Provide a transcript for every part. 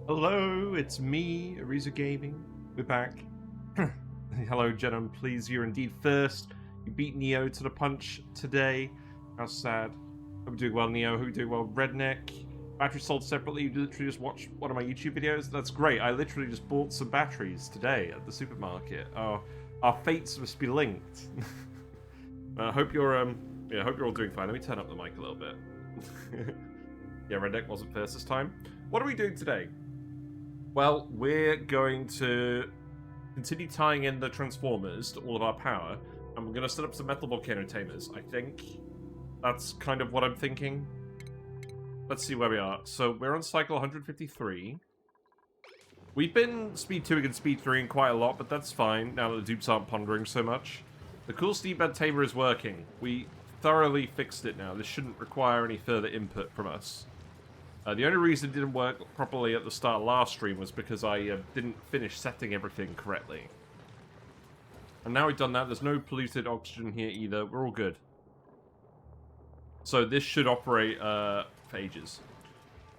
Hello, it's me, Ariza Gaming. We're back. Hello, gentlemen. Please, you're indeed first. You beat Neo to the punch today. How sad. Hope you're doing well, Neo. Hope you're doing well, Redneck. Batteries sold separately. You literally just watched one of my YouTube videos. That's great. I literally just bought some batteries today at the supermarket. Oh, our fates must be linked. Hope you're hope you're all doing fine. Let me turn up the mic a little bit. Yeah, Redneck wasn't first this time. What are we doing today? Well, we're going to continue tying in the transformers to all of our power, and we're going to set up some metal volcano tamers. I think that's kind of what I'm thinking. Let's see where we are. So we're on cycle 153. We've been speed 2ing and speed 3ing quite a lot, but that's fine now that the dupes aren't pondering so much. The cool steam bed tamer is working. We thoroughly fixed it now. This shouldn't require any further input from us. The only reason it didn't work properly at the start of last stream was because I didn't finish setting everything correctly. And now we've done that, there's no polluted oxygen here either. We're all good. So this should operate for ages.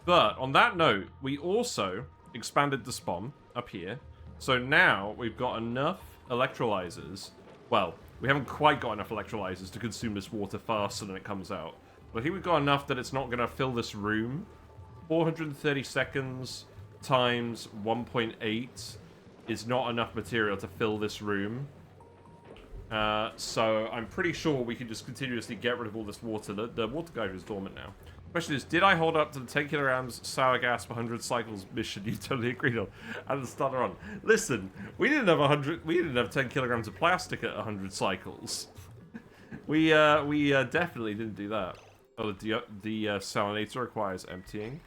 But on that note, we also expanded the spawn up here. So now we've got enough electrolyzers. Well, we haven't quite got enough electrolyzers to consume this water faster than it comes out. But I think we've got enough that it's not going to fill this room. 430 seconds times 1.8 is not enough material to fill this room. So I'm pretty sure we can just continuously get rid of all this water. The water guide is dormant now. Question is, did I hold up to the 10 kilograms sour gas for 100 cycles mission you totally agreed on at the start on? Listen, we didn't have 10 kilograms of plastic at 100 cycles. we definitely didn't do that. Oh, the salinator requires emptying.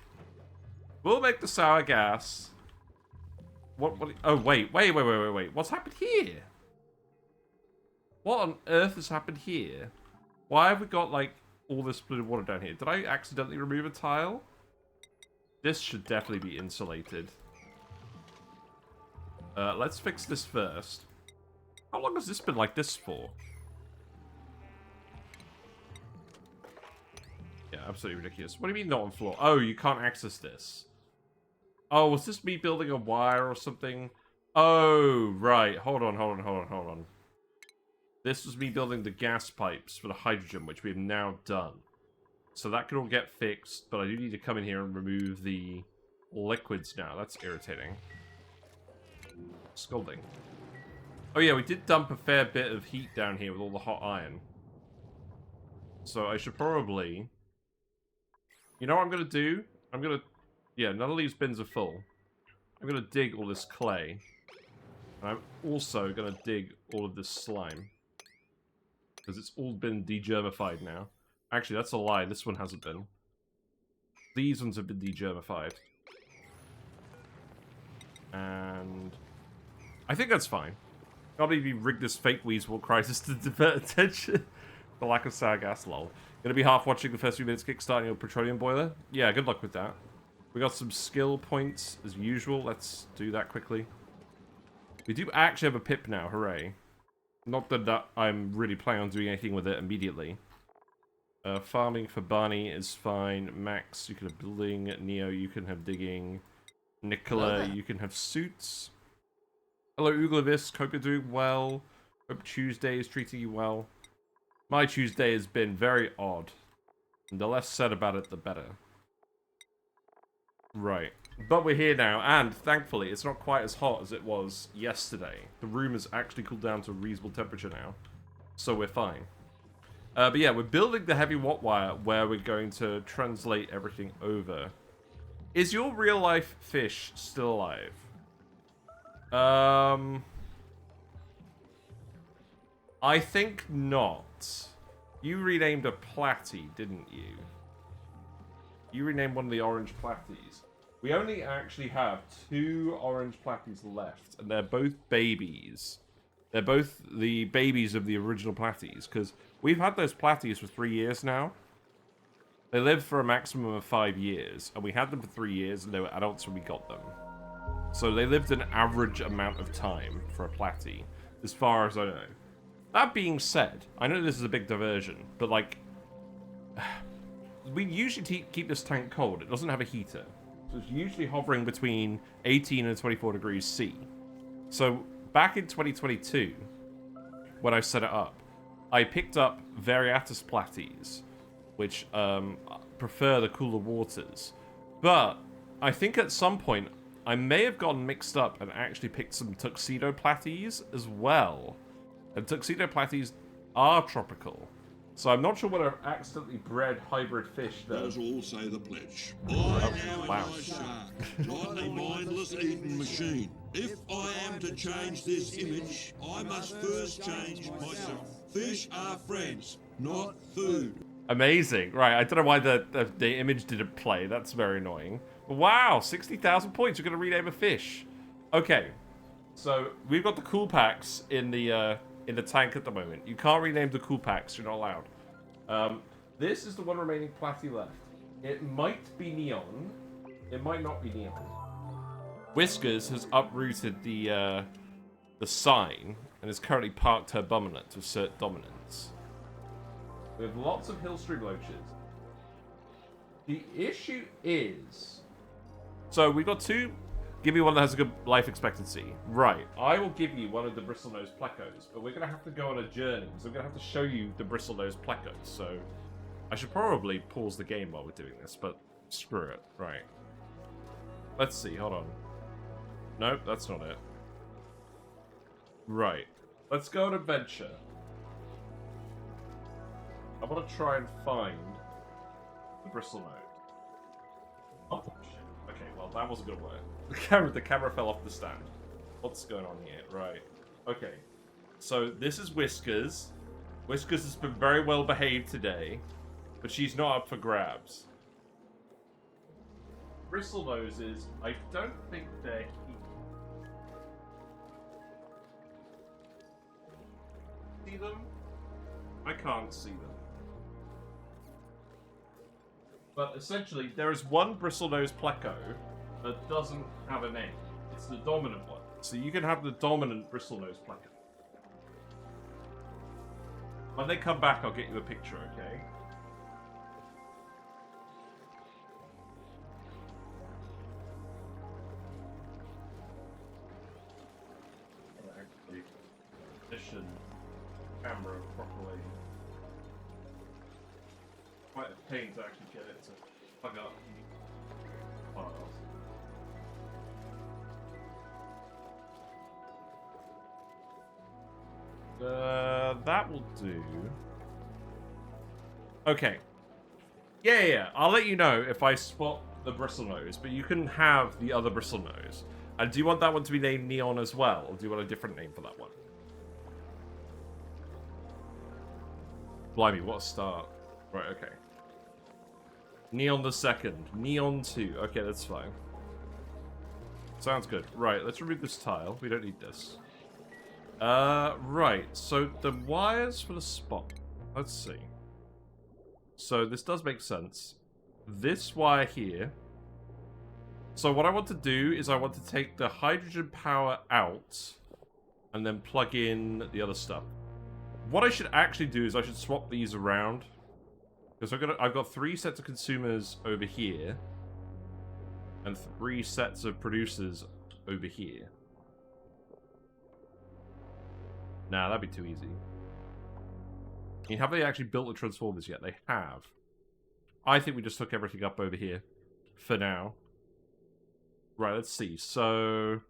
We'll make the sour gas. What? Oh, wait. What's happened here? What on earth has happened here? Why have we got, like, all this polluted water down here? Did I accidentally remove a tile? This should definitely be insulated. Let's fix this first. How long has this been like this for? Yeah, absolutely ridiculous. What do you mean not on floor? Oh, you can't access this. Oh, was this me building a wire or something? Oh, right. Hold on. This was me building the gas pipes for the hydrogen, which we have now done. So that can all get fixed, but I do need to come in here and remove the liquids now. That's irritating. Scalding. Oh yeah, we did dump a fair bit of heat down here with all the hot iron. So I should probably... You know what I'm going to do? Yeah, none of these bins are full. I'm going to dig all this clay. And I'm also going to dig all of this slime. Because it's all been degermified now. Actually, that's a lie. This one hasn't been. These ones have been degermified. And... I think that's fine. Can't believe you rigged this fake Weasel crisis to divert attention. The lack of sour gas, lol. Gonna be half watching the first few minutes kickstarting your petroleum boiler? Yeah, good luck with that. We got some skill points as usual. Let's do that quickly. We do actually have a pip now, hooray. Not that I'm really planning on doing anything with it immediately. Farming for Barney is fine. Max, you can have building. Neo, you can have digging. Nicola, you can have suits. Hello, Uglavis. Hope you're doing well. Hope Tuesday is treating you well. My Tuesday has been very odd. And the less said about it, the better. Right. But we're here now, and thankfully, it's not quite as hot as it was yesterday. The room has actually cooled down to a reasonable temperature now. So we're fine. But yeah, we're building the heavy watt wire where we're going to translate everything over. Is your real-life fish still alive? I think not. You renamed a platy, didn't you? You renamed one of the orange platies. We only actually have 2 orange platies left, and they're both babies. They're both the babies of the original platies, because we've had those platies for 3 years now. They lived for a maximum of 5 years, and we had them for 3 years, and they were adults when we got them. So they lived an average amount of time for a platy, as far as I know. That being said, I know this is a big diversion, but like... we usually keep this tank cold. It doesn't have a heater. So it's usually hovering between 18 and 24 degrees C. So back in 2022, when I set it up, I picked up Variatus platies, which prefer the cooler waters. But I think at some point, I may have gotten mixed up and actually picked some Tuxedo platies as well. And Tuxedo platies are tropical. So I'm not sure what I've accidentally bred hybrid fish does. Those all say the pledge. I am a shark, not a mindless eating machine. If I am to change this image, I must first change myself. Fish are friends, not food. Amazing. Right, I don't know why the image didn't play. That's very annoying. Wow, 60,000 points. You're going to rename a fish. Okay, so we've got the cool packs in the tank at the moment. You can't rename the cool packs. You're not allowed. This is the one remaining platy left. It might be Neon. It might not be Neon. Whiskers has uprooted the sign and is currently parked her dominant to assert dominance. We have lots of Hillstream loaches. The issue is... So, we've got two... Give me one that has a good life expectancy. Right. I will give you one of the bristlenose plecos, but we're going to have to go on a journey, so I'm going to have to show you the bristlenose plecos, so... I should probably pause the game while we're doing this, but screw it. Right. Let's see, hold on. Nope, that's not it. Right. Let's go on adventure. I want to try and find the bristle nose. Oh, shit. Okay, well, that wasn't going to work. The camera fell off the stand. What's going on here? Right. Okay. So, this is Whiskers. Whiskers has been very well behaved today, but she's not up for grabs. Bristle noses, I don't think they're here. See them? I can't see them. But essentially, there is one bristlenose pleco that doesn't have a name. It's the dominant one. So you can have the dominant bristlenose pleco. When they come back, I'll get you a picture, okay? Actually, position camera properly. Quite a pain to actually get it to plug up files. That will do. Okay. Yeah. I'll let you know if I spot the bristlenose, but you can have the other bristlenose. And do you want that one to be named Neon as well, or do you want a different name for that one? Blimey, what a start. Right, okay. Neon the second. Neon 2. Okay, that's fine. Sounds good. Right, let's remove this tile. We don't need this. Right. So, the wires for the spot. Let's see. So, this does make sense. This wire here. So, what I want to do is I want to take the hydrogen power out and then plug in the other stuff. What I should actually do is I should swap these around. Because I've got 3 sets of consumers over here. And 3 sets of producers over here. Nah, that'd be too easy. I mean, have they actually built the transformers yet? They have. I think we just hook everything up over here. For now. Right, let's see. So...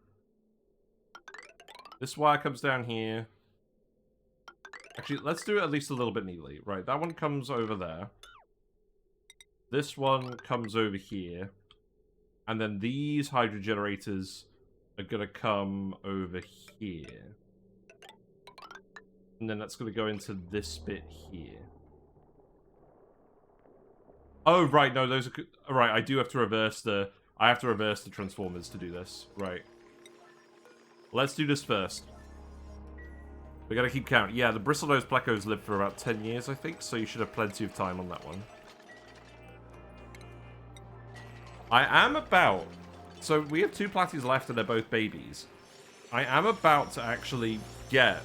this wire comes down here. Actually, let's do it at least a little bit neatly. Right, that one comes over there. This one comes over here. And then these hydro generators are going to come over here. And then that's going to go into this bit here. Oh, right, no, those are... right, I do have to reverse the... I have to reverse the transformers to do this. Right. Let's do this first. We gotta keep count. Yeah, the bristlenose plecos live for about 10 years, I think, so you should have plenty of time on that one. I am about... so we have 2 platies left and they're both babies. I am about to actually get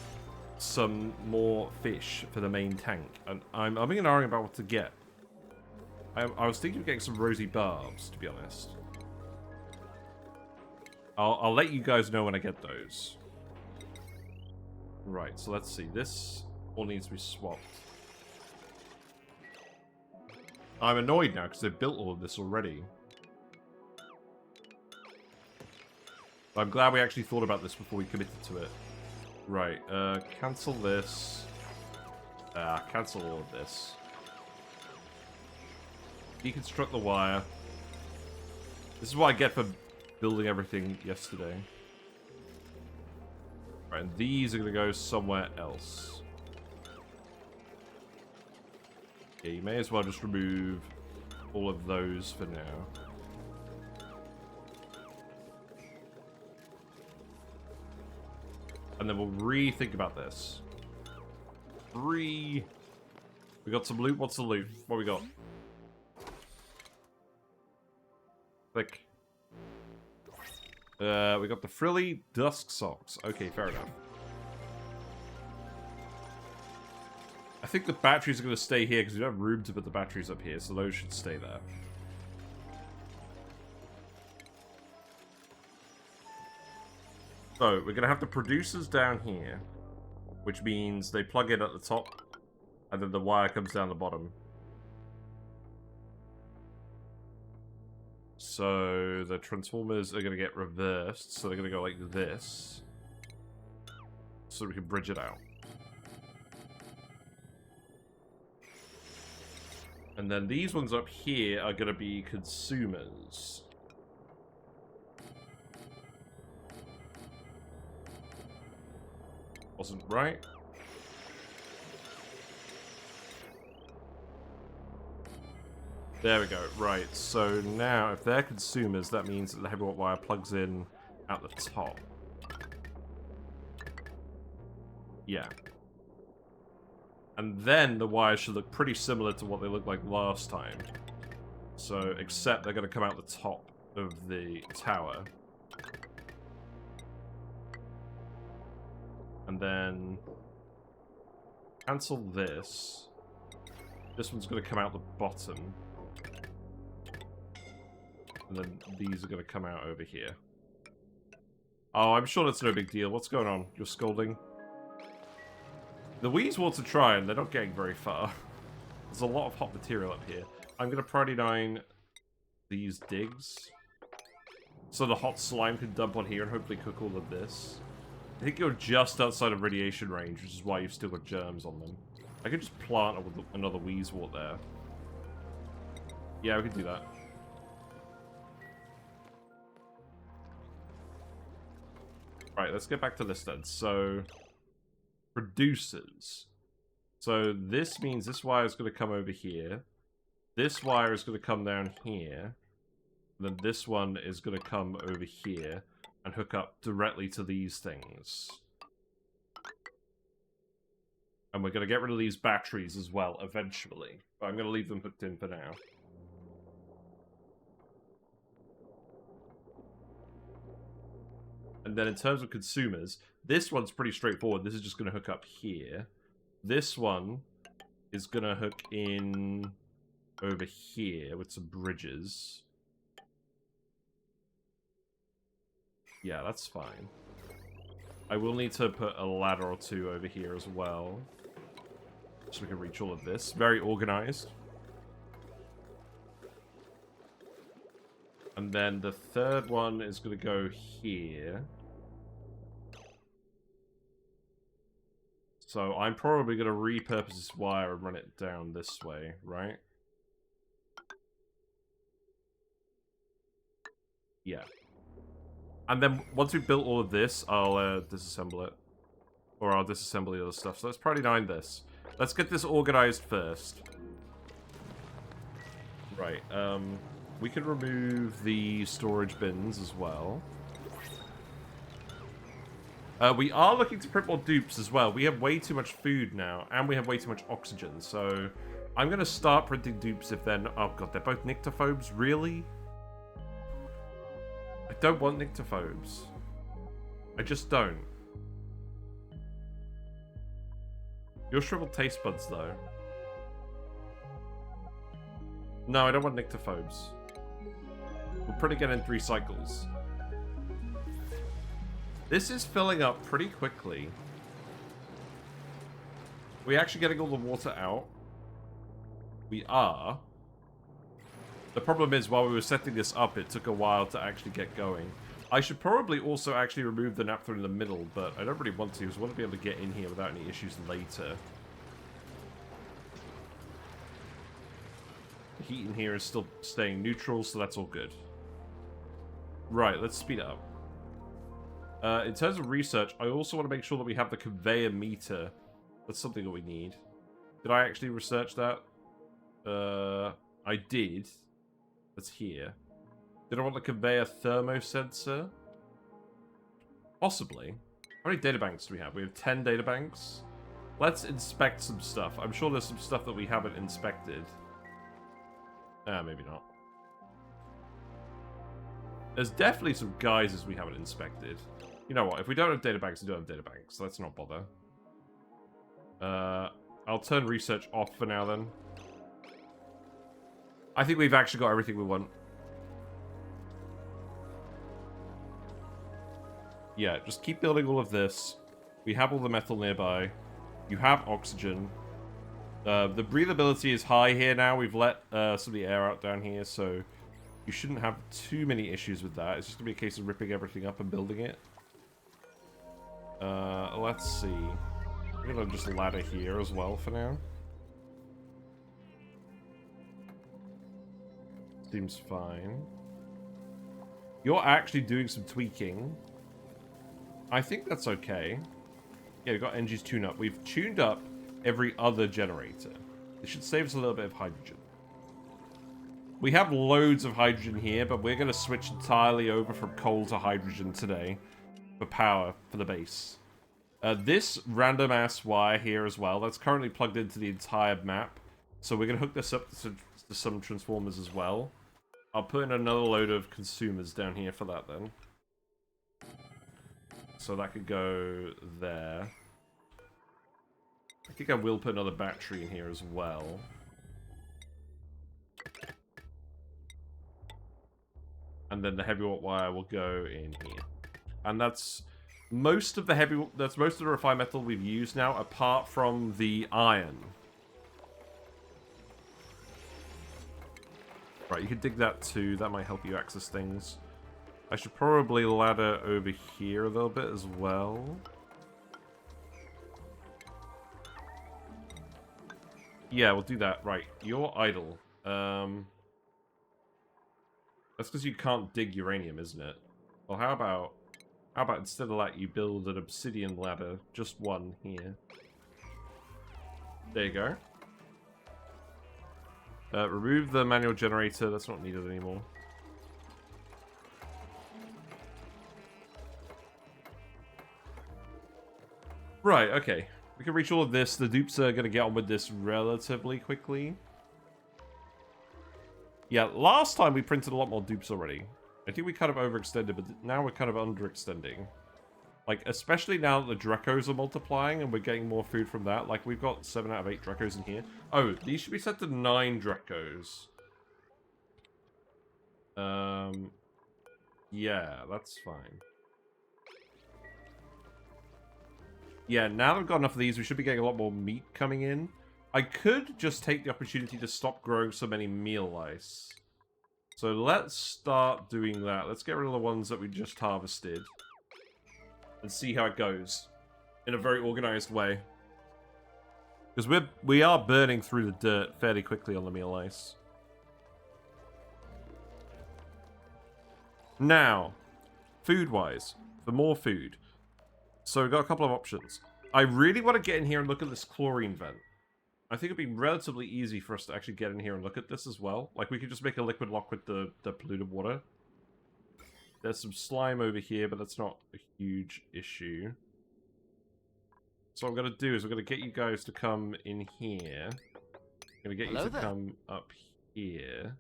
some more fish for the main tank. And I'm umming and ahhing about what to get. I was thinking of getting some rosy barbs, to be honest. I'll let you guys know when I get those. Right, so let's see. This all needs to be swapped. I'm annoyed now because they've built all of this already. I'm glad we actually thought about this before we committed to it. Right, cancel this. Cancel all of this. Deconstruct the wire. This is what I get for building everything yesterday. Right, and these are going to go somewhere else. Yeah, you may as well just remove all of those for now. And then we'll rethink about this. We got some loot. What's the loot? What we got? Click. We got the frilly dusk socks. Okay, fair enough. I think the batteries are going to stay here because we don't have room to put the batteries up here, so those should stay there. So, we're going to have the producers down here, which means they plug in at the top, and then the wire comes down the bottom. So, the transformers are going to get reversed, so they're going to go like this, so we can bridge it out. And then these ones up here are going to be consumers. Wasn't right. There we go. Right. So now, if they're consumers, that means that the heavy wire plugs in at the top. Yeah. And then the wires should look pretty similar to what they looked like last time. So, except they're going to come out the top of the tower. And then cancel this. This one's going to come out the bottom. And then these are going to come out over here. Oh, I'm sure that's no big deal. What's going on? You're scolding? The Wees want to try, and they're not getting very far. There's a lot of hot material up here. I'm going to priority 9 these digs. So the hot slime can dump on here and hopefully cook all of this. I think you're just outside of radiation range, which is why you've still got germs on them. I could just plant another Weeswort there. Yeah, we could do that. Right, let's get back to this then. So, producers. So this means this wire is going to come over here. This wire is going to come down here. And then this one is going to come over here and hook up directly to these things. And we're going to get rid of these batteries as well, eventually. But I'm going to leave them hooked in for now. And then in terms of consumers, this one's pretty straightforward. This is just going to hook up here. This one is going to hook in over here with some bridges. Yeah, that's fine. I will need to put a ladder or two over here as well, so we can reach all of this. Very organized. And then the third one is going to go here. So I'm probably going to repurpose this wire and run it down this way, right? Yeah. And then once we've built all of this, I'll disassemble it. Or I'll disassemble the other stuff. So let's probably 9 this. Let's get this organized first. Right, we can remove the storage bins as well. We are looking to print more dupes as well. We have way too much food now, and we have way too much oxygen. So I'm going to start printing dupes if they're not... Oh god, they're both nyctophobes? Really? I don't want nyctophobes. I just don't. Your shriveled taste buds, though. No, I don't want nyctophobes. We'll print again in 3 cycles. This is filling up pretty quickly. We're actually getting all the water out. We are. The problem is, while we were setting this up, it took a while to actually get going. I should probably also actually remove the naphtha in the middle, but I don't really want to, because I want to be able to get in here without any issues later. The heat in here is still staying neutral, so that's all good. Right, let's speed it up. In terms of research, I also want to make sure that we have the conveyor meter. That's something that we need. Did I actually research that? I did. That's here. Did I want the conveyor thermosensor? Possibly. How many databanks do we have? We have 10 databanks. Let's inspect some stuff. I'm sure there's some stuff that we haven't inspected. Maybe not. There's definitely some geysers we haven't inspected. You know what? If we don't have databanks, we don't have databanks. So let's not bother. I'll turn research off for now then. I think we've actually got everything we want. Yeah, just keep building all of this. We have all the metal nearby. You have oxygen. The breathability is high here now. We've let some of the air out down here, so you shouldn't have too many issues with that. It's just going to be a case of ripping everything up and building it. Let's see. We're going to just ladder here as well for now. Seems fine. You're actually doing some tweaking. I think that's okay. Yeah, we've got Engie's tune-up. We've tuned up every other generator. It should save us a little bit of hydrogen. We have loads of hydrogen here, but we're going to switch entirely over from coal to hydrogen today for power for the base. This random-ass wire here as well, that's currently plugged into the entire map. So we're going to hook this up to some transformers as well. I'll put in another load of consumers down here for that then. So that could go there. I think I will put another battery in here as well. And then the heavy watt wire will go in here. And that's most of the most of the refined metal we've used now, apart from the iron. Right, you can dig that too. That might help you access things. I should probably ladder over here a little bit as well. Yeah, we'll do that. Right, you're idle. That's because you can't dig uranium, isn't it? Well, how about instead of that, you build an obsidian ladder, just one here. There you go. Remove the manual generator. That's not needed anymore. Right, okay. We can reach all of this. The dupes are going to get on with this relatively quickly. Yeah, last time we printed a lot more dupes already. I think we kind of overextended, but now we're kind of underextending. Like, especially now that the Dracos are multiplying and we're getting more food from that. Like, we've got 7 out of 8 Dracos in here. Oh, these should be set to 9 Dracos. Yeah, that's fine. Yeah, now that we've got enough of these, we should be getting a lot more meat coming in. I could just take the opportunity to stop growing so many meal lice. So let's start doing that. Let's get rid of the ones that we just harvested. And see how it goes. In a very organized way. Because we are burning through the dirt fairly quickly on the meal lice. Now, food-wise, for more food. So we've got a couple of options. I really want to get in here and look at this chlorine vent. I think it'd be relatively easy for us to actually get in here and look at this as well. Like, we could just make a liquid lock with the polluted water. There's some slime over here, but that's not a huge issue. So what I'm going to do is I'm going to get you guys to come in here. I'm going to get you to come up here.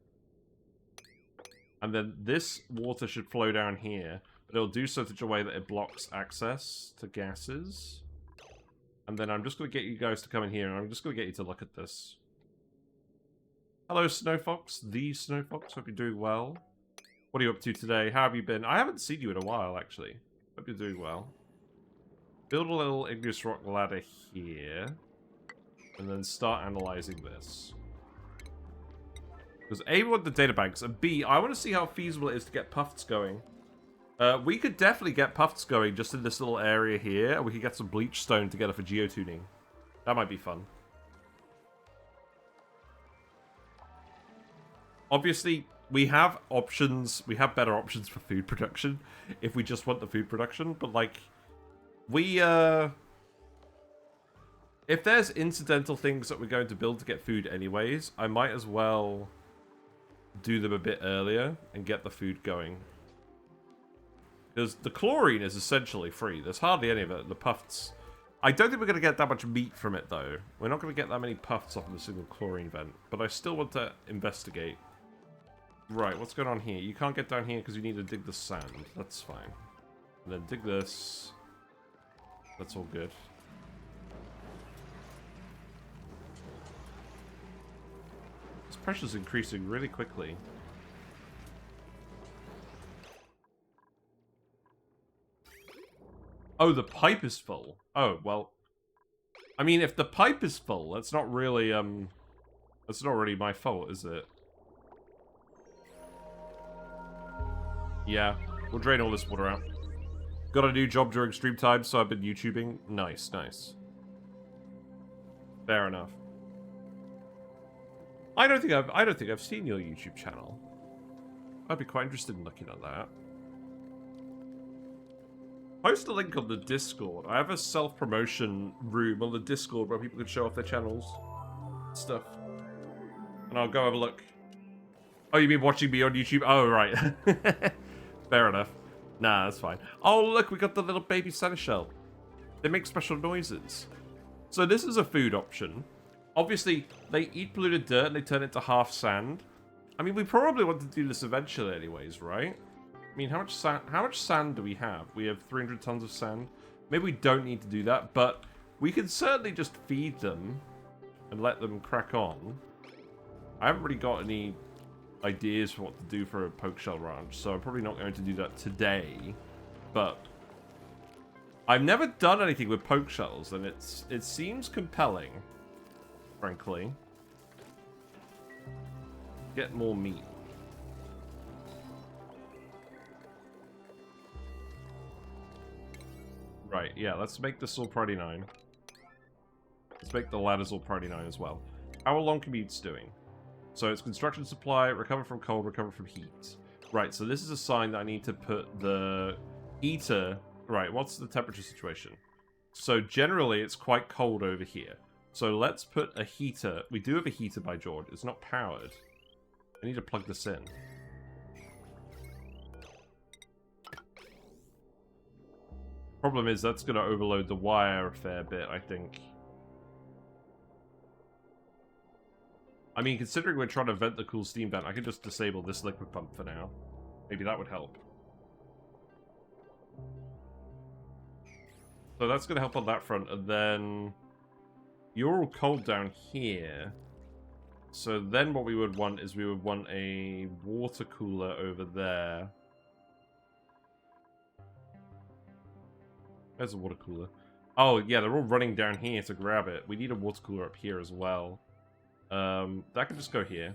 And then this water should flow down here. But it'll do so in such a way that it blocks access to gases. And then I'm just going to get you guys to come in here, and I'm just going to get you to look at this. Hello, Snowfox. The Snowfox. Hope you're doing well. What are you up to today? How have you been? I haven't seen you in a while, actually. Hope you're doing well. Build a little igneous rock ladder here. And then start analyzing this. Because A, we want the data banks, and B, I want to see how feasible it is to get puffs going. We could definitely get puffs going just in this little area here, and we could get some bleach stone together for geotuning. That might be fun. Obviously, we have options, we have better options for food production, if we just want the food production, but like, if there's incidental things that we're going to build to get food anyways, I might as well do them a bit earlier and get the food going. Because the chlorine is essentially free. There's hardly any of it. The puffs... I don't think we're going to get that much meat from it, though. We're not going to get that many puffs off of a single chlorine vent. But I still want to investigate. Right, what's going on here? You can't get down here because you need to dig the sand. That's fine. And then dig this. That's all good. This pressure's increasing really quickly. Oh, the pipe is full. Oh, well. I mean, if the pipe is full, that's not really, that's not really my fault, is it? Yeah, we'll drain all this water out. Got a new job during stream time, so I've been YouTubing. Nice, nice. Fair enough. I don't think I've seen your YouTube channel. I'd be quite interested in looking at that. Post a link on the Discord. I have a self-promotion room on the Discord where people can show off their channels. Stuff. And I'll go have a look. Oh, you mean watching me on YouTube? Oh, right. Fair enough. Nah, that's fine. Oh, look, we got the little baby seneschal. They make special noises. So this is a food option. Obviously, they eat polluted dirt and they turn it to half sand. I mean, we probably want to do this eventually anyways, right? I mean, how much sand do we have? We have 300 tons of sand. Maybe we don't need to do that, but we can certainly just feed them and let them crack on. I haven't really got any ideas for what to do for a poke shell ranch, so I'm probably not going to do that today. But I've never done anything with poke shells, and it seems compelling, frankly. Get more meat. Right, yeah, let's make this all priority 9. Let's make the ladders all priority 9 as well. How are long commutes doing? So it's construction supply, recover from cold, recover from heat. Right, so this is a sign that I need to put the heater... Right, what's the temperature situation? So generally it's quite cold over here. So let's put a heater... We do have a heater by George. It's not powered. I need to plug this in. Problem is, that's going to overload the wire a fair bit, I think. I mean, considering we're trying to vent the cool steam vent, I can just disable this liquid pump for now. Maybe that would help. So that's going to help on that front, and then... You're all cold down here. So then what we would want is we would want a water cooler over there. There's a water cooler. Oh, yeah, they're all running down here to grab it. We need a water cooler up here as well. That can just go here.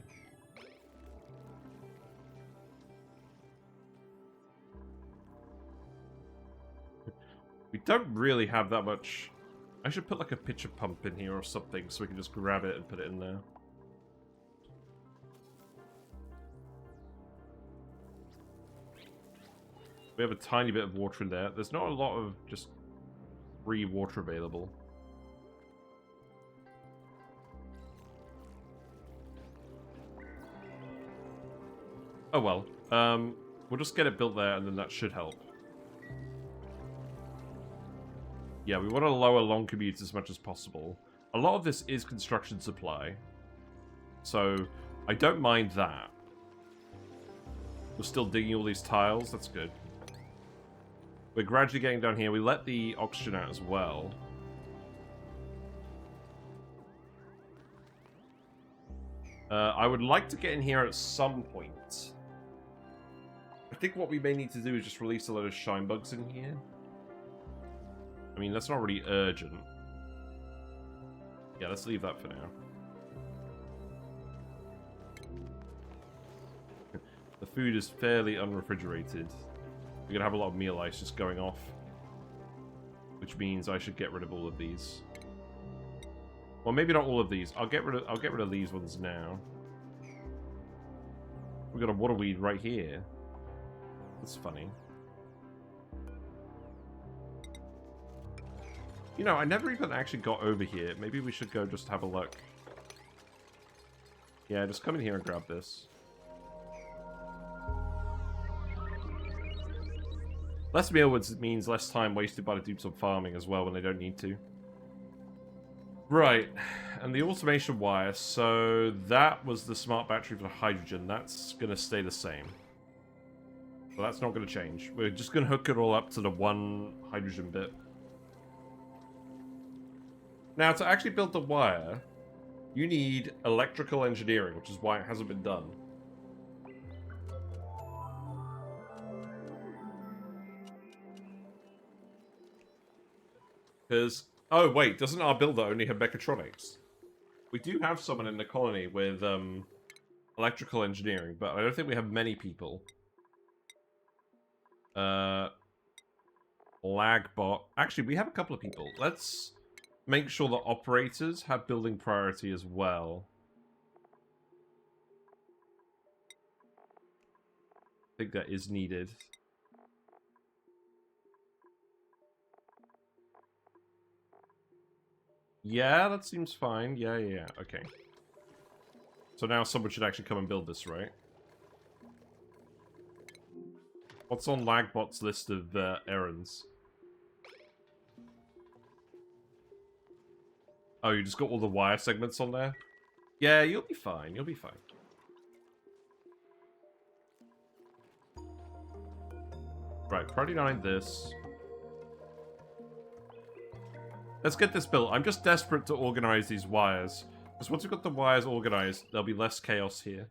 We don't really have that much... I should put like a pitcher pump in here or something so we can just grab it and put it in there. We have a tiny bit of water in there. There's not a lot of just free water available. Oh well. We'll just get it built there and then that should help. Yeah, we want to lower long commutes as much as possible. A lot of this is construction supply. So, I don't mind that. We're still digging all these tiles. That's good. We're gradually getting down here. We let the oxygen out as well. I would like to get in here at some point. think what we may need to do is just release a load of shine bugs in here. I mean, that's not really urgent. Yeah, let's leave that for now. The food is fairly unrefrigerated. We're gonna have a lot of meal ice just going off, which means I should get rid of all of these. Well, maybe not all of these. I'll get rid of these ones now. We've got a water weed right here. That's funny. You know, I never even actually got over here. Maybe we should go just have a look. Yeah, just come in here and grab this. Less meal means less time wasted by the dupes on farming as well when they don't need to. Right, and the automation wire, so that was the smart battery for the hydrogen. That's going to stay the same. So that's not going to change. We're just going to hook it all up to the one hydrogen bit. Now, to actually build the wire, you need electrical engineering, which is why it hasn't been done. Because, oh wait, doesn't our builder only have mechatronics? We do have someone in the colony with electrical engineering, but I don't think we have many people. Lagbot. Actually, we have a couple of people. Let's make sure that operators have building priority as well. I think that is needed. Yeah, that seems fine. Yeah. Okay. So now someone should actually come and build this, right? What's on Lagbot's list of errands? Oh, you just got all the wire segments on there? Yeah, you'll be fine. You'll be fine. Right, priority 9 this. Let's get this built. I'm just desperate to organize these wires. Because once we've got the wires organized, there'll be less chaos here.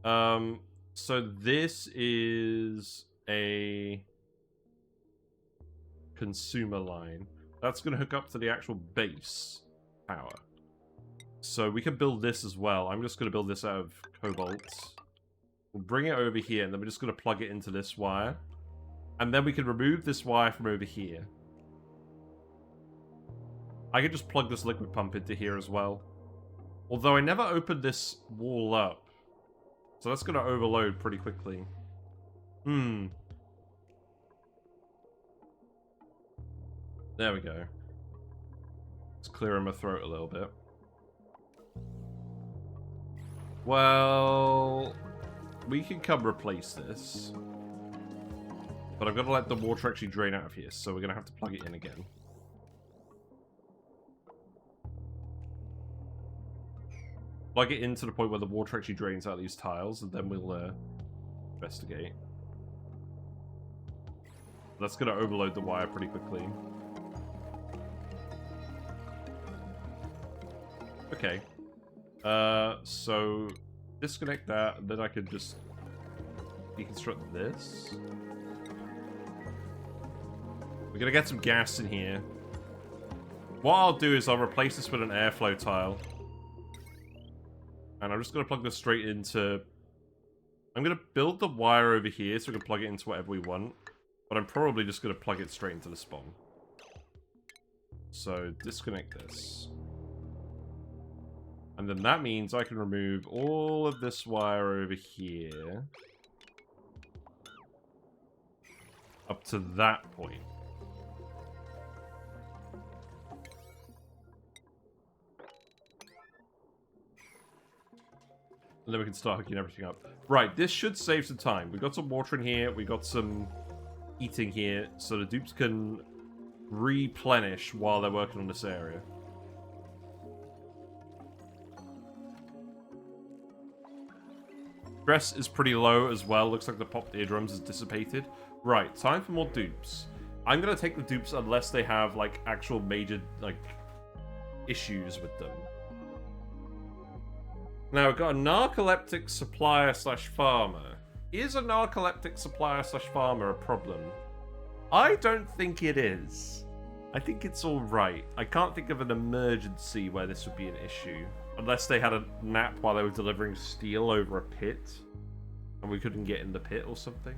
So this is a consumer line. That's going to hook up to the actual base power. So we can build this as well. I'm just going to build this out of cobalt. We'll bring it over here, and then we're just going to plug it into this wire. And then we can remove this wire from over here. I could just plug this liquid pump into here as well. Although I never opened this wall up. So that's going to overload pretty quickly. There we go. It's clearing my throat a little bit. Well, we can come replace this. But I've got to let the water actually drain out of here, so we're going to have to plug it in again. Plug it in to the point where the water actually drains out these tiles, and then we'll investigate. That's going to overload the wire pretty quickly. Okay. So disconnect that, and then I could just deconstruct this. We're going to get some gas in here. What I'll do is I'll replace this with an airflow tile. And I'm just going to plug this straight into... I'm going to build the wire over here so we can plug it into whatever we want. But I'm probably just going to plug it straight into the spawn. So, disconnect this. And then that means I can remove all of this wire over here. Up to that point. And then we can start hooking everything up. Right, this should save some time. We've got some water in here. We've got some eating here. So the dupes can replenish while they're working on this area. Stress is pretty low as well. Looks like the popped eardrums is dissipated. Right, time for more dupes. I'm going to take the dupes unless they have, like, actual major, like, issues with them. Now, we've got a narcoleptic supplier / farmer. Is a narcoleptic supplier slash farmer a problem? I don't think it is. I think it's alright. I can't think of an emergency where this would be an issue. Unless they had a nap while they were delivering steel over a pit. And we couldn't get in the pit or something.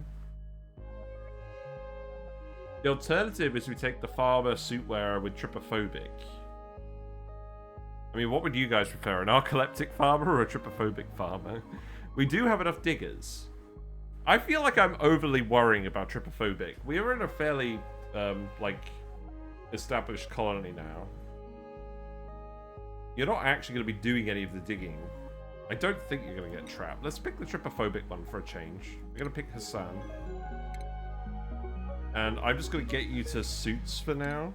The alternative is we take the farmer suit wearer with trypophobic. I mean, what would you guys prefer? An narcoleptic farmer or a trypophobic farmer? We do have enough diggers. I feel like I'm overly worrying about trypophobic. We are in a fairly, like, established colony now. You're not actually going to be doing any of the digging. I don't think you're going to get trapped. Let's pick the trypophobic one for a change. We're going to pick Hassan. And I'm just going to get you to suits for now.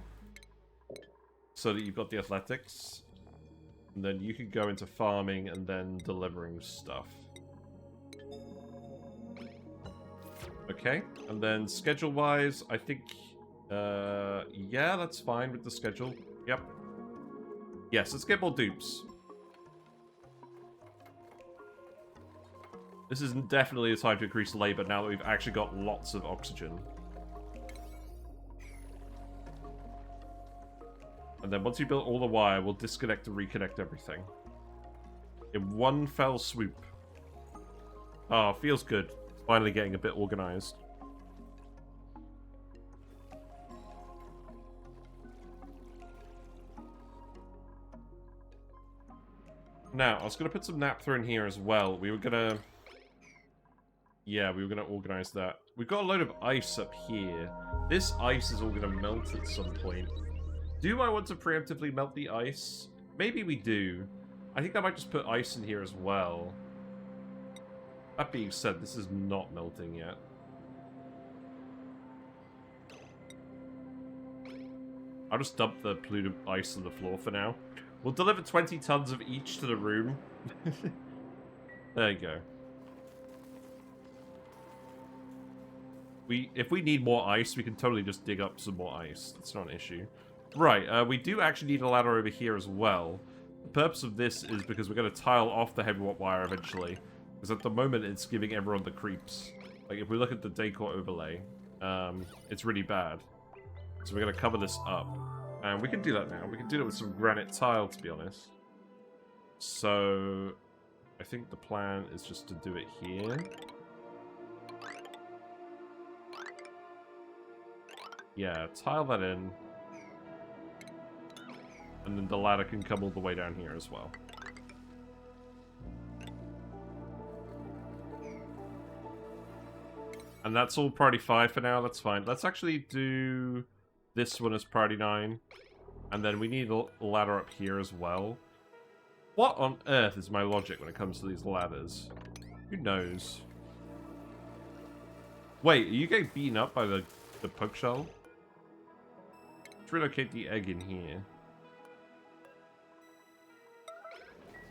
So that you've got the athletics. And then you can go into farming and then delivering stuff. Okay. And then schedule-wise, I think... yeah, that's fine with the schedule. Yep. Yes, let's get more dupes. This is definitely a time to increase labor now that we've actually got lots of oxygen. And then once you build all the wire, we'll disconnect and reconnect everything. In one fell swoop. Oh, feels good. Finally getting a bit organized. Now, I was going to put some naphtha in here as well. We were going to... Yeah, we were going to organize that. We've got a load of ice up here. This ice is all going to melt at some point. Do I want to preemptively melt the ice? Maybe we do. I think I might just put ice in here as well. That being said, this is not melting yet. I'll just dump the polluted ice on the floor for now. We'll deliver 20 tons of each to the room. There you go. If we need more ice, we can totally just dig up some more ice. That's not an issue. Right, we do actually need a ladder over here as well. The purpose of this is because we're going to tile off the heavy wire eventually. Because at the moment, it's giving everyone the creeps. Like, if we look at the decor overlay, it's really bad. So we're going to cover this up. And we can do that now. We can do that with some granite tile, to be honest. So, I think the plan is just to do it here. Yeah, tile that in. And then the ladder can come all the way down here as well. And that's all priority 5 for now, that's fine. Let's actually do this one as priority 9. And then we need a ladder up here as well. What on earth is my logic when it comes to these ladders? Who knows? Wait, are you getting beaten up by the poke shell? Let's relocate the egg in here.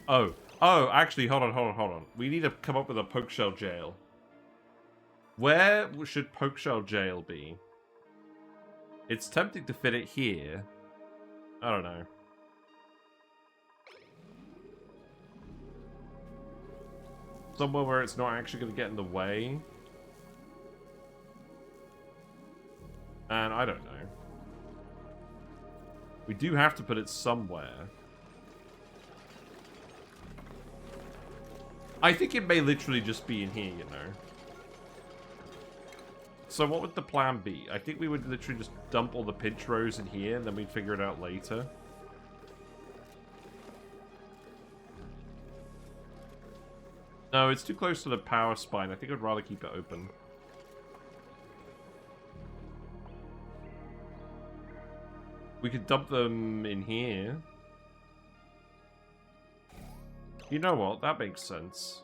Oh, actually, hold on. We need to come up with a poke shell jail. Where should poke shell jail be? It's tempting to fit it here. I don't know. Somewhere where it's not actually going to get in the way. And I don't know. We do have to put it somewhere. I think it may literally just be in here, you know. So what would the plan be? I think we would literally just dump all the pinch rows in here, and then we'd figure it out later. No, it's too close to the power spine. I think I'd rather keep it open. We could dump them in here. You know what? That makes sense.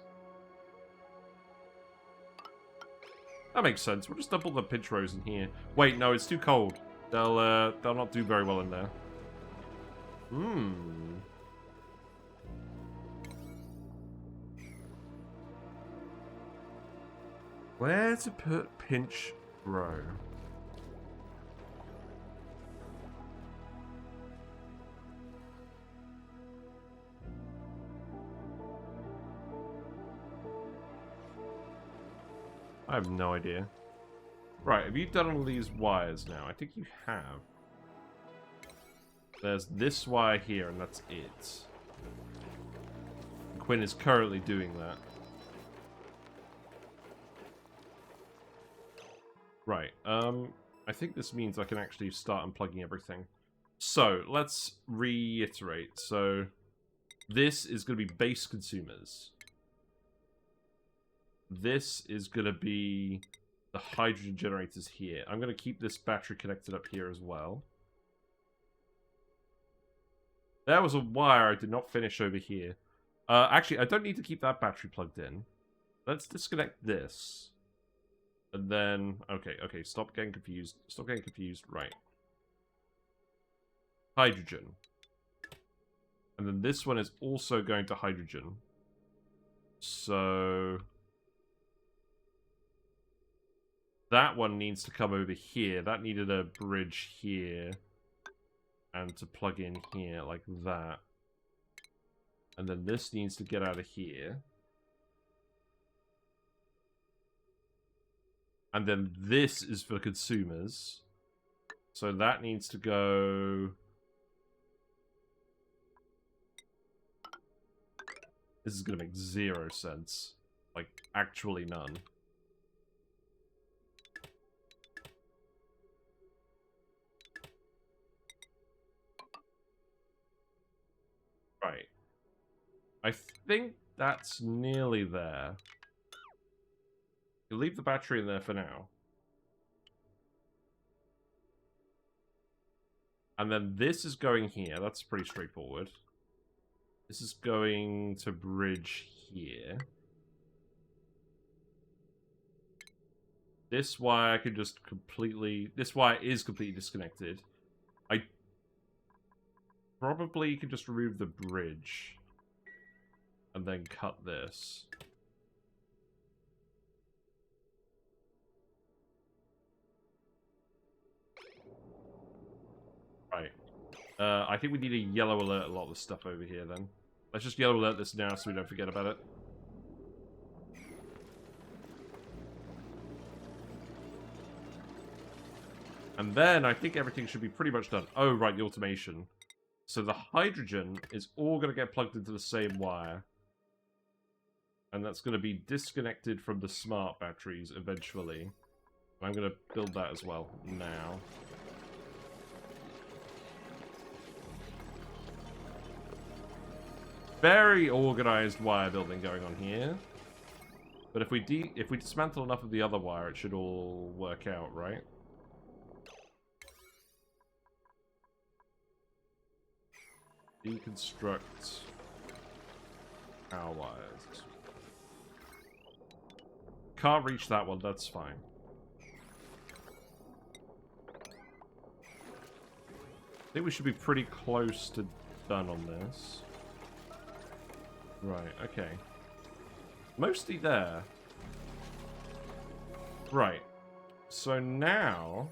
That makes sense. We'll just dump all the pinch rows in here. Wait, no, it's too cold. They'll not do very well in there. Where to put pinch row? I have no idea. Right, have you done all these wires now? I think you have. There's this wire here, and that's it. Quinn is currently doing that. Right, I think this means I can actually start unplugging everything. So, let's reiterate. So, this is going to be base consumers. This is going to be the hydrogen generators here. I'm going to keep this battery connected up here as well. There was a wire I did not finish over here. Actually, I don't need to keep that battery plugged in. Let's disconnect this. And then... Okay, stop getting confused. Stop getting confused. Right. Hydrogen. And then this one is also going to hydrogen. So... that one needs to come over here. That needed a bridge here. And to plug in here, like that. And then this needs to get out of here. And then this is for consumers. So that needs to go... This is going to make 0 sense. Like, actually none. Right. I think that's nearly there. You leave the battery in there for now. And then this is going here. That's pretty straightforward. This is going to bridge here. This wire could just completely... This wire is completely disconnected. I probably could just remove the bridge. And then cut this. Right. I think we need a yellow alert a lot of the stuff over here then. Let's just yellow alert this now so we don't forget about it. And then I think everything should be pretty much done. Oh, right, the automation. So the hydrogen is all going to get plugged into the same wire. And that's going to be disconnected from the smart batteries eventually. I'm going to build that as well now. Very organized wire building going on here. But if we dismantle enough of the other wire, it should all work out, right? Deconstruct power wires. Can't reach that one, that's fine. I think we should be pretty close to done on this. Right, okay. Mostly there. Right. So now,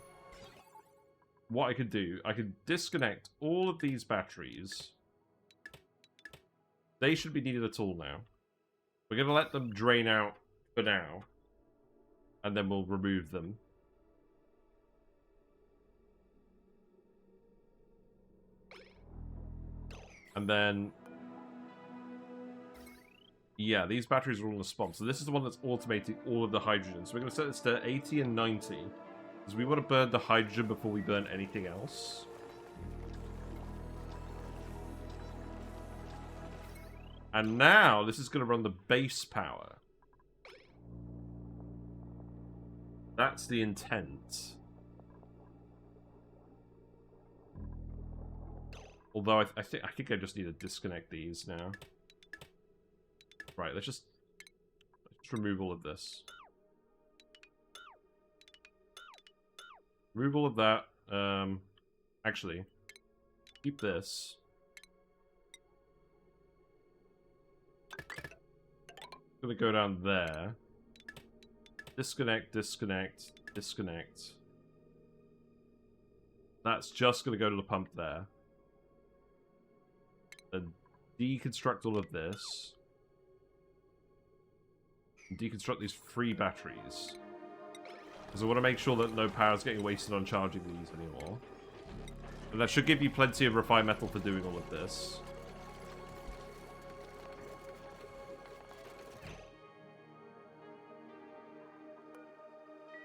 what I could do, I could disconnect all of these batteries. They should be needed at all now. We're going to let them drain out for now. And then we'll remove them. And then... yeah, these batteries are all in the spawn. So this is the one that's automating all of the hydrogen. So we're going to set this to 80 and 90. Because we want to burn the hydrogen before we burn anything else. And now, this is going to run the base power. That's the intent. Although I think I just need to disconnect these now. Right, let's just remove all of this. Remove all of that. Actually, keep this. Gonna go down there. Disconnect, disconnect, disconnect. That's just gonna go to the pump there. Then deconstruct all of this. Deconstruct these 3 batteries. Because I want to make sure that no power is getting wasted on charging these anymore. And that should give you plenty of refined metal for doing all of this.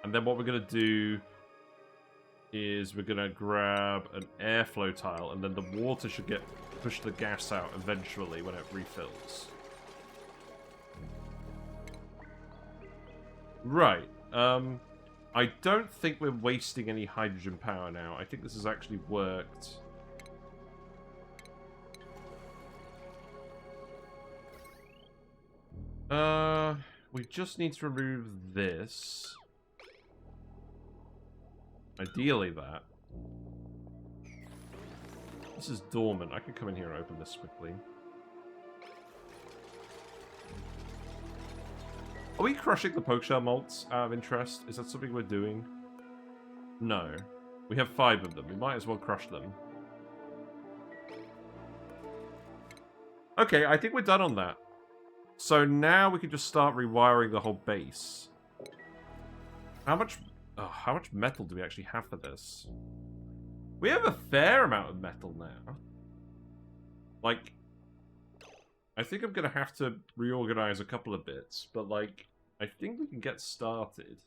And then what we're going to do is we're going to grab an airflow tile, and then the water should push the gas out eventually when it refills. Right. I don't think we're wasting any hydrogen power now. I think this has actually worked. We just need to remove this. Ideally that. This is dormant. I could come in here and open this quickly. Are we crushing the pokeshell malts out of interest? Is that something we're doing? No. We have 5 of them. We might as well crush them. Okay, I think we're done on that. So now we can just start rewiring the whole base. How much metal do we actually have for this? We have a fair amount of metal now. Like, I think I'm going to have to reorganize a couple of bits, but, like, I think we can get started.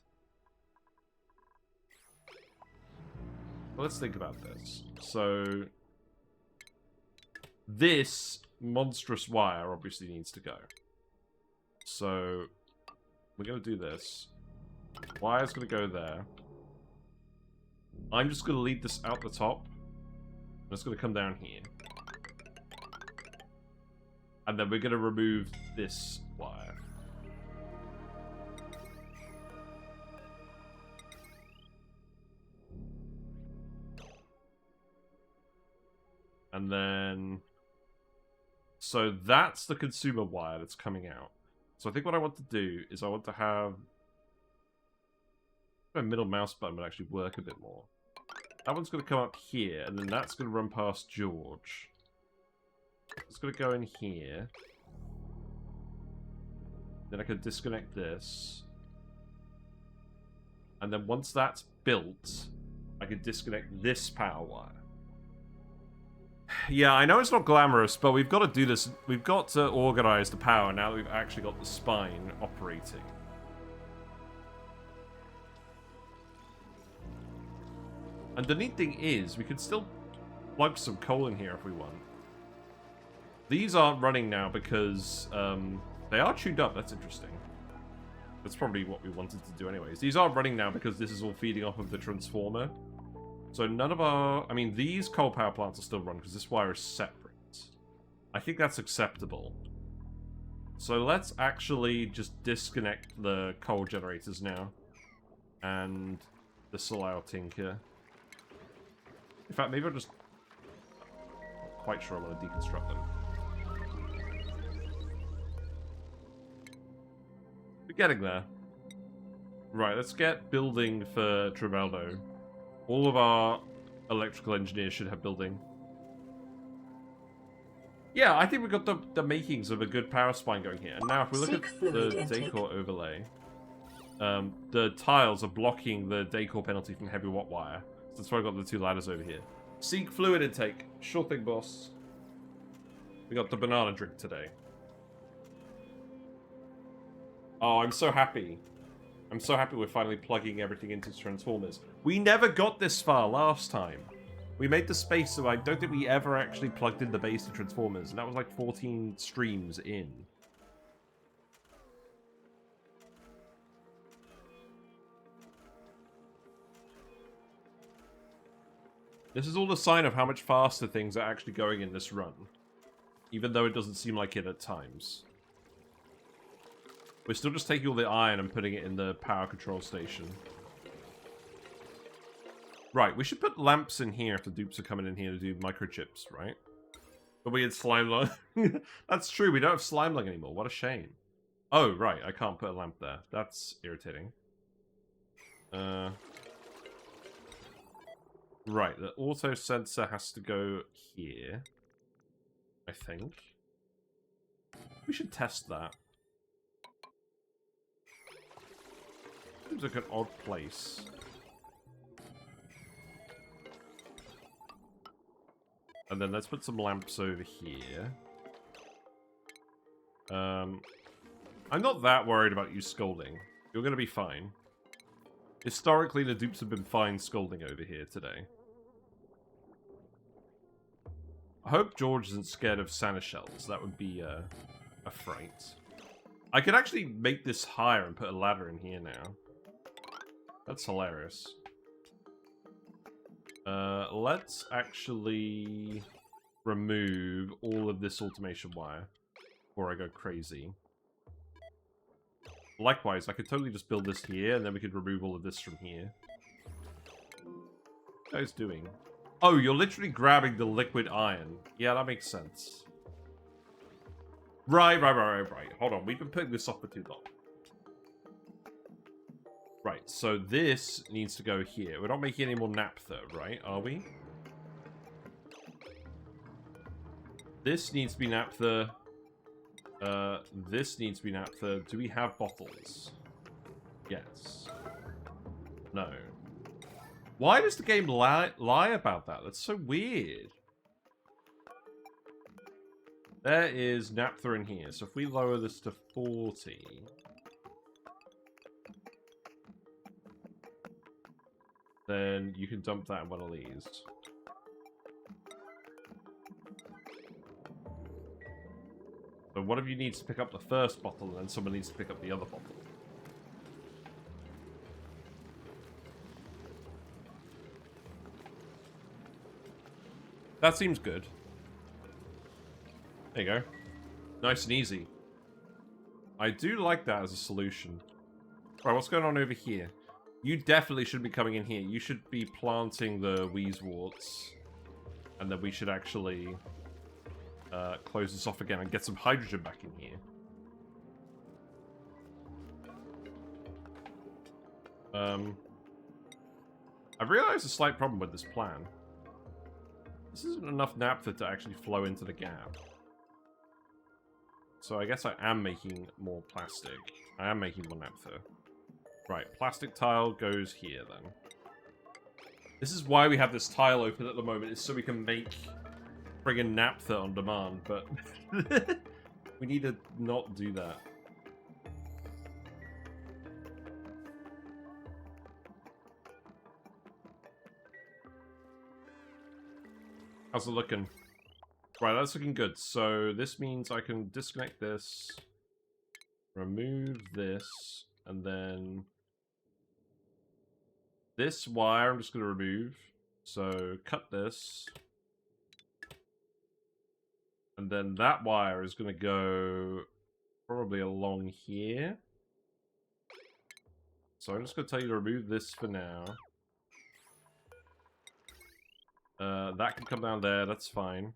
Well, let's think about this. So, this monstrous wire obviously needs to go. So, we're going to do this. Wire's going to go there. I'm just going to lead this out the top. And it's going to come down here. And then we're going to remove this wire. And then... So that's the consumer wire that's coming out. So I think what I want to do is I want to have... My middle mouse button would actually work a bit more. That one's going to come up here, and then that's going to run past George. It's going to go in here. Then I can disconnect this. And then once that's built, I can disconnect this power wire. Yeah, I know it's not glamorous, but we've got to do this. We've got to organize the power now that we've actually got the spine operating. And the neat thing is, we can still plug some coal in here if we want. These aren't running now because they are tuned up. That's interesting. That's probably what we wanted to do anyways. These aren't running now because this is all feeding off of the transformer. So none of our... I mean, these coal power plants will still run because this wire is separate. I think that's acceptable. So let's actually just disconnect the coal generators now. And this will allow Tinker. In fact, maybe I'll just... I'm not quite sure I want to deconstruct them. We're getting there. Right, let's get building for Tribaldo. All of our electrical engineers should have building. Yeah, I think we've got the makings of a good power spine going here. And now if we look at the decor overlay, the tiles are blocking the decor penalty from heavy watt wire. So that's why I've got the 2 ladders over here. Seek fluid intake. Sure thing, boss. We got the banana drink today. Oh, I'm so happy. I'm so happy we're finally plugging everything into Transformers. We never got this far last time. We made the space, so I don't think we ever actually plugged in the base of Transformers, and that was like 14 streams in. This is all a sign of how much faster things are actually going in this run. Even though it doesn't seem like it at times. We're still just taking all the iron and putting it in the power control station. Right, we should put lamps in here if the dupes are coming in here to do microchips, right? The weird slime lung. That's true, we don't have slime lung anymore. What a shame. Oh, right, I can't put a lamp there. That's irritating. Right, the auto sensor has to go here. I think. We should test that. Seems like an odd place. And then let's put some lamps over here. I'm not that worried about you scolding. You're gonna be fine. Historically, the dupes have been fine scolding over here today. I hope George isn't scared of Santa shells. That would be a fright. I could actually make this higher and put a ladder in here now. That's hilarious. Let's actually remove all of this automation wire before I go crazy. Likewise, I could totally just build this here, and then we could remove all of this from here. What are you guys doing? Oh, you're literally grabbing the liquid iron. Yeah, that makes sense. Right. Hold on, we've been putting this off for too long. Right, so this needs to go here. We're not making any more naphtha, right? Are we? This needs to be naphtha. This needs to be naphtha. Do we have bottles? Yes. No. Why does the game lie about that? That's so weird. There is naphtha in here. So if we lower this to 40... then you can dump that in one of these. So one of you needs to pick up the first bottle, and then someone needs to pick up the other bottle. That seems good. There you go. Nice and easy. I do like that as a solution. Right, what's going on over here? You definitely should be coming in here. You should be planting the Wheezeworts. And then we should actually close this off again and get some hydrogen back in here. I've realized a slight problem with this plan. This isn't enough naphtha to actually flow into the gap. So I guess I am making more plastic. I am making more naphtha. Right, plastic tile goes here then. This is why we have this tile open at the moment, is so we can make friggin' naphtha on demand, but we need to not do that. How's it looking? Right, that's looking good. So this means I can disconnect this, remove this, and then this wire I'm just going to remove. So cut this. And then that wire is going to go probably along here. So I'm just going to tell you to remove this for now. That can come down there, that's fine.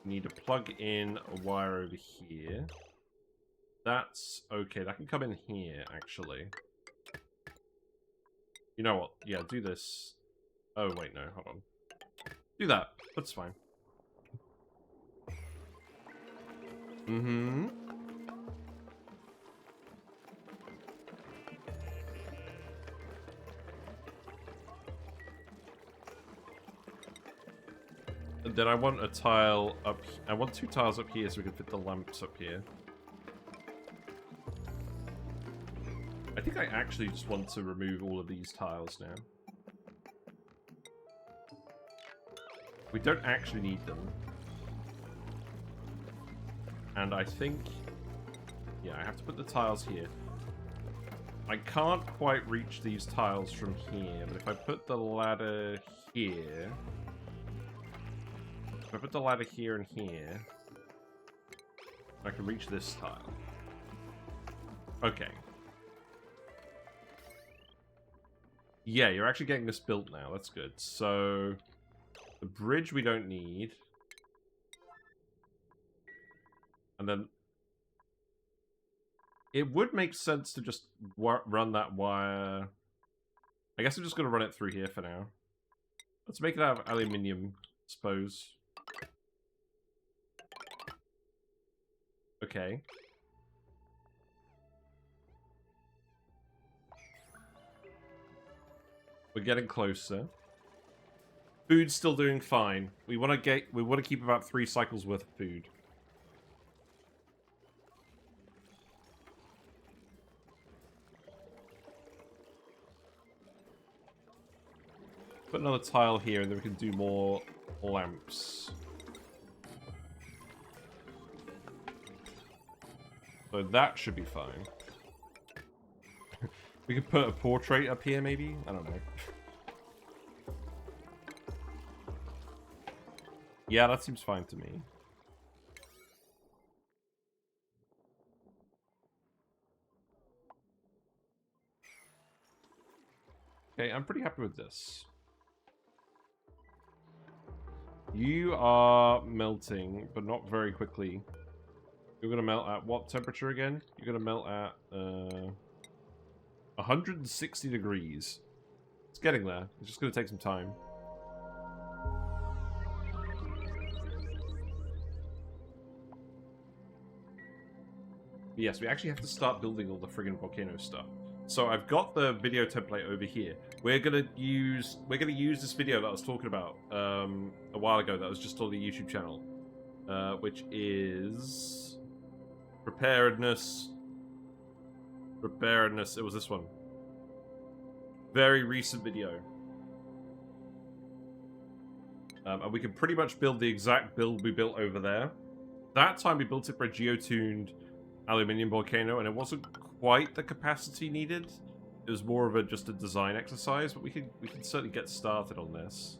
Need to plug in a wire over here. That's okay, that can come in here, actually. You know what? Yeah, do this. Oh, wait, no, hold on. Do that. That's fine. Mm-hmm. And then I want a tile up... I want 2 tiles up here so we can fit the lamps up here. I think I actually just want to remove all of these tiles now. We don't actually need them. And I think... yeah, I have to put the tiles here. I can't quite reach these tiles from here, but if I put the ladder here... if I put the ladder here and here... I can reach this tile. Okay. Yeah, you're actually getting this built now. That's good. So... the bridge we don't need. And then... it would make sense to just run that wire... I guess I'm just going to run it through here for now. Let's make it out of aluminium, I suppose. Okay. We're getting closer. Food's still doing fine. We want to keep about 3 cycles worth of food. Put another tile here, and then we can do more lamps. So that should be fine. We could put a portrait up here, maybe? I don't know. Yeah, that seems fine to me. Okay, I'm pretty happy with this. You are melting, but not very quickly. You're gonna melt at what temperature again? You're gonna melt at 160 degrees. It's getting there. It's just gonna take some time. But yes, we actually have to start building all the friggin' volcano stuff. So I've got the video template over here. We're gonna use this video that I was talking about a while ago that was just on the YouTube channel, which is preparedness. It was this one. Very recent video. And we can pretty much build the exact build we built over there. That time we built it for a geotuned aluminium volcano, and it wasn't quite the capacity needed. It was more of just a design exercise, but we can certainly get started on this.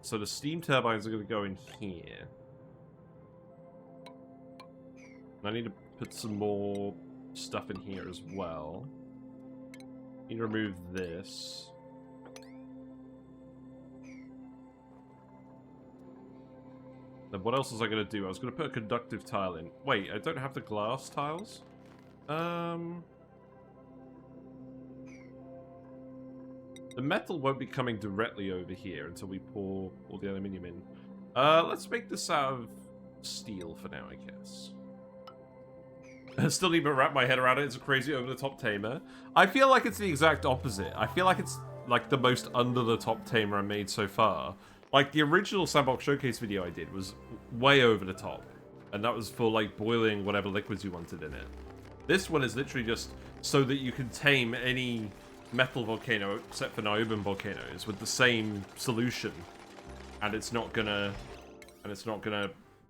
So the steam turbines are going to go in here. I need to put some more stuff in here as well. Need to remove this. Then what else was I going to do? I was going to put a conductive tile in. Wait, I don't have the glass tiles? The metal won't be coming directly over here until we pour all the aluminium in. Let's make this out of steel for now, I guess. I still need to wrap my head around it. It's a crazy over-the-top tamer. I feel like it's the exact opposite. I feel like it's like the most under-the-top tamer I made so far. Like, the original Sandbox Showcase video I did was way over the top. And that was for, like, boiling whatever liquids you wanted in it. This one is literally just so that you can tame any metal volcano, except for niobium volcanoes, with the same solution. And it's not gonna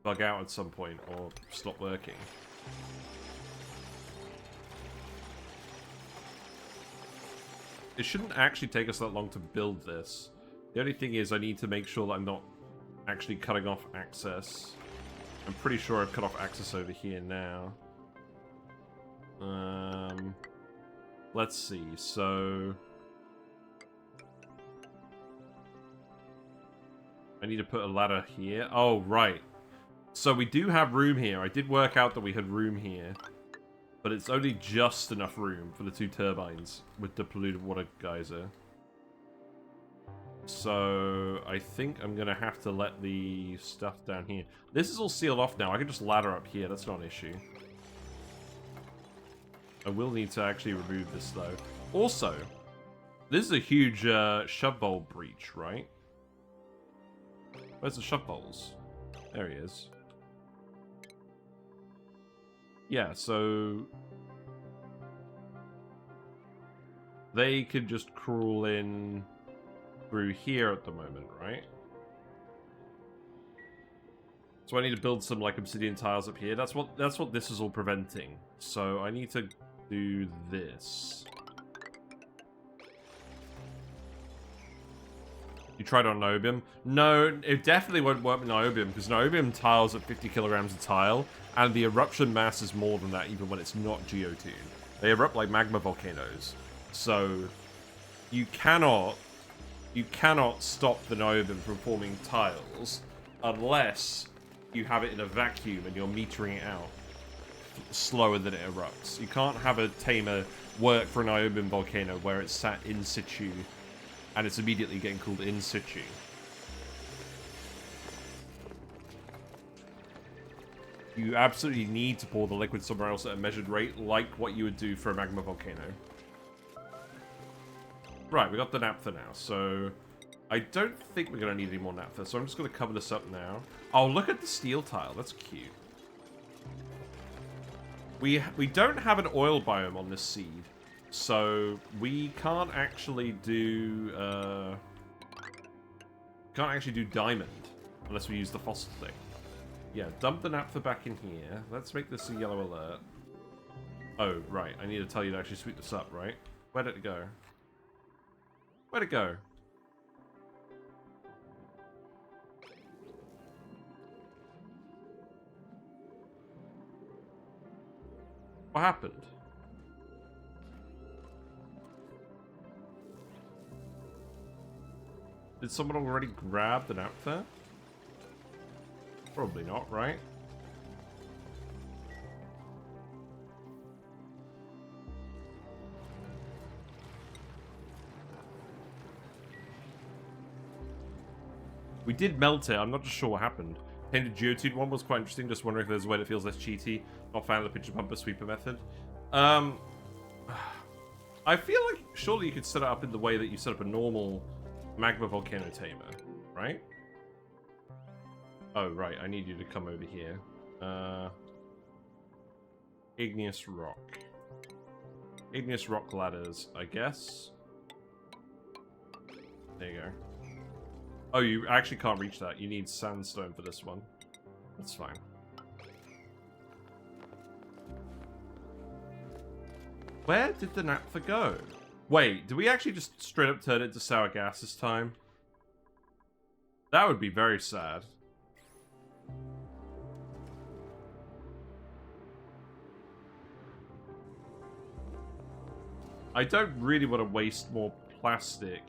bug out at some point or stop working. It shouldn't actually take us that long to build this. The only thing is I need to make sure that I'm not actually cutting off access. I'm pretty sure I've cut off access over here now. Let's see, so... I need to put a ladder here. Oh, right. So we do have room here. I did work out that we had room here. But it's only just enough room for the 2 turbines with the polluted water geyser. So I think I'm going to have to let the stuff down here. This is all sealed off now. I can just ladder up here. That's not an issue. I will need to actually remove this, though. Also, this is a huge shove bowl breach, right? Where's the shove bowls? There he is. Yeah, so... they could just crawl in through here at the moment, right? So I need to build some, like, obsidian tiles up here. That's what this is all preventing. So I need to do this. You tried on niobium? No, it definitely won't work with niobium, because niobium tiles at 50 kilograms a tile, and the eruption mass is more than that even when it's not geotuned. They erupt like magma volcanoes. So you cannot stop the niobium from forming tiles unless you have it in a vacuum and you're metering it out slower than it erupts. You can't have a tamer work for a niobium volcano where it's sat in situ and it's immediately getting cooled in situ. You absolutely need to pour the liquid somewhere else at a measured rate, like what you would do for a magma volcano. Right, we got the naphtha now, so I don't think we're going to need any more naphtha, so I'm just going to cover this up now. Oh, look at the steel tile. That's cute. We don't have an oil biome on this seed, so we can't actually do diamond unless we use the fossil thing. Yeah, dump the naphtha back in here. Let's make this a yellow alert. Oh, right. I need to tell you to actually sweep this up, right? Where did it go? Where'd it go? What happened? Did someone already grab the naphtha? Probably not, right? We did melt it. I'm not just sure what happened. Painted Geodude one was quite interesting. Just wondering if there's a way that feels less cheaty. Not fan of the pitcher pumper sweeper method. I feel like surely you could set it up in the way that you set up a normal magma volcano tamer, right? Oh, right. I need you to come over here. Igneous rock. Igneous rock ladders, I guess. There you go. Oh, you actually can't reach that. You need sandstone for this one. That's fine. Where did the naphtha go? Wait, did we actually just straight up turn it to sour gas this time? That would be very sad. I don't really want to waste more plastic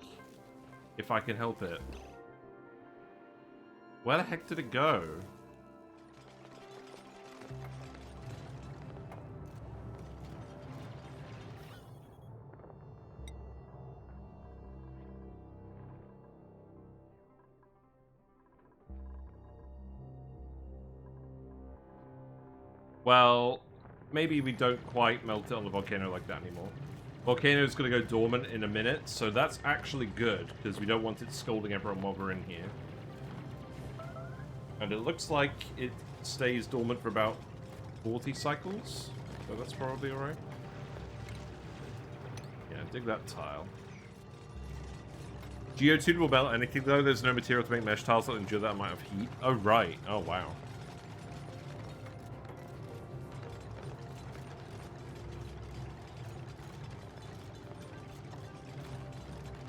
if I can help it. Where the heck did it go? Well, maybe we don't quite melt it on the volcano like that anymore. Volcano is going to go dormant in a minute, so that's actually good, because we don't want it scolding everyone while we're in here. And it looks like it stays dormant for about 40 cycles, so that's probably alright. Yeah, dig that tile. Geodude will melt anything though. There's no material to make mesh tiles that endure that amount of heat. Oh, right. Oh, wow.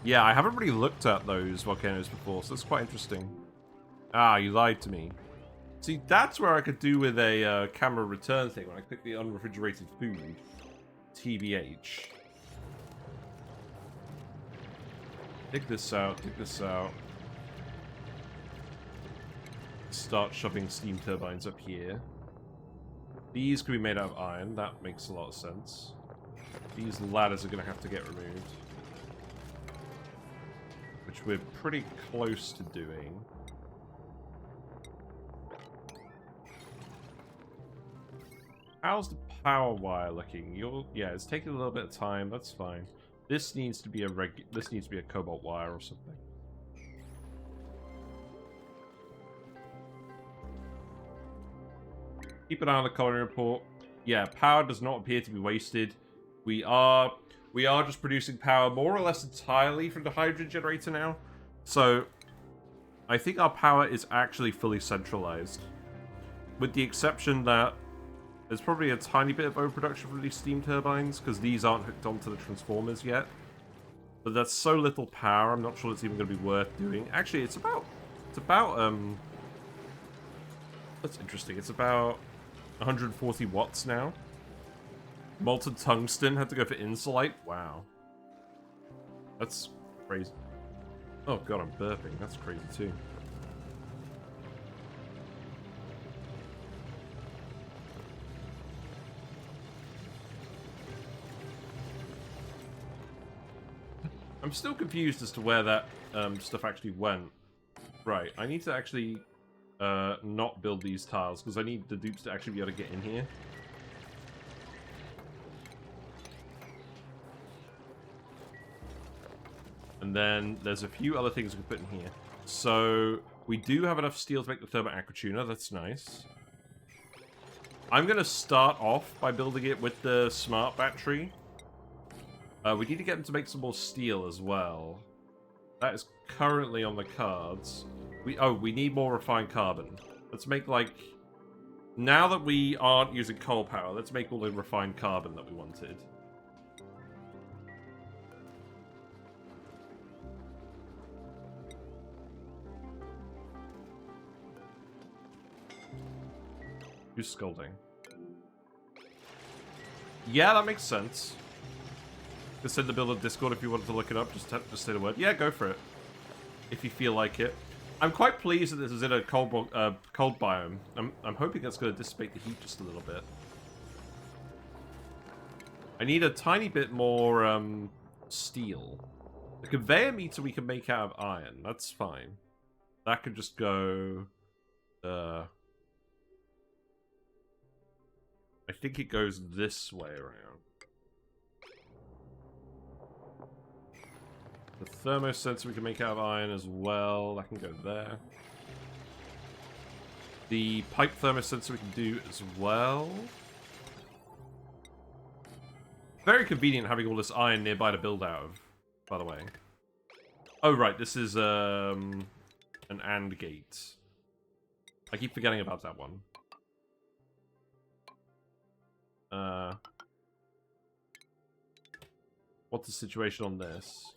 Yeah, I haven't really looked at those volcanoes before, so that's quite interesting. Ah, you lied to me. See, that's where I could do with a camera return thing when I click the unrefrigerated food. TBH. Dig this out, dig this out. Start shoving steam turbines up here. These can be made out of iron, that makes a lot of sense. These ladders are going to have to get removed. Which we're pretty close to doing. How's the power wire looking? Yeah, it's taking a little bit of time. That's fine. This needs to be a cobalt wire or something. Keep an eye on the colony report. Yeah, power does not appear to be wasted. We are just producing power more or less entirely from the hydrogen generator now. So I think our power is actually fully centralized. With the exception that there's probably a tiny bit of overproduction from these steam turbines, because these aren't hooked onto the transformers yet. But that's so little power, I'm not sure it's even going to be worth doing. Actually, it's about, that's interesting, it's about 140 watts now. Molten tungsten, had to go for insulite, wow. That's crazy. Oh god, I'm burping, that's crazy too. I'm still confused as to where that stuff actually went. Right, I need to actually not build these tiles, because I need the dupes to actually be able to get in here. And then there's a few other things we can put in here. So we do have enough steel to make the thermal aqua tuner. That's nice. I'm going to start off by building it with the smart battery. We need to get them to make some more steel as well. That is currently on the cards. We need more refined carbon. Let's make, like... Now that we aren't using coal power, let's make all the refined carbon that we wanted. Who's scolding? Yeah, that makes sense. Just send the build on Discord if you wanted to look it up. Just say the word. Yeah, go for it. If you feel like it. I'm quite pleased that this is in a cold biome. I'm hoping that's going to dissipate the heat just a little bit. I need a tiny bit more steel. The conveyor meter we can make out of iron. That's fine. That could just go... I think it goes this way around. The thermosensor we can make out of iron as well. That can go there. The pipe thermosensor we can do as well. Very convenient having all this iron nearby to build out of, by the way. Oh, right. This is an AND gate. I keep forgetting about that one. What's the situation on this?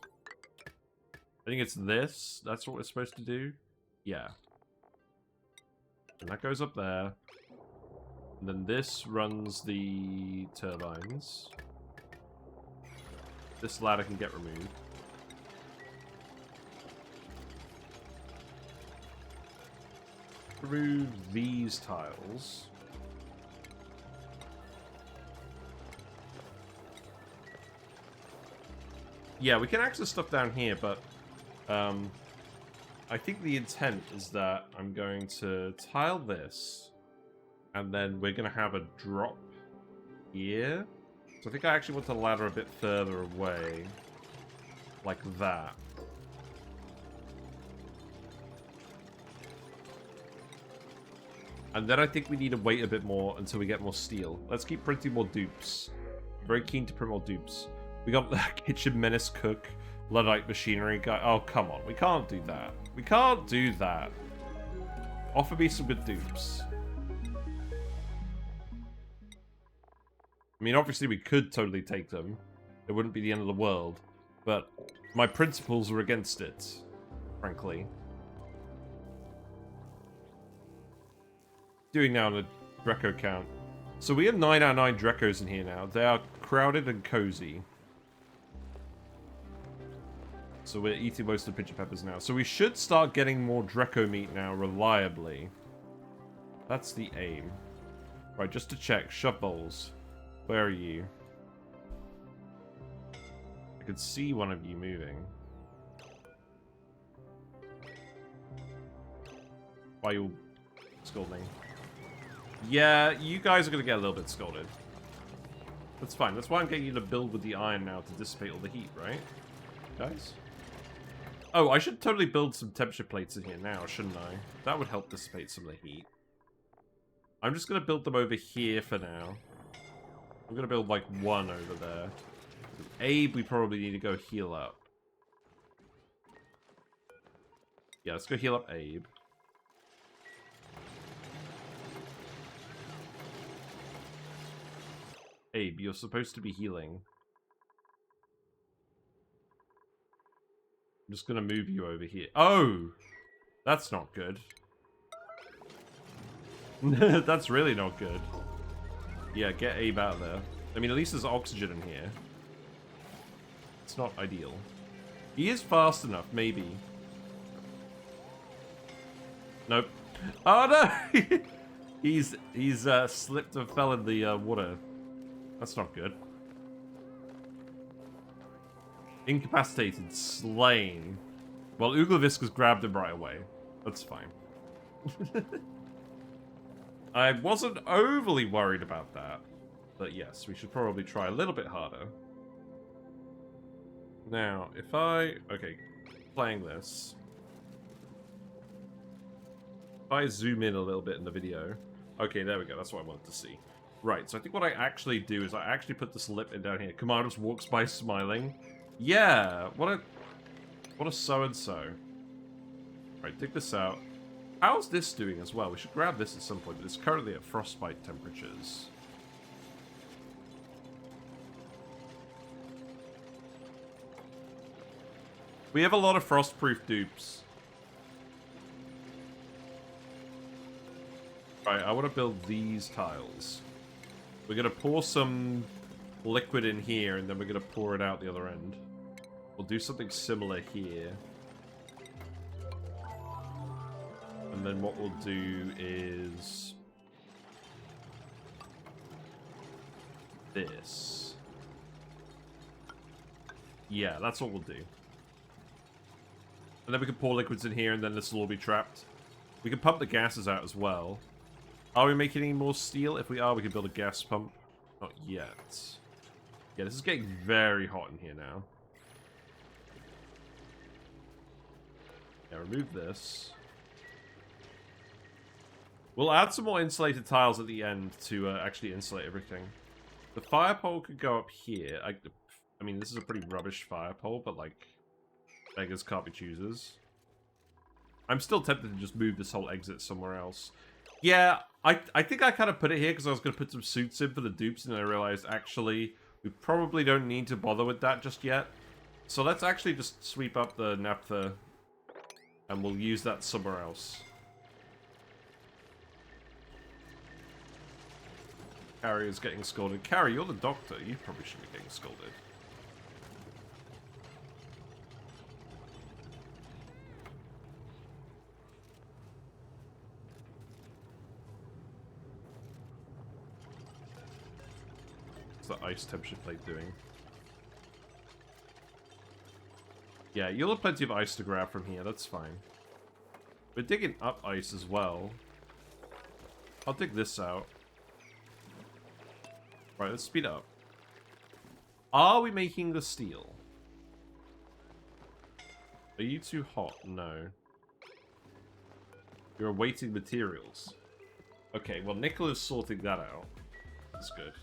I think it's this. That's what we're supposed to do. Yeah. And that goes up there. And then this runs the turbines. This ladder can get removed. Remove these tiles. Yeah, we can access stuff down here, but I think the intent is that I'm going to tile this, and then we're going to have a drop here. So I think I actually want the ladder a bit further away, like that. And then I think we need to wait a bit more until we get more steel. Let's keep printing more dupes. Very keen to print more dupes. We got the kitchen menace cook, Luddite machinery guy. Oh, come on. We can't do that. We can't do that. Offer me some good dupes. I mean, obviously we could totally take them. It wouldn't be the end of the world. But my principles are against it, frankly. Doing now on a Dreco count. So we have 9 out of 9 Drecos in here now. They are crowded and cozy. So we're eating most of the pitcher peppers now. So we should start getting more Dreco meat now, reliably. That's the aim. Right, just to check. Shove bowls. Where are you? I could see one of you moving. Why are you scolding? Yeah, you guys are going to get a little bit scolded. That's fine. That's why I'm getting you to build with the iron now to dissipate all the heat, right? Guys? Oh, I should totally build some temperature plates in here now, shouldn't I? That would help dissipate some of the heat. I'm just going to build them over here for now. I'm going to build, like, one over there. With Abe, we probably need to go heal up. Yeah, let's go heal up Abe. Abe, you're supposed to be healing. I'm just gonna move you over here. Oh! That's not good. That's really not good. Yeah, get Abe out of there. I mean, at least there's oxygen in here. It's not ideal. He is fast enough, maybe. Nope. Oh no! he's slipped and fell in the water. That's not good. Incapacitated, slain. Well, Uglavisca's grabbed him right away. That's fine. I wasn't overly worried about that. But yes, we should probably try a little bit harder. Now, if I... Okay, playing this. If I zoom in a little bit in the video... Okay, there we go. That's what I wanted to see. Right, so I think what I actually do is I actually put this lip in down here. Commander just walks by smiling. Yeah, what a so-and-so. Right, dig this out. How's this doing as well? We should grab this at some point, but it's currently at frostbite temperatures. We have a lot of frostproof dupes. Right, I want to build these tiles. We're going to pour some liquid in here, and then we're going to pour it out the other end. We'll do something similar here. And then what we'll do is... this. Yeah, that's what we'll do. And then we can pour liquids in here, and then this will all be trapped. We can pump the gases out as well. Are we making any more steel? If we are, we can build a gas pump. Not yet. Yeah, this is getting very hot in here now. Yeah, remove this. We'll add some more insulated tiles at the end to actually insulate everything. The fire pole could go up here. I mean, this is a pretty rubbish fire pole, but, like, beggars can't be choosers. I'm still tempted to just move this whole exit somewhere else. Yeah, I think I kind of put it here because I was going to put some suits in for the dupes, and then I realized, actually, we probably don't need to bother with that just yet. So let's actually just sweep up the naphtha, and we'll use that somewhere else. Carrie is getting scolded. Carrie, you're the doctor. You probably shouldn't be getting scolded. What's the ice temperature plate doing? Yeah, you'll have plenty of ice to grab from here. That's fine. We're digging up ice as well. I'll dig this out. Right, let's speed up. Are we making the steel? Are you too hot? No. You're awaiting materials. Okay, well, Nicola's sorting that out. That's good.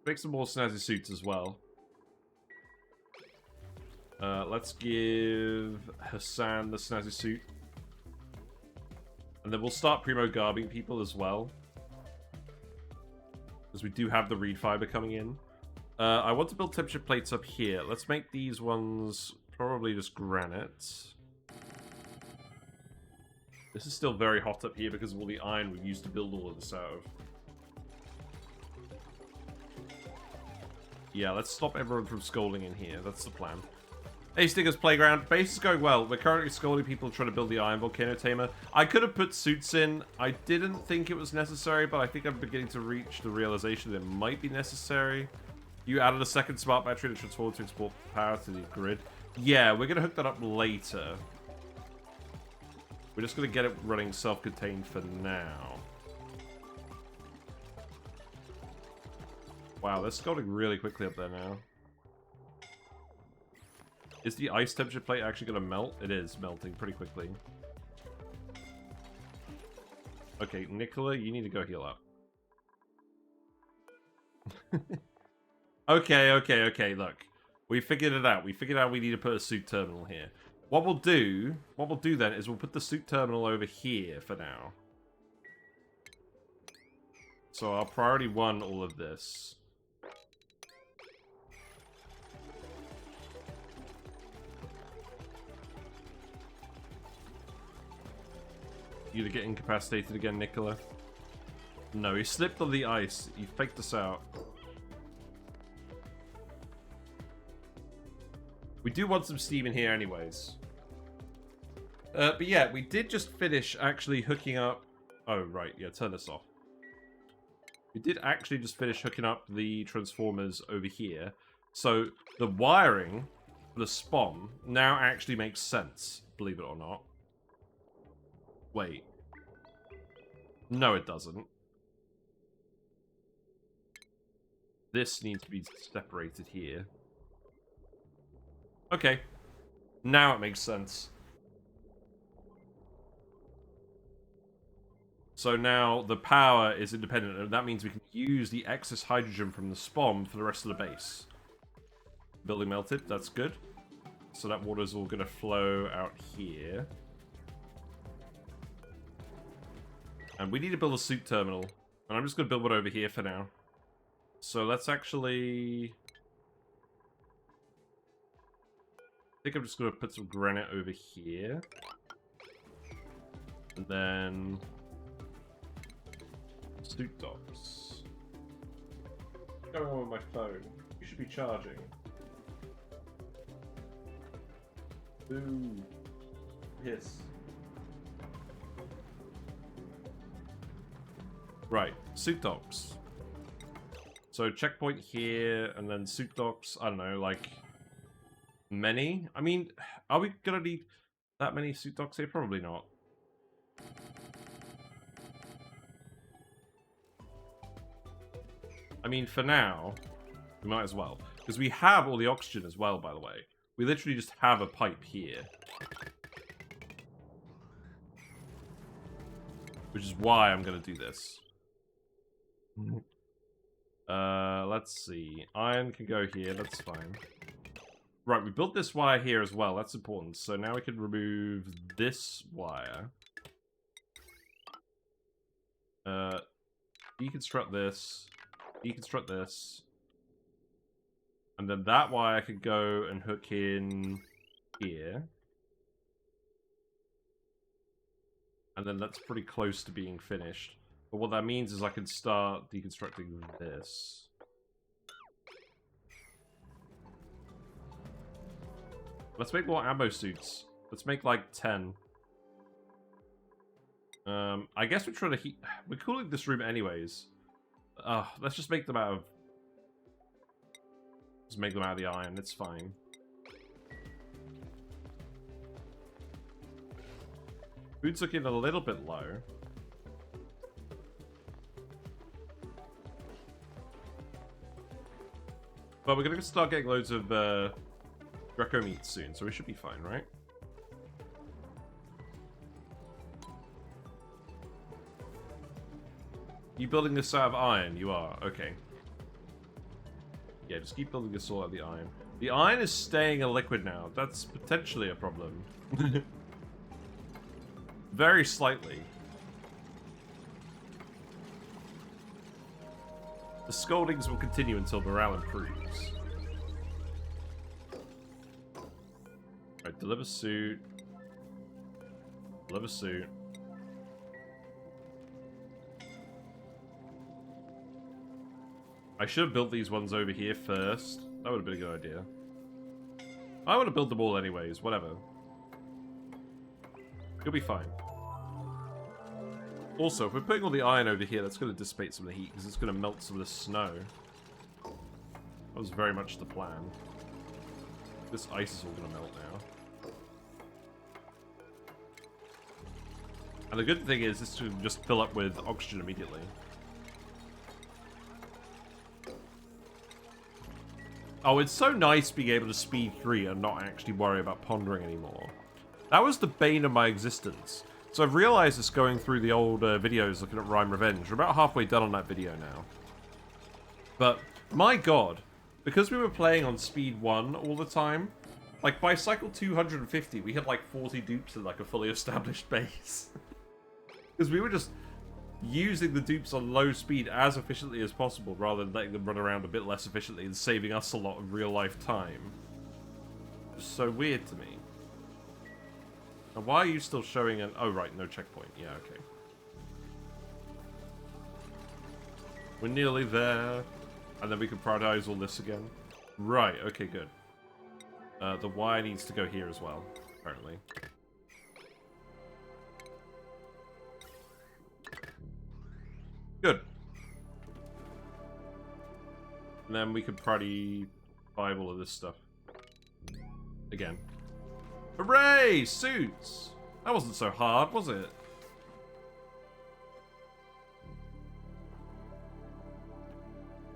Make some more snazzy suits as well. Let's give Hassan the snazzy suit. And then we'll start primo garbing people as well. Because we do have the reed fiber coming in. I want to build temperature plates up here. Let's make these ones probably just granite. This is still very hot up here because of all the iron we used to build all of this out of. Yeah, let's stop everyone from scolding in here. That's the plan. Hey, Stickers Playground. Base is going well. We're currently scolding people trying to build the Iron Volcano Tamer. I could have put suits in. I didn't think it was necessary, but I think I'm beginning to reach the realization that it might be necessary. You added a second smart battery to transform to export power to the grid. Yeah, we're going to hook that up later. We're just going to get it running self-contained for now. Wow, they're scolding really quickly up there now. Is the ice temperature plate actually going to melt? It is melting pretty quickly. Okay, Nicola, you need to go heal up. Okay, look. We figured it out. We figured out we need to put a suit terminal here. What we'll do then is we'll put the suit terminal over here for now. So I'll priority 1 all of this. You to get incapacitated again, Nicola? No, he slipped on the ice. He faked us out. We do want some steam in here anyways. But yeah, we did just finish actually hooking up... Oh, right. Yeah, turn this off. We did actually just finish hooking up the transformers over here. So the wiring for the spawn now actually makes sense, believe it or not. Wait. No, it doesn't. This needs to be separated here. Okay. Now it makes sense. So now the power is independent, and that means we can use the excess hydrogen from the spawn for the rest of the base. Building melted, that's good. So that water's all going to flow out here. And we need to build a soup terminal. And I'm just going to build one over here for now. So let's actually... I think I'm just going to put some granite over here. And then... soup docks. What's going on with my phone? You should be charging. Ooh. Hiss. Right, soup docks. So checkpoint here, and then soup docks, I don't know, like... many? I mean, are we gonna need that many soup docks here? Probably not. I mean, for now, we might as well. Because we have all the oxygen as well, by the way. We literally just have a pipe here. Which is why I'm gonna do this. Let's see. Iron can go here, that's fine. Right, we built this wire here as well, that's important. So now we can remove this wire. Deconstruct this. Deconstruct this. And then that wire could go and hook in here. And then that's pretty close to being finished. But what that means is I can start deconstructing this. Let's make more ammo suits. Let's make like 10. I guess we're trying to heat... We're cooling this room anyways. Let's just make them out of... Just make them out of the iron, it's fine. Food's looking a little bit low. But we're gonna start getting loads of Greco meat soon, so we should be fine, right? You building this out of iron? You are, okay. Yeah, just keep building this all out of the iron. The iron is staying a liquid now. That's potentially a problem. Very slightly. The scoldings will continue until morale improves. Alright, deliver suit. Deliver suit. I should have built these ones over here first. That would have been a good idea. I want to build them all anyways, whatever. You'll be fine. Also, if we're putting all the iron over here, that's going to dissipate some of the heat, because it's going to melt some of the snow. That was very much the plan. This ice is all going to melt now. And the good thing is, this should just fill up with oxygen immediately. Oh, it's so nice being able to speed 3 and not actually worry about pondering anymore. That was the bane of my existence. So I've realized this going through the old videos looking at Rhyme Revenge. We're about halfway done on that video now. But, my god, because we were playing on speed 1 all the time, like by cycle 250 we had like 40 dupes in like a fully established base. Because we were just using the dupes on low speed as efficiently as possible rather than letting them run around a bit less efficiently and saving us a lot of real life time. It's so weird to me. Now, why are you still showing an... Oh, right, no checkpoint. Yeah, okay. We're nearly there. And then we can prioritize all this again. Right, okay, good. The wire needs to go here as well, apparently. Good. And then we could probably buy all of this stuff. Again. Hooray! Suits! That wasn't so hard, was it?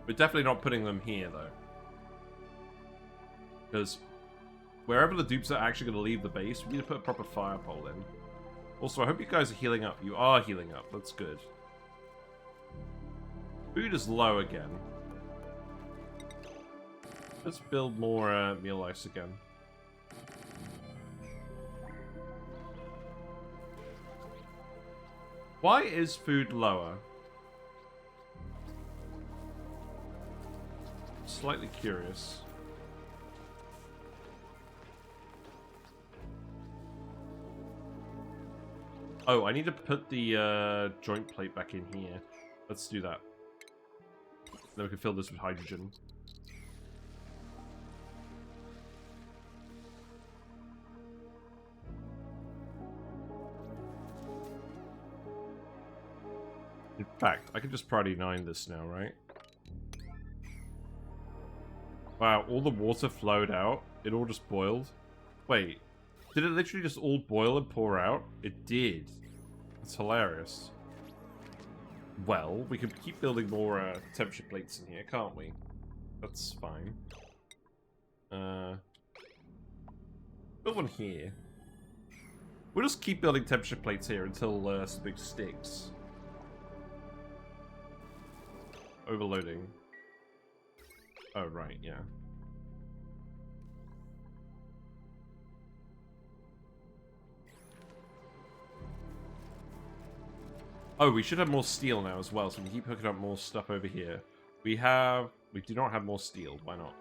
We're definitely not putting them here, though. Because Wherever the dupes are actually going to leave the base, we need to put a proper fire pole in. Also, I hope you guys are healing up. You are healing up. That's good. Food is low again. Let's build more meal ice again. Why is food lower? Slightly curious. Oh, I need to put the joint plate back in here. Let's do that. Then we can fill this with hydrogen. In fact, I can just priority 9 this now, right? Wow, all the water flowed out. It all just boiled. Wait, did it literally just all boil and pour out? It did. That's hilarious. Well, we can keep building more temperature plates in here, can't we? That's fine. Build one here. We'll just keep building temperature plates here until something sticks. Overloading. Oh, right, yeah. Oh, we should have more steel now as well, so we can keep hooking up more stuff over here. We do not have more steel. Why not?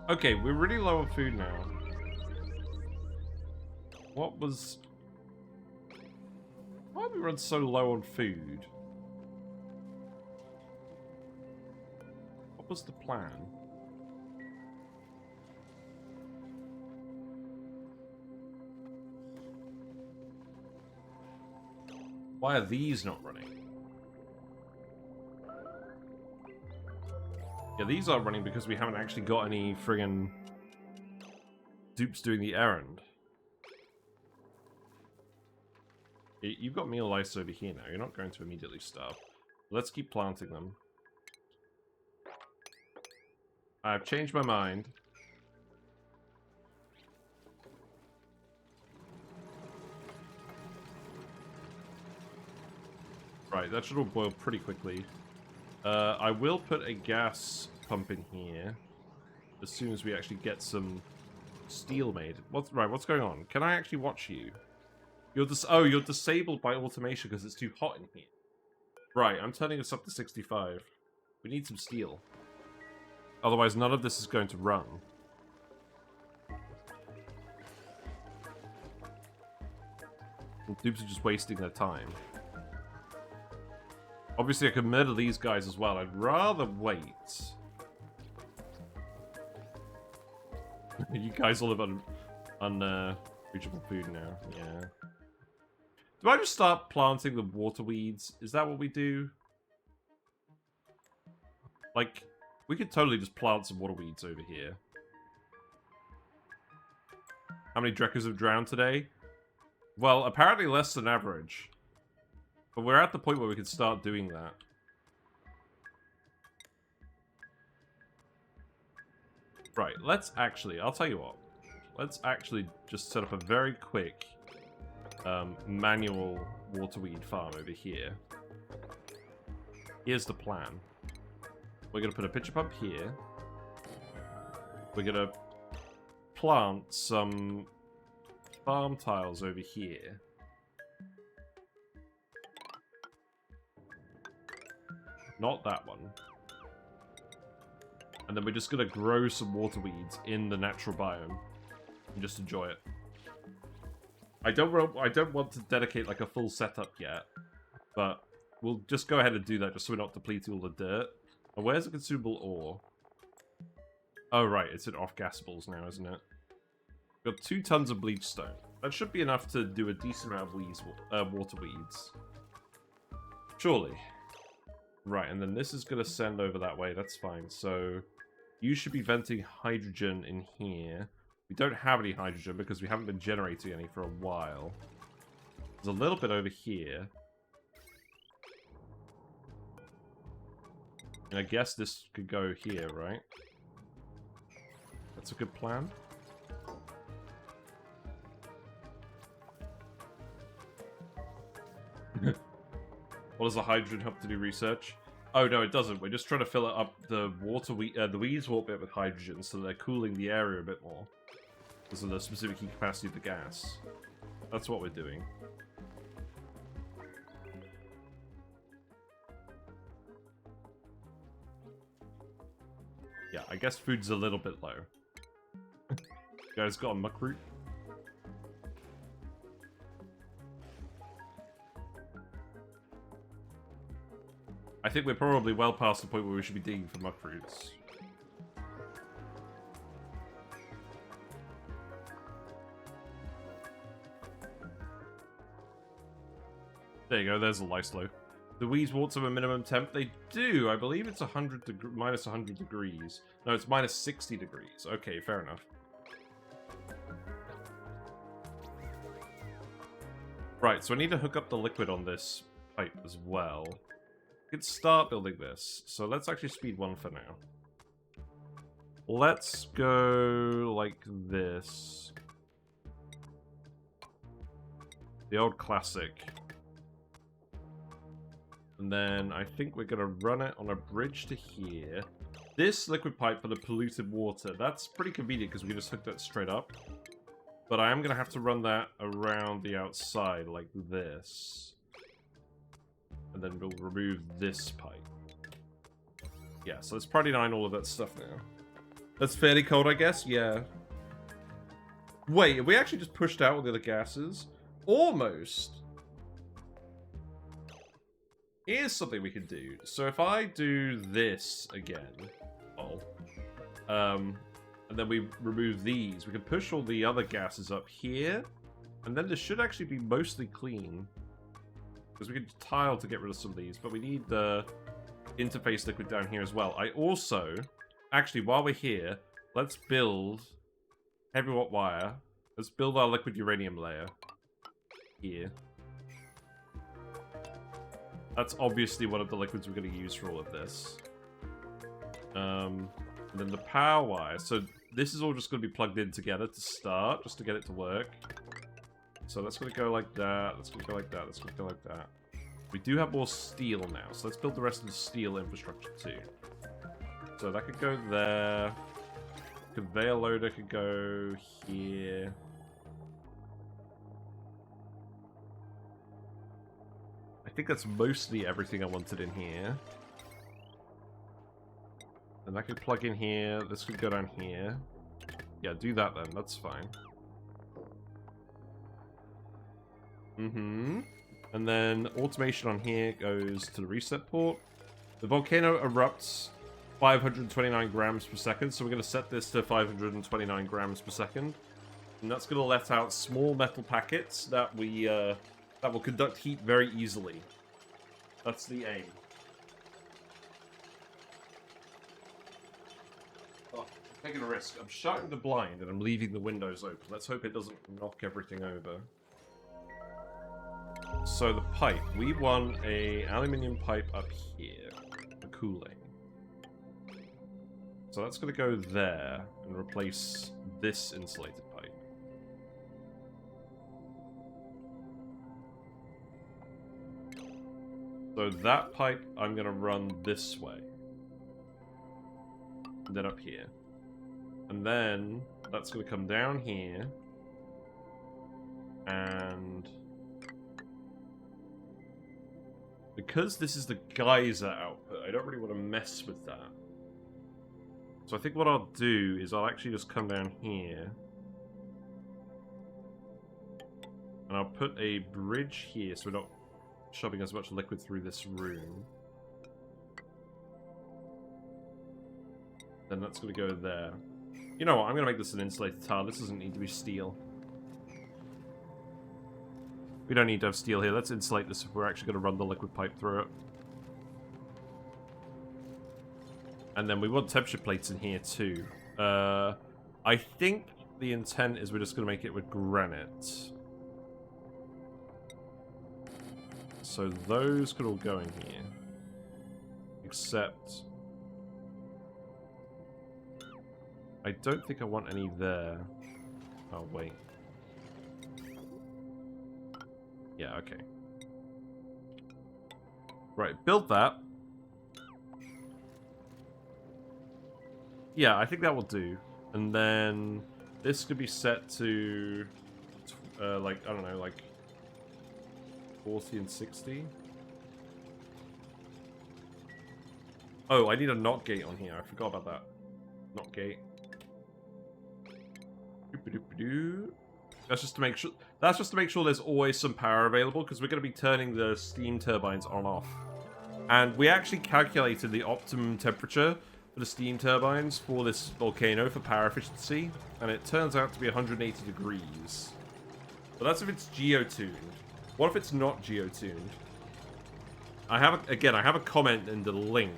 Okay, we're really low on food now. Why did we run so low on food? What was the plan? Why are these not running? Yeah, these aren't running because we haven't actually got any friggin' dupes doing the errand. You've got meal ice over here now. You're not going to immediately starve. Let's keep planting them. I've changed my mind. Right, that should all boil pretty quickly. I will put a gas pump in here as soon as we actually get some steel made. What's going on? Can I actually watch you? You're disabled by automation because it's too hot in here. Right, I'm turning this up to 65. We need some steel. Otherwise, none of this is going to run. And dupes are just wasting their time. Obviously, I could murder these guys as well. I'd rather wait. You guys all live on reachable food now. Yeah. Do I just start planting the water weeds? Is that what we do? Like, we could totally just plant some water weeds over here. How many Drekkers have drowned today? Well, apparently less than average. But we're at the point where we can start doing that. Right, let's actually, I'll tell you what. Let's actually just set up a very quick manual waterweed farm over here. Here's the plan. We're going to put a pitcher pump here. We're going to plant some farm tiles over here. Not that one. And then we're just going to grow some water weeds in the natural biome. And just enjoy it. I don't want to dedicate like a full setup yet. But we'll just go ahead and do that just so we're not depleting all the dirt. And where's the consumable ore? Oh right, it's in off-gasables now, isn't it? We've got 2 tons of bleach stone. That should be enough to do a decent amount of water weeds. Surely. Right, and then this is going to send over that way. That's fine. So, you should be venting hydrogen in here. We don't have any hydrogen because we haven't been generating any for a while. There's a little bit over here. And I guess this could go here, right? That's a good plan. What does the hydrogen help to do research? Oh no, it doesn't. We're just trying to fill it up the the weeds warp bit with hydrogen, so they're cooling the area a bit more because of the specific heat capacity of the gas. That's what we're doing. Yeah, I guess food's a little bit low. You guys got a muck root? I think we're probably well past the point where we should be digging for muck roots. There you go, there's a Lyslow. The weeds warts have a minimum temp? They do, I believe it's minus 100 degrees. No, it's minus 60 degrees. Okay, fair enough. Right, so I need to hook up the liquid on this pipe as well. We could start building this, so let's actually speed 1 for now. Let's go like this. The old classic. And then I think we're going to run it on a bridge to here. This liquid pipe for the polluted water, that's pretty convenient because we can just hook that straight up. But I am going to have to run that around the outside like this. And then we'll remove this pipe. Yeah, so let's party 9 all of that stuff now. That's fairly cold, I guess? Yeah. Wait, have we actually just pushed out all the other gases? Almost. Here's something we can do. So if I do this again, and then we remove these, we can push all the other gases up here, and then this should actually be mostly clean. Because we can tile to get rid of some of these, but we need the interface liquid down here as well. I also, actually, while we're here, let's build heavy watt wire. Let's build our liquid uranium layer here. That's obviously one of the liquids we're going to use for all of this. And then the power wire. So this is all just going to be plugged in together to start, just to get it to work. So that's going to go like that. That's going to go like that. That's going to go like that. We do have more steel now, so let's build the rest of the steel infrastructure too. So that could go there. Conveyor loader could go here. I think that's mostly everything I wanted in here. And that could plug in here. This could go down here. Yeah, do that then. That's fine. And then automation on here goes to the reset port. The volcano erupts 529 grams per second, so we're going to set this to 529 grams per second. And that's going to let out small metal packets that we that will conduct heat very easily. That's the aim. Oh, I'm taking a risk. I'm shutting the blind and I'm leaving the windows open. Let's hope it doesn't knock everything over. So the pipe. We want a aluminium pipe up here for cooling. So that's going to go there and replace this insulated pipe. So that pipe I'm going to run this way. And then up here. And then that's going to come down here. And because this is the geyser output, I don't really want to mess with that. So I think what I'll do is I'll actually just come down here. And I'll put a bridge here so we're not shoving as much liquid through this room. Then that's going to go there. You know what, I'm going to make this an insulated tile. This doesn't need to be steel. We don't need to have steel here. Let's insulate this if we're actually going to run the liquid pipe through it. And then we want temperature plates in here too. I think the intent is we're just going to make it with granite. So those could all go in here. Except I don't think I want any there. Oh, wait. Yeah, okay. Right, build that. Yeah, I think that will do. And then this could be set to, like, I don't know, like 40 and 60. Oh, I need a NOT gate on here. I forgot about that. NOT gate. That's just to make sure. That's just to make sure there's always some power available, because we're going to be turning the steam turbines on off. And we actually calculated the optimum temperature for the steam turbines for this volcano for power efficiency, and it turns out to be 180 degrees. But that's if it's geotuned. What if it's not geotuned? I have a comment in the link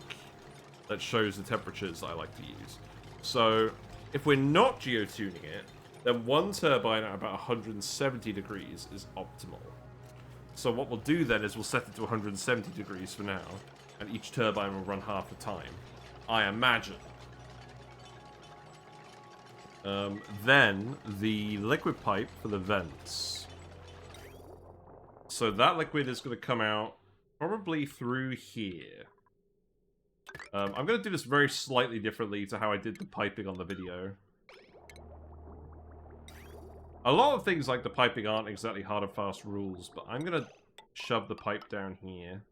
that shows the temperatures that I like to use. So if we're not geotuning it, then one turbine at about 170 degrees is optimal. So what we'll do then is we'll set it to 170 degrees for now, and each turbine will run half the time, I imagine. Then the liquid pipe for the vents. So that liquid is going to come out probably through here. I'm going to do this very slightly differently to how I did the piping on the video. A lot of things like the piping aren't exactly hard and fast rules, but I'm going to shove the pipe down here.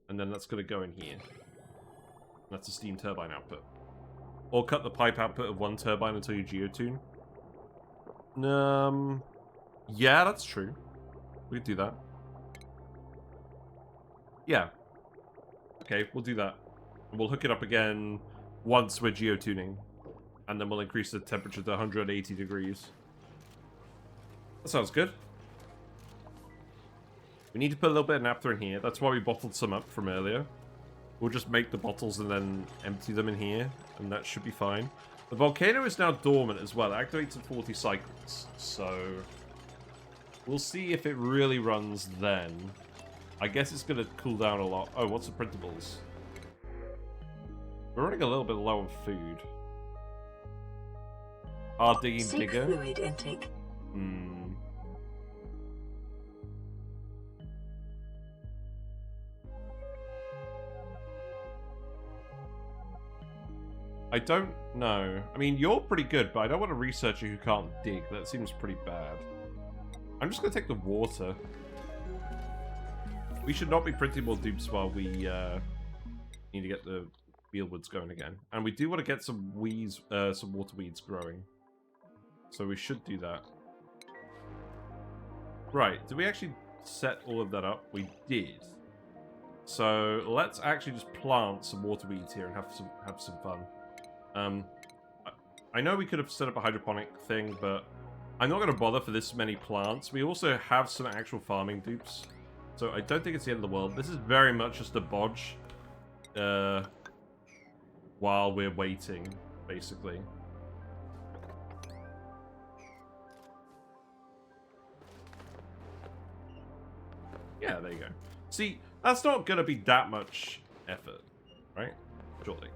And then that's going to go in here. That's a steam turbine output. Or cut the pipe output of one turbine until you geotune. Yeah, that's true. We could do that. Yeah. Okay, we'll do that. And we'll hook it up again once we're geotuning. And then we'll increase the temperature to 180 degrees. That sounds good. We need to put a little bit of naphtha in here. That's why we bottled some up from earlier. We'll just make the bottles and then empty them in here. And that should be fine. The volcano is now dormant as well. It activates in 40 cycles. So we'll see if it really runs then. I guess it's going to cool down a lot. Oh, what's the printables? We're running a little bit low on food. Our digging Seek digger. fluid intake. I don't know. I mean, you're pretty good, but I don't want a researcher who can't dig. That seems pretty bad. I'm just going to take the water. We should not be printing more dupes while we need to get the fieldwoods going again. And we do want to get some weeds, some water weeds growing. So we should do that. Right, did we actually set all of that up? We did. So let's actually just plant some water weeds here and have some fun. I know we could have set up a hydroponic thing, but I'm not going to bother for this many plants. We also have some actual farming dupes. So I don't think it's the end of the world. This is very much just a bodge while we're waiting, basically. Yeah, there you go. See, that's not going to be that much effort, right? Surely.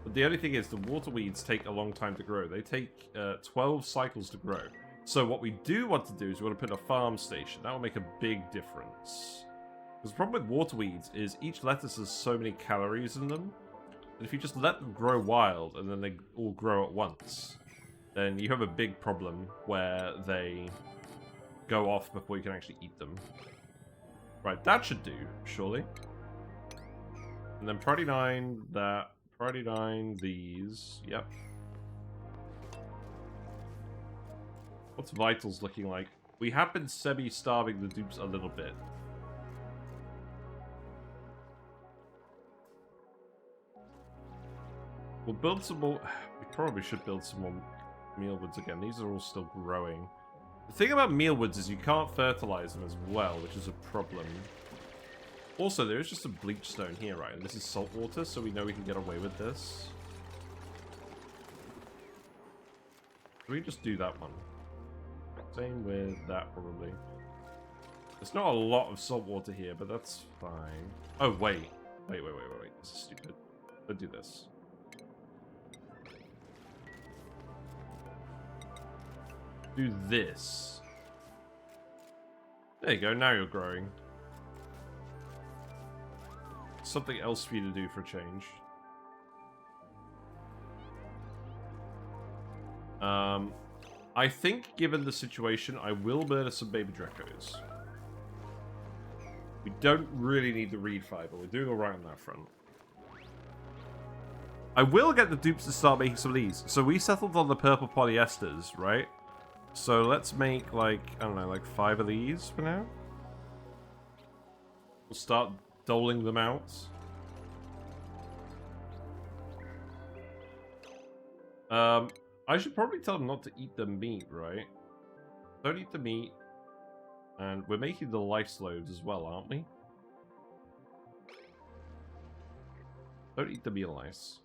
But the only thing is, the water weeds take a long time to grow. They take 12 cycles to grow. So what we do want to do is we want to put a farm station. That will make a big difference. Because the problem with water weeds is each lettuce has so many calories in them. And if you just let them grow wild and then they all grow at once, then you have a big problem where they go off before you can actually eat them. Right, that should do, surely. And then Priority 9, that. Priority 9, these. Yep. What's Vitals looking like? We have been semi-starving the dupes a little bit. We'll build some more... We probably should build some more mealwoods again. These are all still growing. The thing about mealwoods is you can't fertilize them as well, which is a problem. Also, there is just a bleach stone here, right? And this is salt water, so we know we can get away with this. Can we just do that one? Same with that, probably. There's not a lot of salt water here, but that's fine. Oh, wait. Wait. This is stupid. Let's do this. do this. There you go, now you're growing. Something else for you to do for a change. I think, given the situation, I will murder some baby Drekos. We don't really need the reed fiber. We're doing alright on that front. I will get the dupes to start making some of these. So we settled on the purple polyesters, right? So let's make, like, I don't know, like 5 of these for now. We'll start doling them out. I should probably tell them not to eat the meat, right? Don't eat the meat. And we're making the lice loads as well, aren't we? Don't eat the meal lice.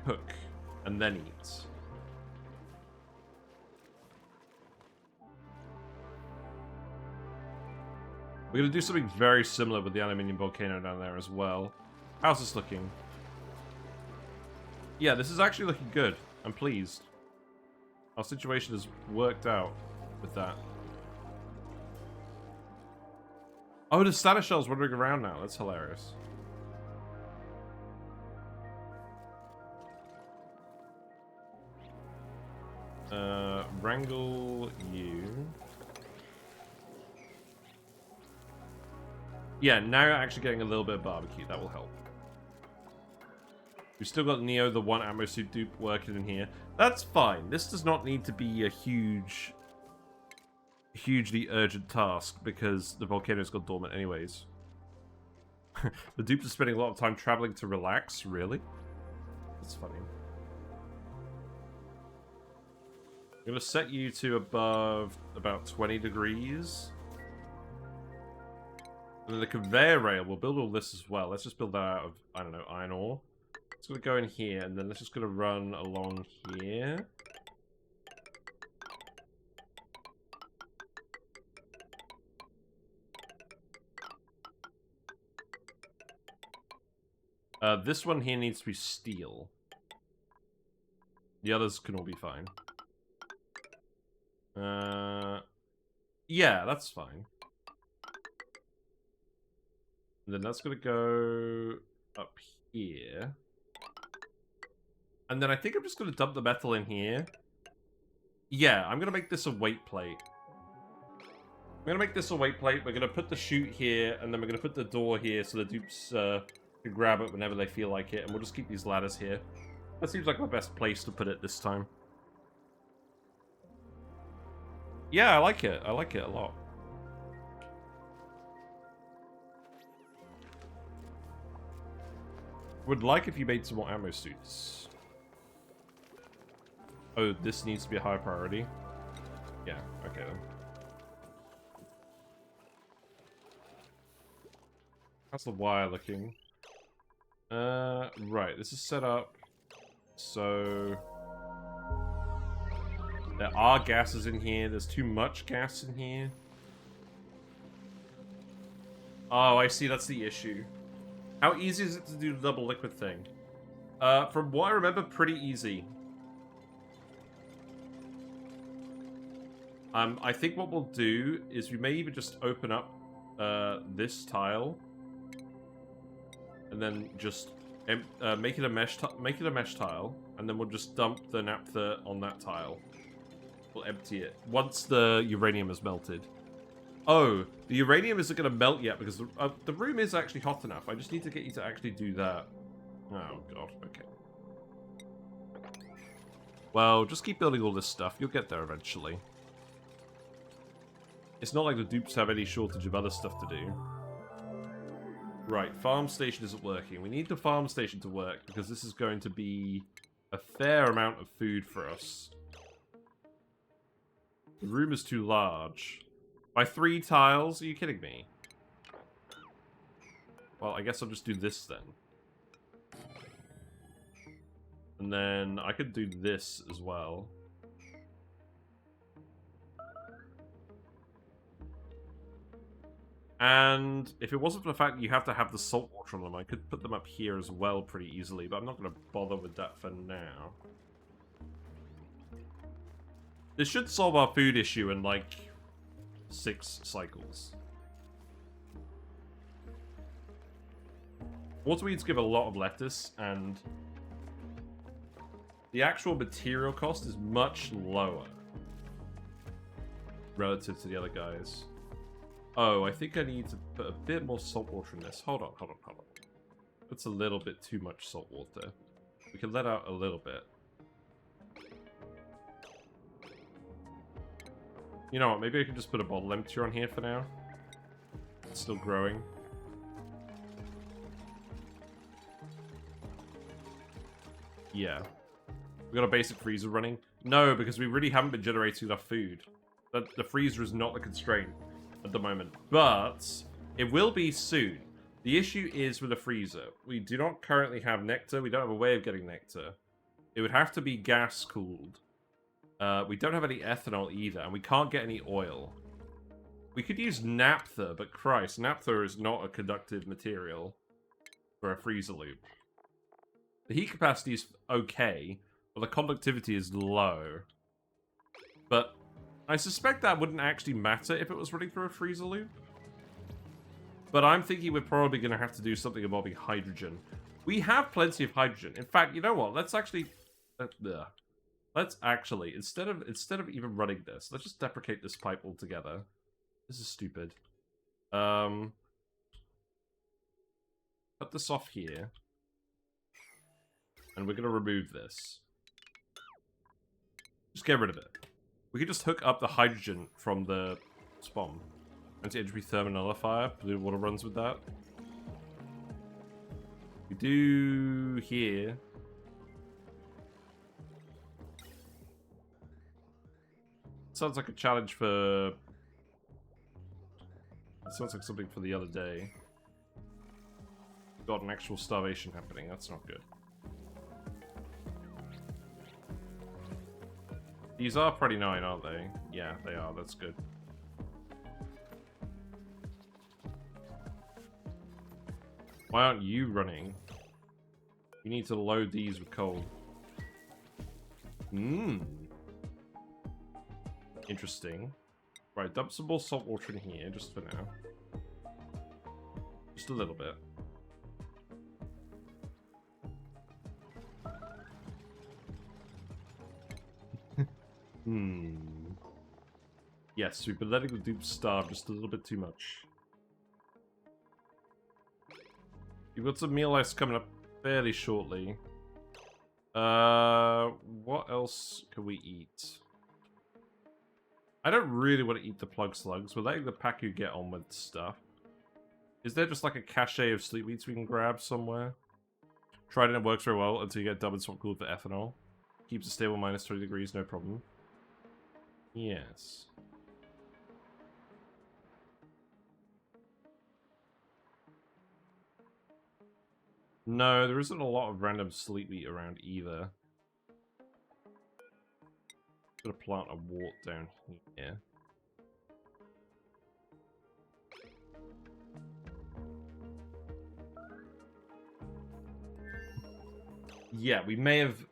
Cook. And then eat. We're going to do something very similar with the aluminium volcano down there as well. How's this looking? Yeah, this is actually looking good. I'm pleased. Our situation has worked out with that. Oh, the status shell's wandering around now. That's hilarious. Wrangle you. Yeah, now you're actually getting a little bit of barbecue. That will help. We've still got Neo, the one ammo suit dupe, working in here. That's fine. This does not need to be a hugely urgent task because the volcano's gone dormant anyways. The dupes are spending a lot of time traveling to relax, really? That's funny. I'm going to set you to above about 20 degrees. And then the conveyor rail, we'll build all this as well. Let's just build that out of, I don't know, iron ore. It's going to go in here, and then let's just going to run along here. This one here needs to be steel. The others can all be fine. Yeah, that's fine. And then that's going to go up here. And then I think I'm just going to dump the metal in here. Yeah, I'm going to make this a weight plate. I'm going to make this a weight plate. We're going to put the chute here, and then we're going to put the door here so the dupes can grab it whenever they feel like it. And we'll just keep these ladders here. That seems like my best place to put it this time. Yeah, I like it. I like it a lot. Would like if you made some more ammo suits. Oh, this needs to be a high priority. Yeah, okay then. How's the wire looking? Right, this is set up so there are gases in here. There's too much gas in here. Oh, I see, that's the issue. How easy is it to do the double liquid thing? From what I remember, pretty easy. I think what we'll do is we may even just open up this tile, and then just make it a mesh tile, and then we'll just dump the naphtha on that tile. We'll empty it once the uranium is melted. Oh, the uranium isn't going to melt yet because the room is actually hot enough. I just need to get you to actually do that. Oh, God. Okay. Well, just keep building all this stuff. You'll get there eventually. It's not like the dupes have any shortage of other stuff to do. Right, farm station isn't working. We need the farm station to work because this is going to be a fair amount of food for us. The room is too large. By 3 tiles? Are you kidding me? Well, I guess I'll just do this then. And then I could do this as well. And if it wasn't for the fact that you have to have the salt water on them, I could put them up here as well pretty easily, but I'm not going to bother with that for now. This should solve our food issue in, like, 6 cycles. Waterweeds give a lot of lettuce, and the actual material cost is much lower relative to the other guys. Oh, I think I need to put a bit more salt water in this. Hold on. That's a little bit too much salt water. We can let out a little bit. You know what, maybe I can just put a bottle emptier on here for now. It's still growing. Yeah. We got a basic freezer running? No, because we really haven't been generating enough food. The freezer is not the constraint at the moment. But it will be soon. The issue is with the freezer. We do not currently have nectar. We don't have a way of getting nectar. It would have to be gas-cooled. We don't have any ethanol either, and we can't get any oil. We could use naphtha, but Christ, naphtha is not a conductive material for a freezer loop. The heat capacity is okay, but the conductivity is low. But I suspect that wouldn't actually matter if it was running through a freezer loop. But I'm thinking we're probably going to have to do something involving hydrogen. We have plenty of hydrogen. In fact, you know what? Let's actually... Let's actually, instead of even running this, let's just deprecate this pipe altogether. This is stupid. Cut this off here. And we're going to remove this. Just get rid of it. We could just hook up the hydrogen from the spawn. Anti-entropy thermonullifier. Blue water runs with that. We do here. Sounds like a challenge for... It sounds like something for the other day. Got an actual starvation happening. That's not good. These are pretty 9, aren't they? Yeah, they are. That's good. Why aren't you running? You need to load these with coal. Interesting. Right, dump some more salt water in here, just for now. Just a little bit. Yes, we've been letting the dupes starve just a little bit too much. You've got some meal ice coming up fairly shortly. What else can we eat? I don't really want to eat the plug slugs. We're letting the Paku get on with stuff. Is there just like a cache of sleepweeds we can grab somewhere? Tried it, it works very well until you get double swap cooled for ethanol. Keeps it stable minus 20 degrees, no problem. Yes. No, there isn't a lot of random sleepweed around either. Gonna plant a wart down here. Yeah, we may have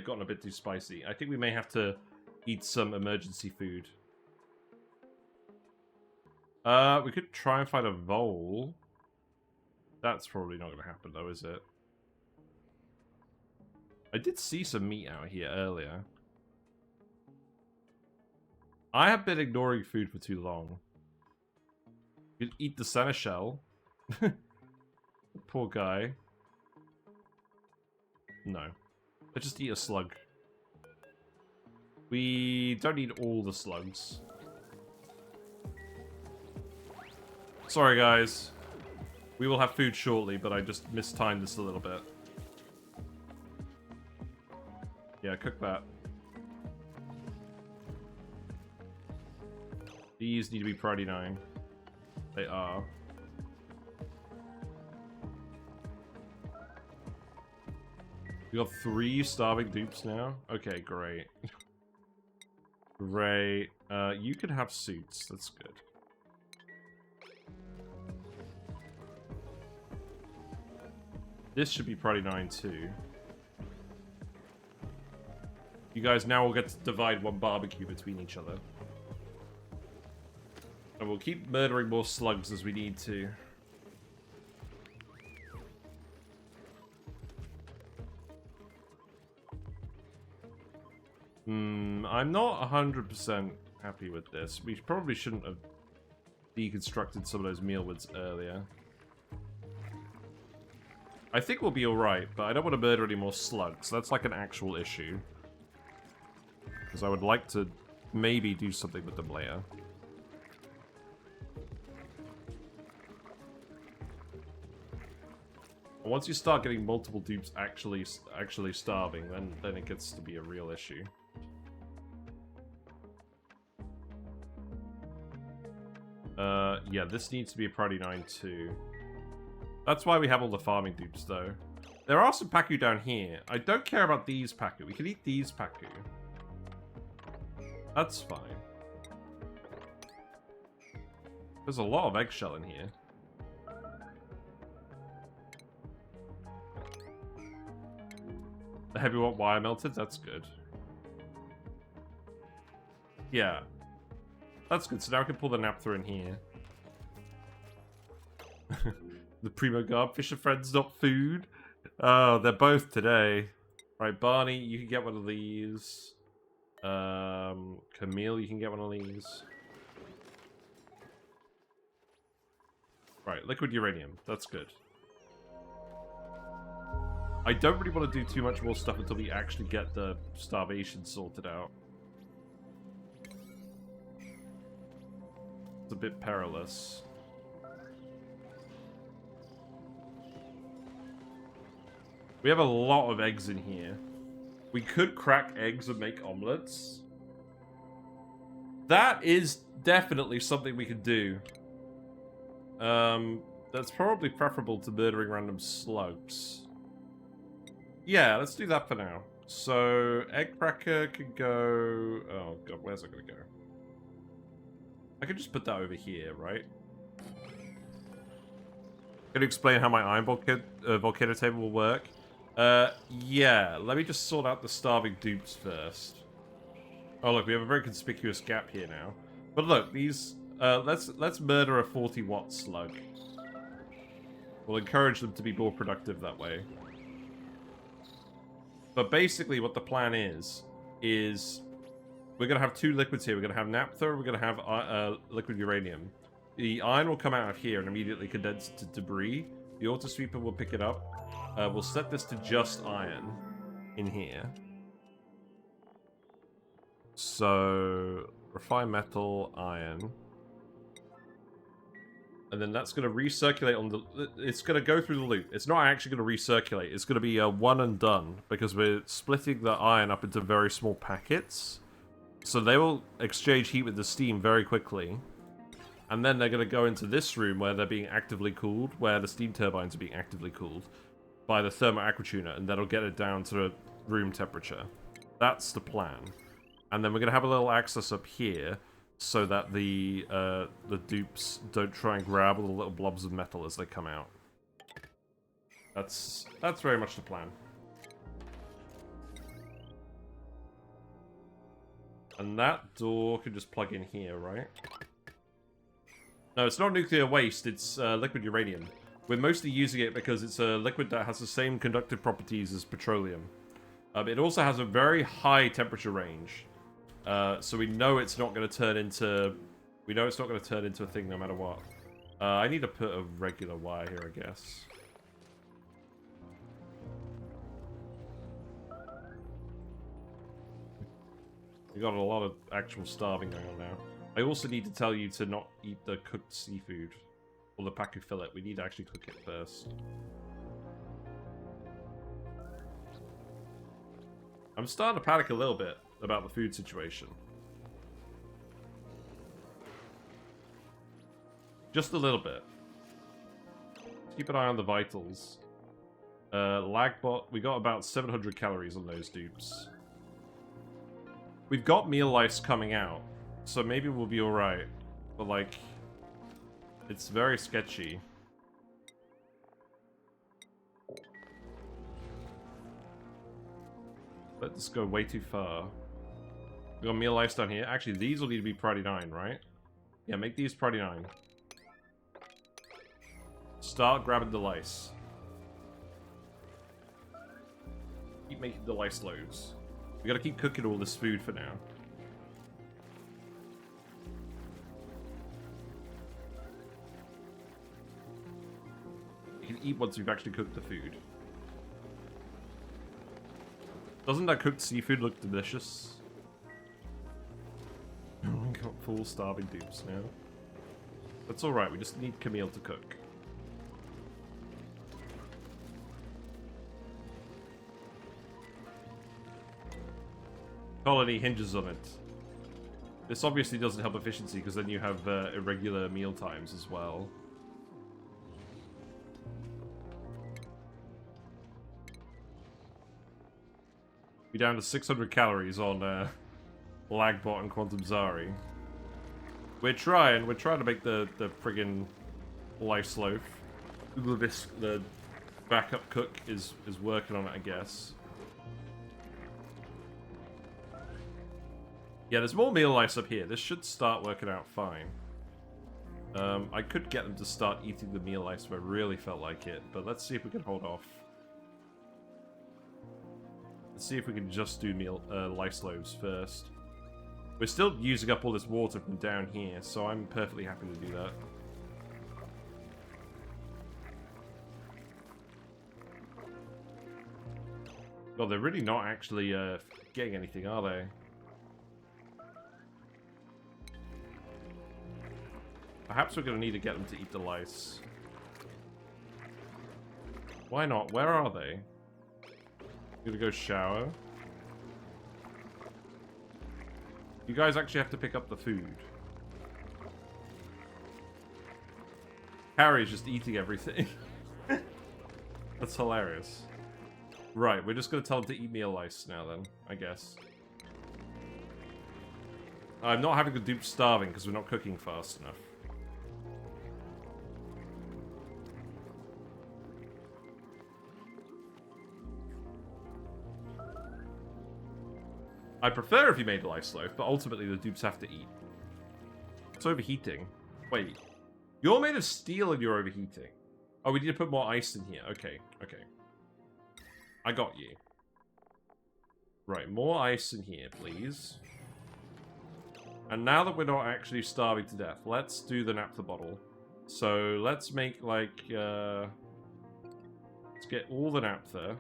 gotten a bit too spicy. I think we may have to eat some emergency food. We could try and find a vole. That's probably not going to happen though, is it? I did see some meat out here earlier. I have been ignoring food for too long. You could eat the seneschal. Poor guy. No. Let's just eat a slug. We don't need all the slugs. Sorry, guys. We will have food shortly, but I just mistimed this a little bit. Yeah, cook that. These need to be priority 9. They are. We got 3 starving dupes now? Okay, great. Great. You could have suits. That's good. This should be priority 9 too. You guys now will get to divide one barbecue between each other. And we'll keep murdering more slugs as we need to. I'm not 100% happy with this. We probably shouldn't have deconstructed some of those mealwoods earlier. I think we'll be alright, but I don't want to murder any more slugs. That's like an actual issue. Because I would like to maybe do something with them later. Once you start getting multiple dupes actually starving, then it gets to be a real issue. Yeah, this needs to be a priority 9 too. That's why we have all the farming dupes, though. There are some Paku down here. I don't care about these Paku. We can eat these Paku. That's fine. There's a lot of eggshell in here. The heavyweight wire melted? That's good. Yeah. That's good. So now we can pull the naphtha in here. The Primo Garb Fisher Friends, not food. Oh, they're both today. Right, Barney, you can get one of these. Camille, you can get one of these. Right, liquid uranium. That's good. I don't really want to do too much more stuff until we actually get the starvation sorted out. It's a bit perilous. We have a lot of eggs in here. We could crack eggs and make omelets. That is definitely something we could do. That's probably preferable to murdering random slugs. Yeah, let's do that for now. So, egg cracker could go... Oh god, where's it gonna go? I could just put that over here, right? Gonna explain how my iron volcano table will work. Yeah, let me just sort out the starving dupes first. Oh look, we have a very conspicuous gap here now. But look, these, let's murder a 40-watt slug. We'll encourage them to be more productive that way. But basically what the plan is we're gonna have two liquids here. We're gonna have naphtha, we're gonna have liquid uranium. The iron will come out of here and immediately condense it to debris. The autosweeper will pick it up. We'll set this to just iron in here. So, refined metal, iron. And then that's going to recirculate on the... It's going to go through the loop. It's not actually going to recirculate. It's going to be a one and done. Because we're splitting the iron up into very small packets. So they will exchange heat with the steam very quickly. And then they're going to go into this room where they're being actively cooled. Where the steam turbines are being actively cooled. By the thermo-aquatuner. And that'll get it down to room temperature. That's the plan. And then we're going to have a little access up here. So that the dupes don't try and grab all the little blobs of metal as they come out. That's very much the plan. And that door can just plug in here, right? No, it's not nuclear waste, it's liquid uranium. We're mostly using it because it's a liquid that has the same conductive properties as petroleum. It also has a very high temperature range. So we know it's not going to turn into... We know it's not going to turn into a thing no matter what. I need to put a regular wire here, I guess. We got a lot of actual starving going on now. I also need to tell you to not eat the cooked seafood. Or the pacu fillet. We need to actually cook it first. I'm starting to panic a little bit about the food situation. Just a little bit. Keep an eye on the vitals. Lagbot, we got about 700 calories on those dupes. We've got meal lice coming out, so maybe we'll be alright. But like, it's very sketchy. Let this go way too far. We got meal ice down here. Actually, these will need to be priority 9, right? Yeah, make these priority 9. Start grabbing the lice. Keep making the lice loads. We gotta keep cooking all this food for now. You can eat once you've actually cooked the food. Doesn't that cooked seafood look delicious? We got full starving dupes now. That's alright, we just need Camille to cook. Colony hinges on it. This obviously doesn't help efficiency because then you have irregular meal times as well. We're down to 600 calories on Lagbot and Quantum Zari. We're trying to make the friggin' lice loaf. The backup cook is working on it, I guess. Yeah, there's more meal lice up here. This should start working out fine. I could get them to start eating the meal lice if I really felt like it, but let's see if we can hold off. Let's see if we can just do lice loaves first. We're still using up all this water from down here, so I'm perfectly happy to do that. God, they're really not actually getting anything, are they? Perhaps we're going to need to get them to eat the lice. Why not? Where are they? Gonna go shower. You guys actually have to pick up the food. Harry's just eating everything. That's hilarious. Right, we're just gonna tell him to eat meal lice now then, I guess. I'm not having the dupe starving because we're not cooking fast enough. I prefer if you made a lice loaf, but ultimately the dupes have to eat. It's overheating. Wait. You're made of steel and you're overheating. Oh, we need to put more ice in here. Okay, okay. I got you. Right, more ice in here, please. And now that we're not actually starving to death, let's do the naphtha bottle. So, let's make, like, let's get all the naphtha.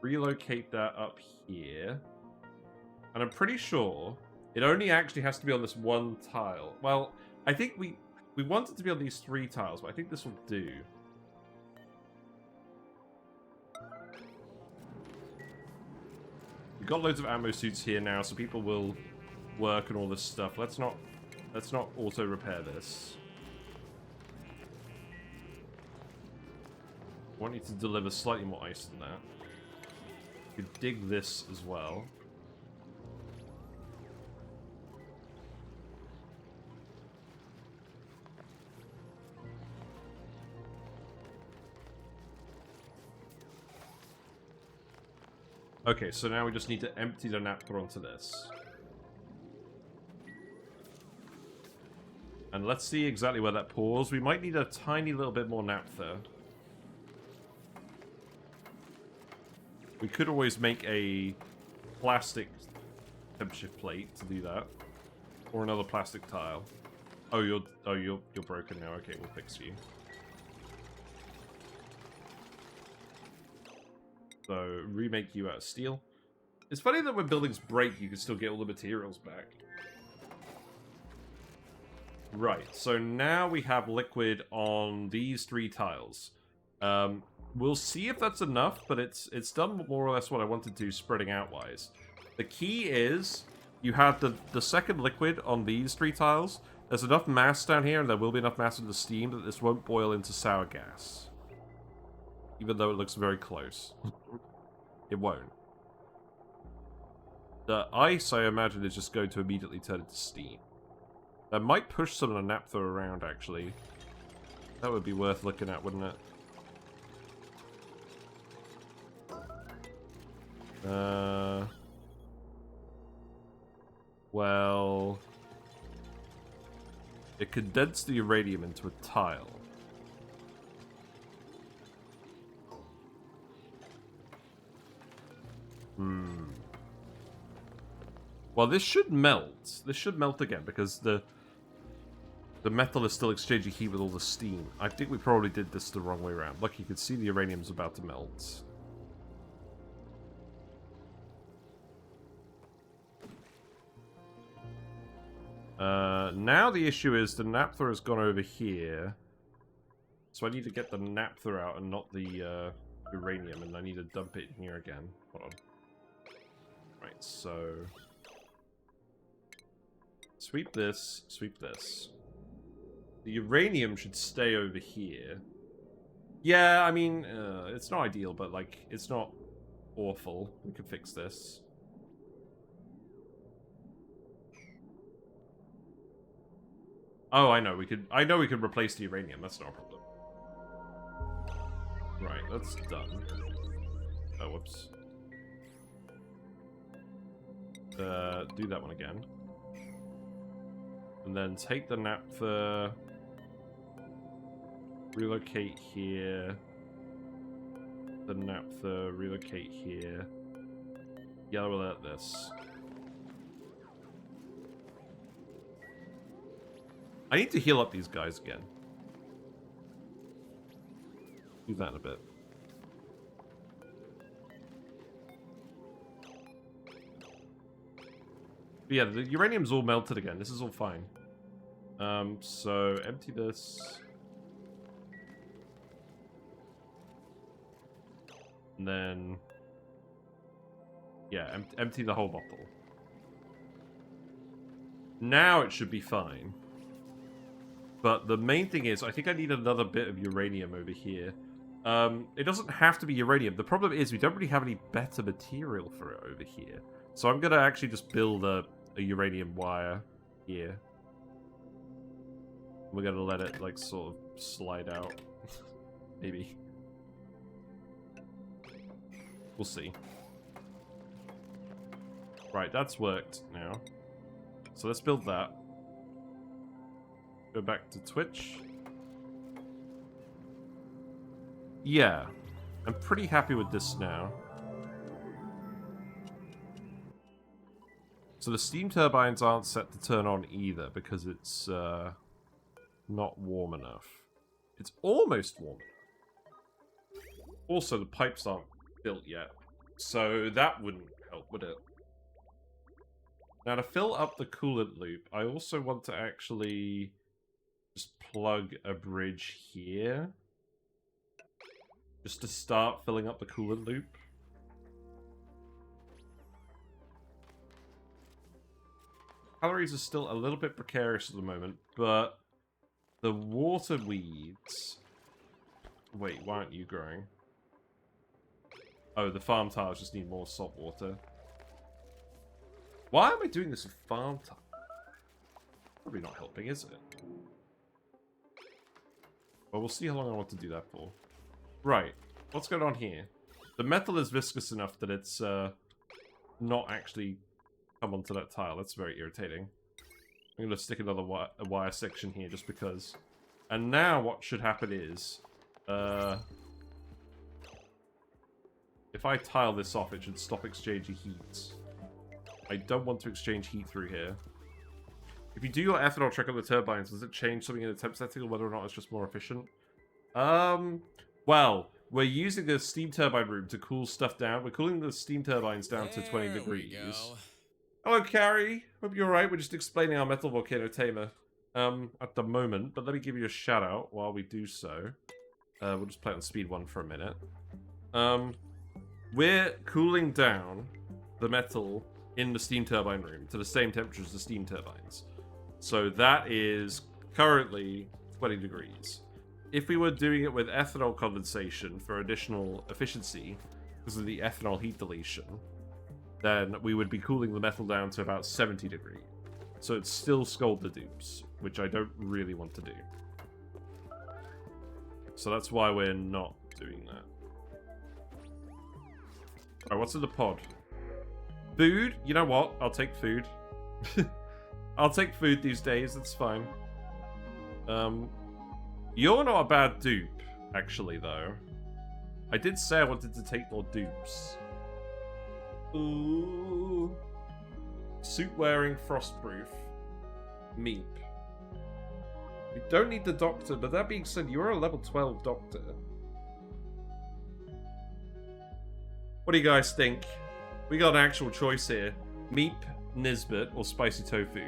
Relocate that up here. And I'm pretty sure it only actually has to be on this one tile. Well, I think we want it to be on these 3 tiles, but I think this will do. We've got loads of ammo suits here now, so people will work and all this stuff. Let's not auto repair this. I want you to deliver slightly more ice than that. You could dig this as well. Okay, so now we just need to empty the naphtha onto this. And let's see exactly where that pours. We might need a tiny little bit more naphtha. We could always make a plastic temperature plate to do that. Or another plastic tile. Oh, you're broken now. Okay, we'll fix you. So, remake you out of steel. It's funny that when buildings break, you can still get all the materials back. Right, so now we have liquid on these 3 tiles. We'll see if that's enough, but it's done more or less what I wanted to, spreading out-wise. The key is, you have the second liquid on these 3 tiles. There's enough mass down here, and there will be enough mass in the steam, that this won't boil into sour gas. Even though it looks very close. It won't. The ice, I imagine, is just going to immediately turn into steam. That might push some of the naphtha around, actually. That would be worth looking at, wouldn't it? Well... It condensed the uranium into a tile. Well, this should melt. This should melt again, because the metal is still exchanging heat with all the steam. I think we probably did this the wrong way around. Look, you can see the uranium's about to melt. Now the issue is the naphtha has gone over here. So I need to get the naphtha out and not the uranium, and I need to dump it in here again. Hold on. Right, so... Sweep this, sweep this. The uranium should stay over here. Yeah, I mean, it's not ideal, but, like, it's not awful. We can fix this. Oh, I know we could replace the uranium. That's not a problem. Right, that's done. Oh, whoops. Do that one again. And then take the naphtha, relocate here, the naphtha, relocate here, yellow alert this. I need to heal up these guys again. Do that in a bit. But yeah, the uranium's all melted again. This is all fine. So empty this. And then... yeah, empty the whole bottle. Now it should be fine. But the main thing is, I think I need another bit of uranium over here. It doesn't have to be uranium. The problem is we don't really have any better material for it over here. So I'm going to actually just build a uranium wire here. We're going to let it, like, sort of slide out. Maybe. We'll see. Right, that's worked now. So let's build that. Go back to Twitch. Yeah. I'm pretty happy with this now. So the steam turbines aren't set to turn on either because it's not warm enough. It's almost warm enough. Also, the pipes aren't built yet. So that wouldn't help, would it? Now, to fill up the coolant loop, I also want to actually just plug a bridge here. Just to start filling up the coolant loop. Calories are still a little bit precarious at the moment, but the water weeds... Wait, why aren't you growing? Oh, the farm tiles just need more salt water. Why am I doing this with farm tiles? Probably not helping, is it? Well, we'll see how long I want to do that for. Right, what's going on here? The metal is viscous enough that it's not actually come onto that tile. That's very irritating. I'm going to stick another wire section here just because. And now what should happen is... if I tile this off, it should stop exchanging heat. I don't want to exchange heat through here. If you do your ethanol check on the turbines, does it change something in the temp setting or whether or not it's just more efficient? Well, we're using the steam turbine room to cool stuff down. We're cooling the steam turbines down to 20 degrees. Hello, Carrie. Hope you're alright. We're just explaining our metal volcano tamer at the moment, but let me give you a shout out while we do so. We'll just play it on speed 1 for a minute. We're cooling down the metal in the steam turbine room to the same temperature as the steam turbines. So that is currently 20 degrees. If we were doing it with ethanol condensation for additional efficiency, because of the ethanol heat deletion, then we would be cooling the metal down to about 70 degrees. So it's still scald the dupes, which I don't really want to do. So that's why we're not doing that. Alright, what's in the pod? Food? You know what? I'll take food. I'll take food these days. That's fine. You're not a bad dupe, actually, though. I did say I wanted to take more dupes. Ooh. Suit wearing, frostproof. Meep. We don't need the doctor, but that being said, you're a level 12 doctor. What do you guys think? We got an actual choice here. Meep, Nisbet, or spicy tofu.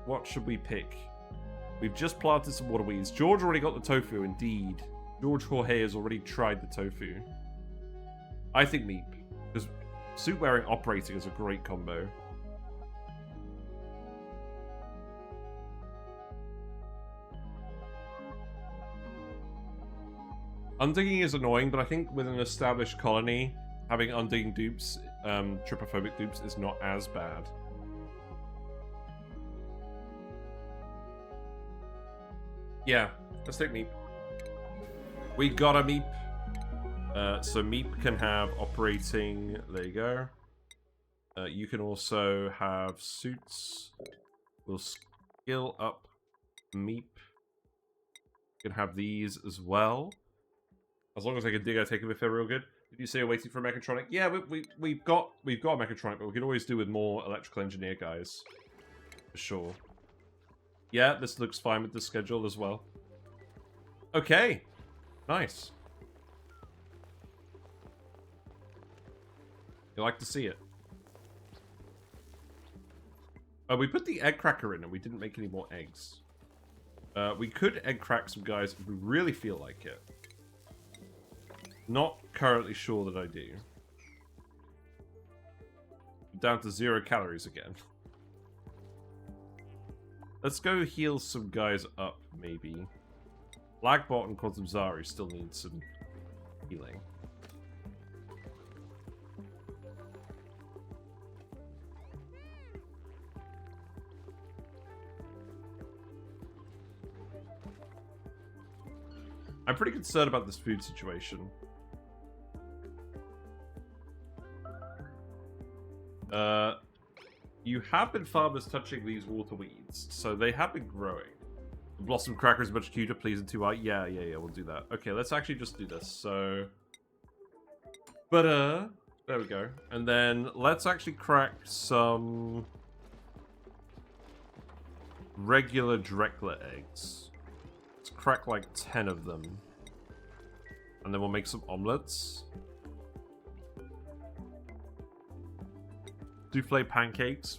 What should we pick? We've just planted some water weeds. George already got the tofu, indeed. George Jorge has already tried the tofu. I think Meep. Because suit wearing operating is a great combo. Undigging is annoying, but I think with an established colony, having undigging dupes, trypophobic dupes, is not as bad. Yeah, let's take Meep. We got a Meep. So Meep can have operating. There you go. You can also have suits. We'll skill up Meep. You can have these as well. As long as I can dig, I take them if they're real good. Did you say you're waiting for a mechatronic? Yeah, we've got a mechatronic, but we can always do with more electrical engineer guys. For sure. Yeah, this looks fine with the schedule as well. Okay. Nice. You like to see it. We put the egg cracker in and we didn't make any more eggs. We could egg crack some guys if we really feel like it. Not currently sure that I do. Down to 0 calories again. Let's go heal some guys up, maybe. Blackbot and Quantum Zari still need some healing. I'm pretty concerned about this food situation. You have been farmers touching these water weeds, so they have been growing. The blossom cracker is much cuter, please, and 2i. Yeah, we'll do that. Okay, let's actually just do this. So, there we go. And then let's actually crack some regular Dreckler eggs. Let's crack like 10 of them. And then we'll make some omelets. Souffle pancakes?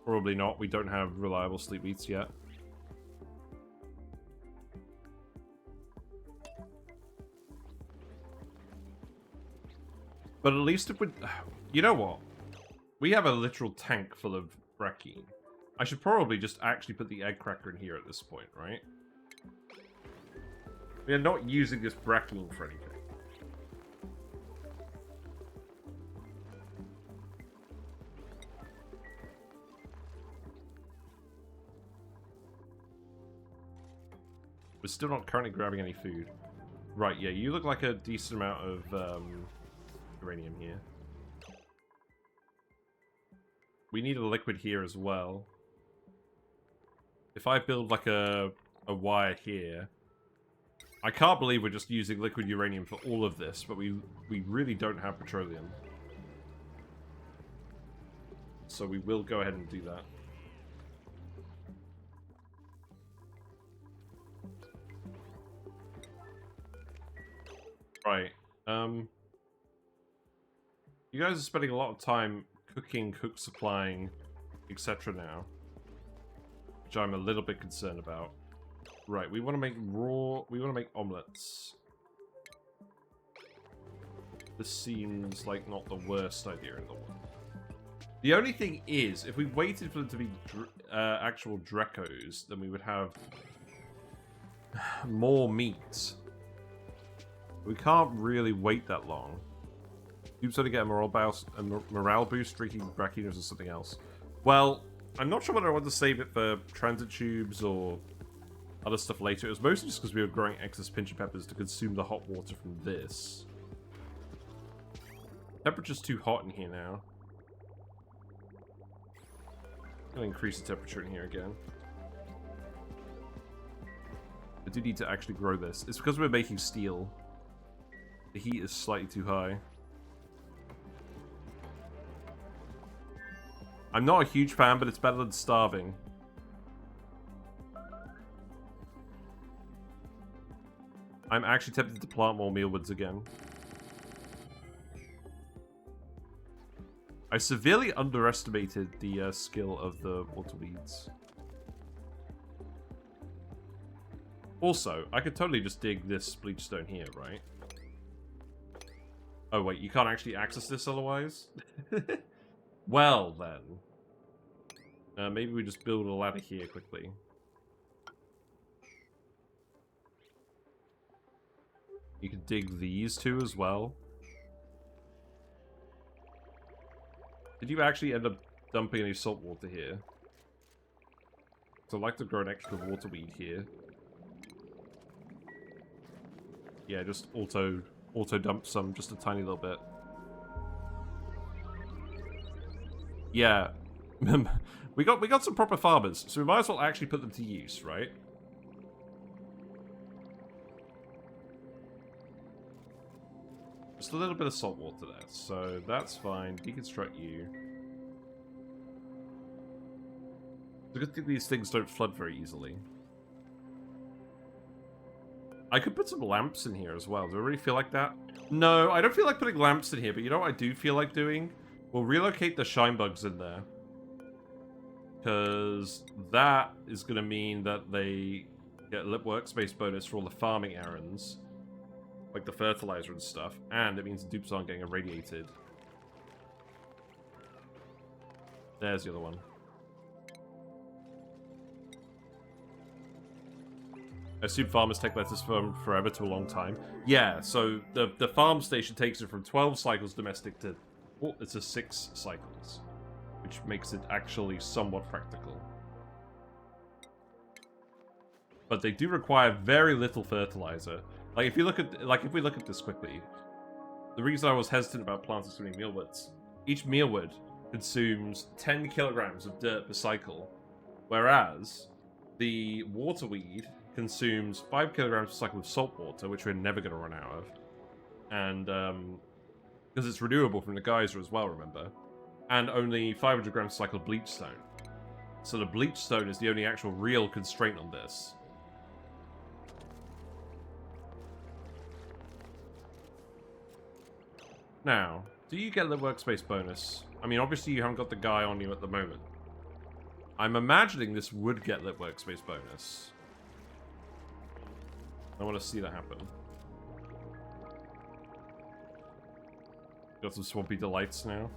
Probably not. We don't have reliable sleep meats yet. But at least if we... You know what? We have a literal tank full of brekkie. I should probably just actually put the egg cracker in here at this point, right? We are not using this brekkie for anything. We're still not currently grabbing any food. Right, yeah, you look like a decent amount of uranium here. We need a liquid here as well. If I build like a wire here... I can't believe we're just using liquid uranium for all of this, but we really don't have petroleum. So we will go ahead and do that. Right. You guys are spending a lot of time cooking, cook supplying, etc. now. Which I'm a little bit concerned about. Right, we want to make omelets. This seems like not the worst idea in the world. The only thing is, if we waited for them to be actual Drekos, then we would have more meat. We can't really wait that long. You sort of get a morale boost, drinking brackinos or something else. Well, I'm not sure whether I want to save it for transit tubes or other stuff later. It was mostly just because we were growing excess pincher peppers to consume the hot water from this. Temperature's too hot in here now. I'm gonna increase the temperature in here again. I do need to actually grow this. It's because we're making steel. The heat is slightly too high. I'm not a huge fan, but it's better than starving. I'm actually tempted to plant more mealwoods again. I severely underestimated the skill of the waterweeds. Also, I could totally just dig this bleachstone here, right? Oh wait, you can't actually access this otherwise? Well then. Maybe we just build a ladder here quickly. You can dig these two as well. Did you actually end up dumping any salt water here? So I'd like to grow an extra waterweed here. Yeah, just auto dump some, just a tiny little bit. Yeah. we got some proper farmers, so we might as well actually put them to use, right? Just a little bit of salt water there, so that's fine. Deconstruct you. It's a good thing these things don't flood very easily. I could put some lamps in here as well. Do I really feel like that? No, I don't feel like putting lamps in here, but you know what I do feel like doing? We'll relocate the shine bugs in there. Because that is going to mean that they get a workspace bonus for all the farming errands. Like the fertilizer and stuff. And it means the dupes aren't getting irradiated. There's the other one. I assume farmers take lettuce from forever to a long time. Yeah, so the farm station takes it from 12 cycles domestic to... Oh, it's a 6 cycles. Which makes it actually somewhat practical. But they do require very little fertilizer. Like if you look at if we look at this quickly, the reason I was hesitant about planting so many mealwoods, each mealwood consumes 10 kilograms of dirt per cycle, whereas the waterweed consumes 5 kilograms per cycle of salt water, which we're never going to run out of, and because it's renewable from the geyser as well, remember, and only 500 grams per cycle of bleachstone. So the bleachstone is the only actual real constraint on this. Now, do you get the workspace bonus? I mean, obviously you haven't got the guy on you at the moment. I'm imagining this would get lit workspace bonus. I want to see that happen. Got some swampy delights now.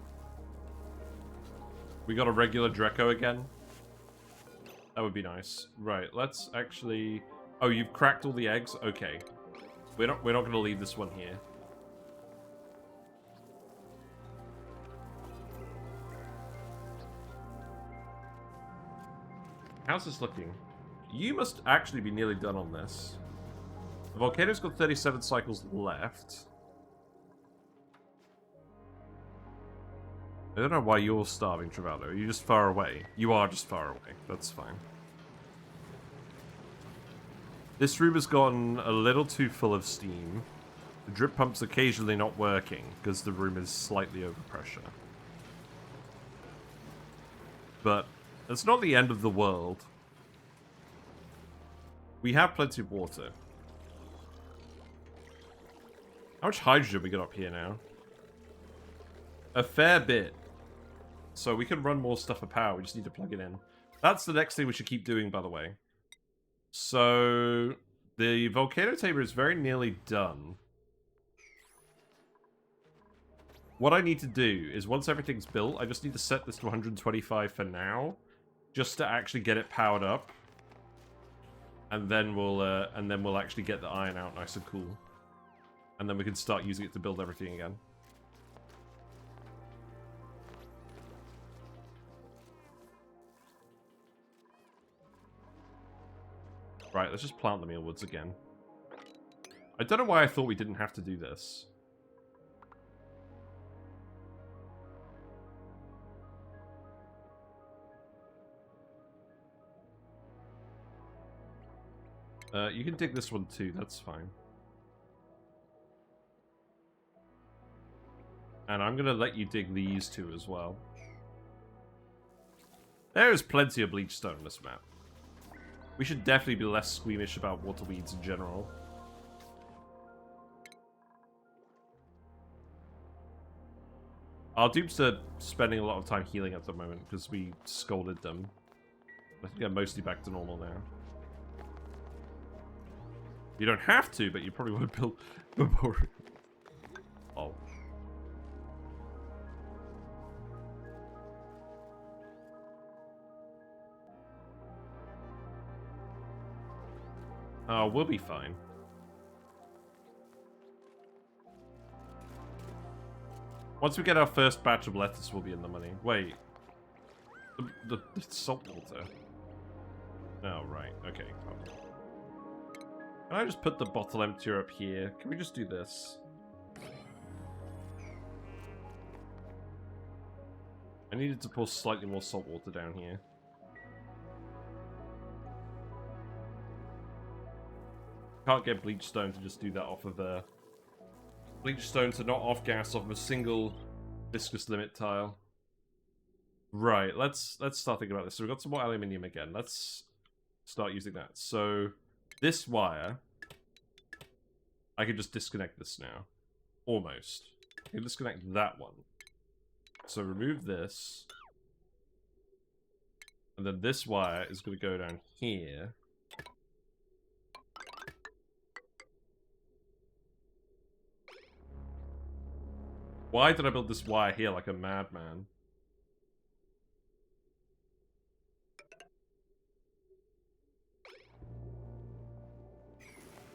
We got a regular Dreco again. That would be nice. Right, let's actually... Oh, you've cracked all the eggs? Okay. We're not going to leave this one here. How's this looking? You must actually be nearly done on this. The volcano's got 37 cycles left. I don't know why you're starving, Travallo. Are you just far away? You are just far away. That's fine. This room has gotten a little too full of steam. The drip pump's occasionally not working because the room is slightly overpressure. But it's not the end of the world. We have plenty of water. How much hydrogen we got up here now? A fair bit. So we can run more stuff for power. We just need to plug it in. That's the next thing we should keep doing, by the way. So the volcano tamer is very nearly done. What I need to do is once everything's built, I just need to set this to 125 for now, just to actually get it powered up, and then we'll actually get the iron out nice and cool, and then we can start using it to build everything again. Right, let's just plant the mealwoods again. I don't know why I thought we didn't have to do this. You can dig this one too, that's fine. And I'm gonna let you dig these two as well. There is plenty of bleach stone on this map. We should definitely be less squeamish about water weeds in general. Our dupes are spending a lot of time healing at the moment because we scolded them. I think they're mostly back to normal now. You don't have to, but you probably would build memorial. Oh. Oh, we'll be fine. Once we get our first batch of lettuce, we'll be in the money. Wait. The salt water. Oh, right. Okay. Can I just put the bottle emptier up here? Can we just do this? I needed to pour slightly more salt water down here. Can't get bleach stone to just do that off of a... Bleach stone to not off gas off of a single viscous limit tile. Right, let's start thinking about this. So we've got some more aluminium again. Let's start using that. So this wire, I can just disconnect this now. Almost. I can disconnect that one. So remove this. And then this wire is going to go down here. Why did I build this wire here like a madman?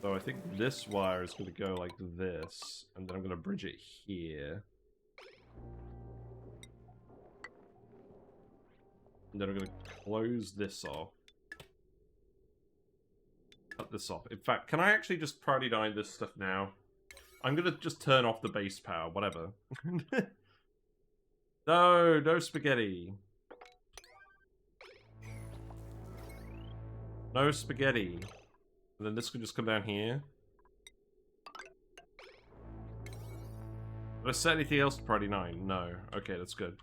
So I think this wire is going to go like this, and then I'm going to bridge it here. And then I'm going to close this off. Cut this off. In fact, can I actually just priority 9 this stuff now? I'm going to just turn off the base power, whatever. No spaghetti. No spaghetti. And then this could just come down here. Did I set anything else to priority 9? No. Okay, that's good.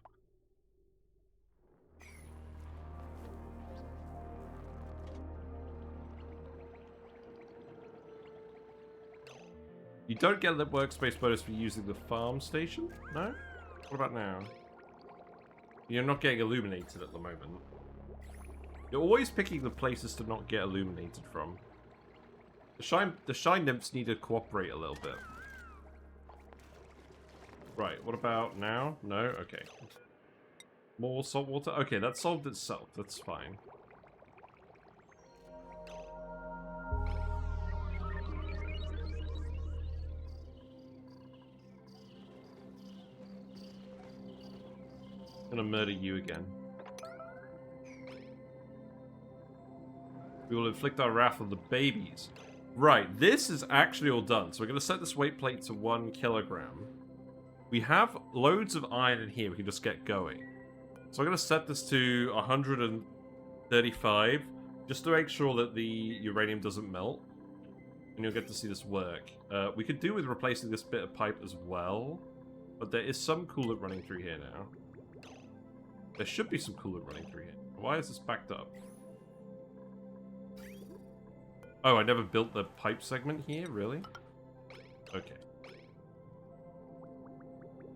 You don't get the workspace bonus for using the farm station? No? What about now? You're not getting illuminated at the moment. You're always picking the places to not get illuminated from. The shine nymphs need to cooperate a little bit. Right, what about now? No? Okay. More salt water? Okay, that solved itself. That's fine. I'm gonna murder you again. We will inflict our wrath on the babies. Right, this is actually all done. So we're gonna set this weight plate to 1 kilogram. We have loads of iron in here we can just get going. So I'm gonna set this to 135, just to make sure that the uranium doesn't melt. And you'll get to see this work. We could do with replacing this bit of pipe as well, but there is some coolant running through here now. There should be some coolant running through here. Why is this backed up? Oh, I never built the pipe segment here? Really? Okay.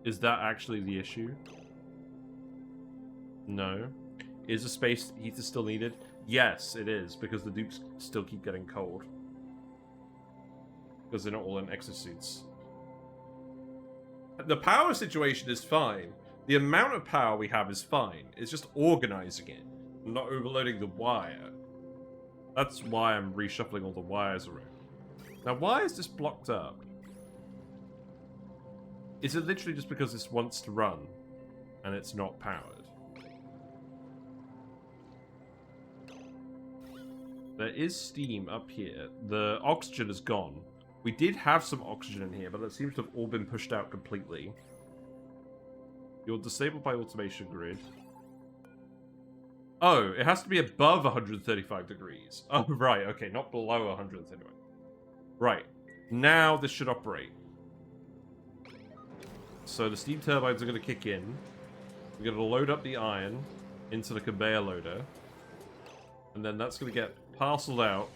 Is that actually the issue? No. Is a space heater still needed? Yes, it is, because the dupes still keep getting cold. Because they're not all in exosuits. The power situation is fine. The amount of power we have is fine. It's just organizing it, not overloading the wire. That's why I'm reshuffling all the wires around. Now, why is this blocked up? Is it literally just because this wants to run and it's not powered? There is steam up here. The oxygen is gone. We did have some oxygen in here, but that seems to have all been pushed out completely. You're disabled by automation grid. Oh, it has to be above 135 degrees. Oh, right. Okay, not below 135. Right. Now this should operate. So the steam turbines are going to kick in. We're going to load up the iron into the conveyor loader. And then that's going to get parceled out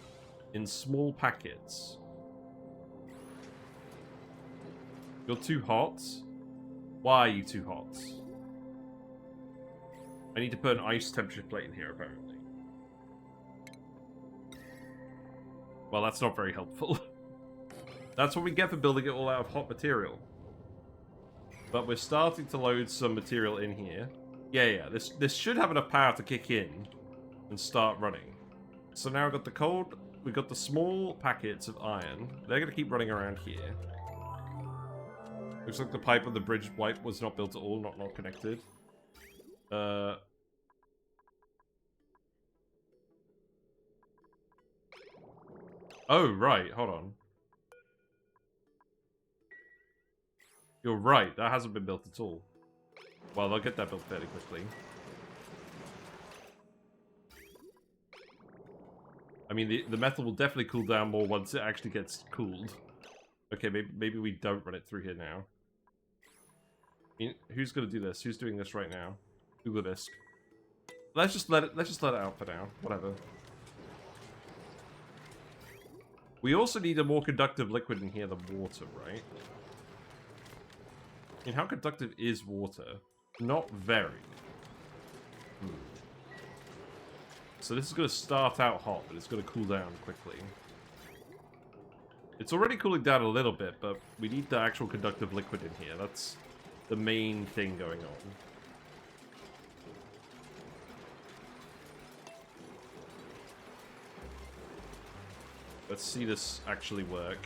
in small packets. You're too hot? Why are you too hot? I need to put an ice temperature plate in here, apparently. Well, that's not very helpful. That's what we get for building it all out of hot material. But we're starting to load some material in here. Yeah, this should have enough power to kick in and start running. So now we've got the cold, we've got the small packets of iron. They're going to keep running around here. Looks like the pipe on the bridge wipe was not built at all, not connected. Oh, right, hold on. You're right, that hasn't been built at all. Well, they'll get that built fairly quickly. I mean, the metal will definitely cool down more once it actually gets cooled. Okay, maybe we don't run it through here now. I mean, who's gonna do this? Who's doing this right now? Google disk. Let's just let it out for now. Whatever. We also need a more conductive liquid in here than water, right? I mean, how conductive is water? Not very. So this is going to start out hot, but it's going to cool down quickly. It's already cooling down a little bit, but we need the actual conductive liquid in here. That's the main thing going on. Let's see this actually work.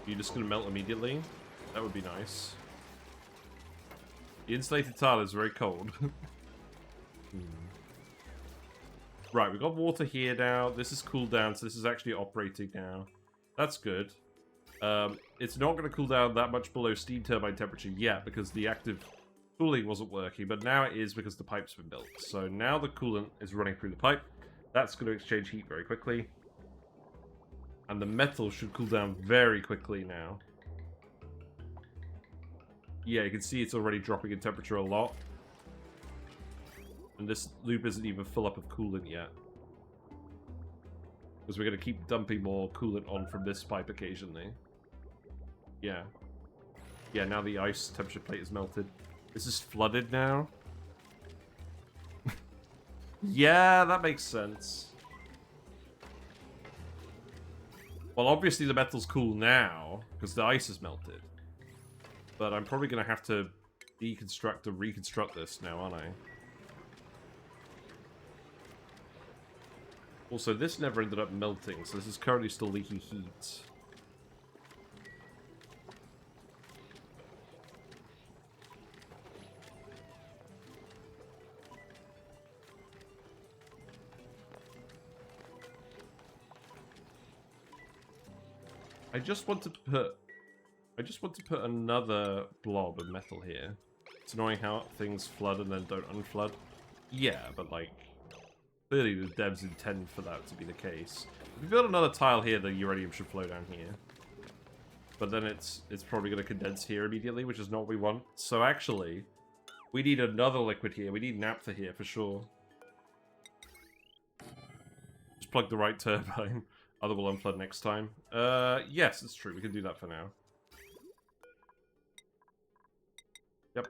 You're just going to melt immediately? That would be nice. The insulated tile is very cold. Right, we've got water here now. This is cooled down, so this is actually operating now. That's good. It's not going to cool down that much below steam turbine temperature yet, because the active cooling wasn't working, but now it is because the pipe's been built. So now the coolant is running through the pipe. That's going to exchange heat very quickly. And the metal should cool down very quickly now. Yeah, you can see it's already dropping in temperature a lot. And this loop isn't even full up of coolant yet. Because we're going to keep dumping more coolant on from this pipe occasionally. Yeah. Yeah, now the ice temperature plate is melted. This is flooded now. Yeah, that makes sense. Well, obviously the metal's cool now, because the ice is melted. But I'm probably going to have to deconstruct and reconstruct this now, aren't I? Also, this never ended up melting, so this is currently still leaking heat. I just want to put another blob of metal here. It's annoying how things flood and then don't unflood. Yeah, but like, clearly the devs intend for that to be the case. If we build another tile here, the uranium should flow down here. But then it's probably going to condense here immediately, which is not what we want. So actually, we need another liquid here. We need naphtha here for sure. Just plug the right turbine. Other will unflood next time. Yes, it's true. We can do that for now. Yep.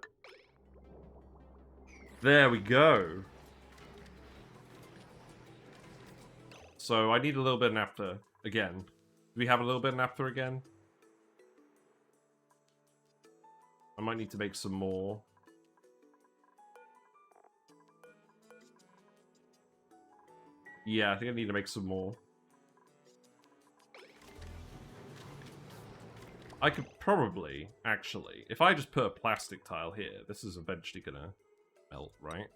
There we go. So I need a little bit of naphtha again. Do we have a little bit of naphtha again? I might need to make some more. Yeah, I think I need to make some more. I could probably, actually, if I just put a plastic tile here, this is eventually gonna melt, right?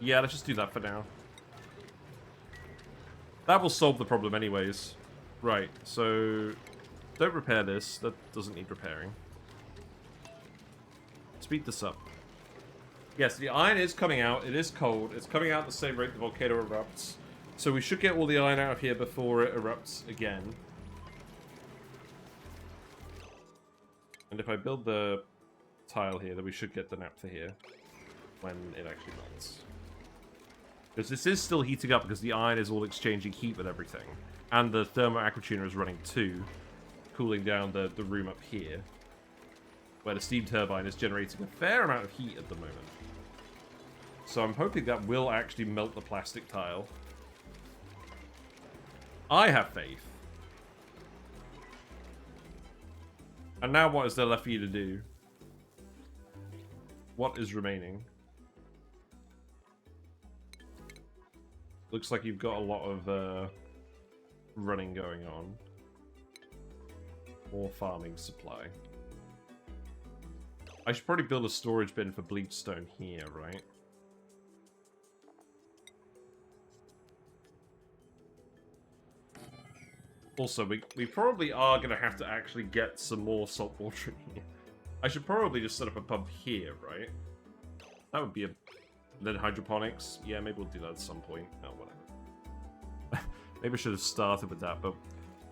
Yeah, let's just do that for now. That will solve the problem anyways. Right, so Don't repair this. That doesn't need repairing. Speed this up. Yes, the iron is coming out. It is cold. It's coming out at the same rate the volcano erupts. So we should get all the iron out of here before it erupts again. And if I build the tile here, then we should get the naphtha here when it actually melts. Because this is still heating up because the iron is all exchanging heat with everything. And the thermo aquatuner is running too, cooling down the room up here, where the steam turbine is generating a fair amount of heat at the moment. So I'm hoping that will actually melt the plastic tile. I have faith. And now what is there left for you to do? What is remaining? Looks like you've got a lot of running going on. More farming supply. I should probably build a storage bin for bleach stone here, right? Also, we probably are going to have to actually get some more salt water in here. I should probably just set up a pump here, right? That would be a... Then hydroponics. Yeah, maybe we'll do that at some point. Oh, whatever. Maybe I should have started with that, but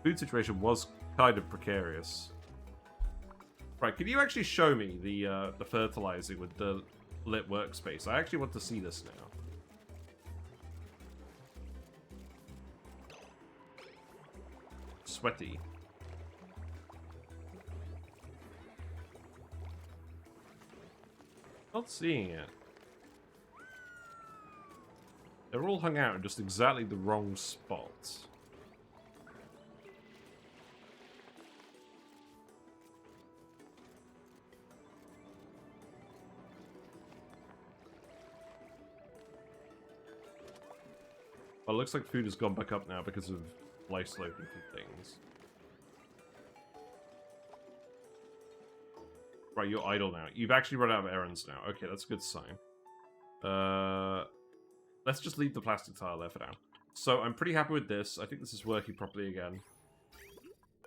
food situation was kind of precarious. Right, can you actually show me the fertilizing with the lit workspace? I actually want to see this now. Sweaty. Not seeing it. They're all hung out in just exactly the wrong spots. Well, it looks like food has gone back up now because of life sloping through things. Right, you're idle now. You've actually run out of errands now. Okay, that's a good sign. Let's just leave the plastic tile there for now. So I'm pretty happy with this. I think this is working properly again.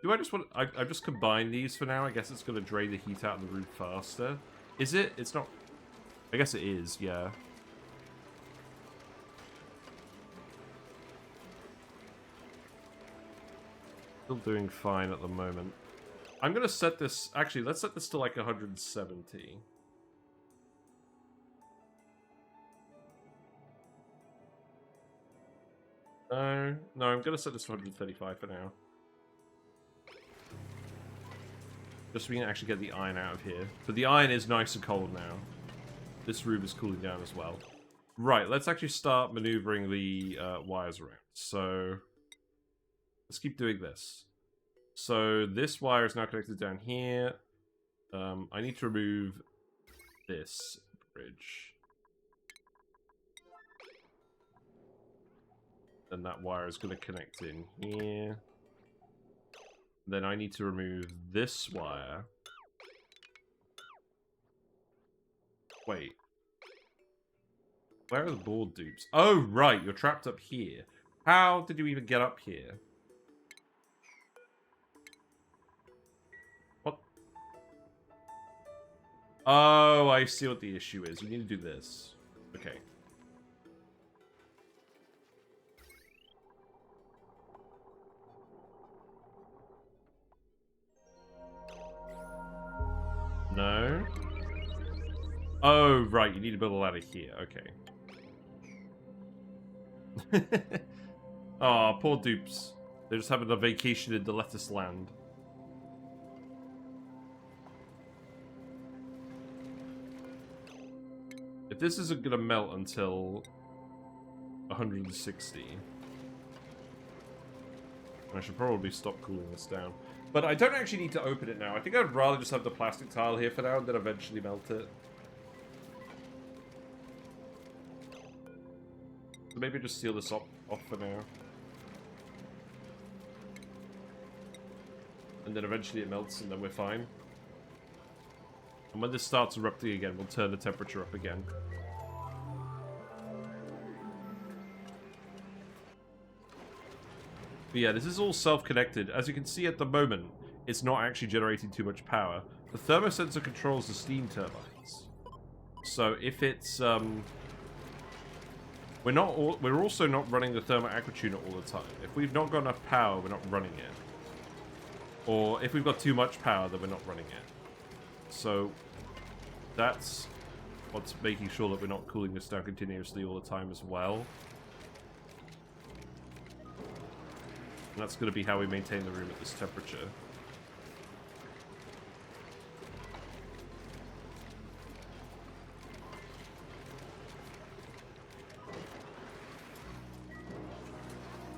Do I just want... I've just combined these for now. I guess it's going to drain the heat out of the room faster. Is it? It's not... I guess it is, yeah. Still doing fine at the moment. I'm going to set this... Actually, let's set this to like 170. No, I'm going to set this to 135 for now. Just so we can actually get the iron out of here. But the iron is nice and cold now. This room is cooling down as well. Right, let's actually start maneuvering the wires around. So, let's keep doing this. So, this wire is now connected down here. I need to remove this bridge. Then that wire is going to connect in here. Then I need to remove this wire. Wait. Where are the board dupes? Oh, right. You're trapped up here. How did you even get up here? What? Oh, I see what the issue is. You need to do this. Okay. No? Oh, right, you need to build a ladder here. Okay. Aw, poor dupes. They're just having a vacation in the lettuce land. If this isn't gonna melt until 160, I should probably stop cooling this down. But I don't actually need to open it now. I think I'd rather just have the plastic tile here for now and then eventually melt it. So maybe just seal this off for now. And then eventually it melts and then we're fine. And when this starts erupting again, we'll turn the temperature up again. But yeah, this is all self-connected. As you can see at the moment, it's not actually generating too much power. The thermosensor controls the steam turbines. So if it's we're also not running the thermal aquatuner all the time. If we've not got enough power, we're not running it. Or if we've got too much power, then we're not running it. So that's what's making sure that we're not cooling this down continuously all the time as well. And that's going to be how we maintain the room at this temperature.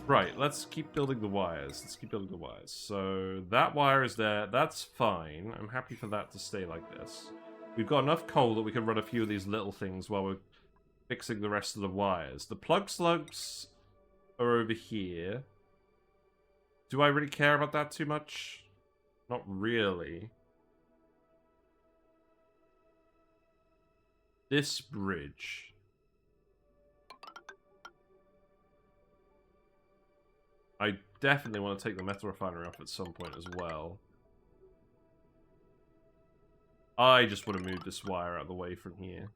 Right, let's keep building the wires. Let's keep building the wires. So that wire is there. That's fine. I'm happy for that to stay like this. We've got enough coal that we can run a few of these little things while we're fixing the rest of the wires. The plug slugs are over here. Do I really care about that too much? Not really. This bridge. I definitely want to take the metal refinery off at some point as well. I just want to move this wire out of the way from here.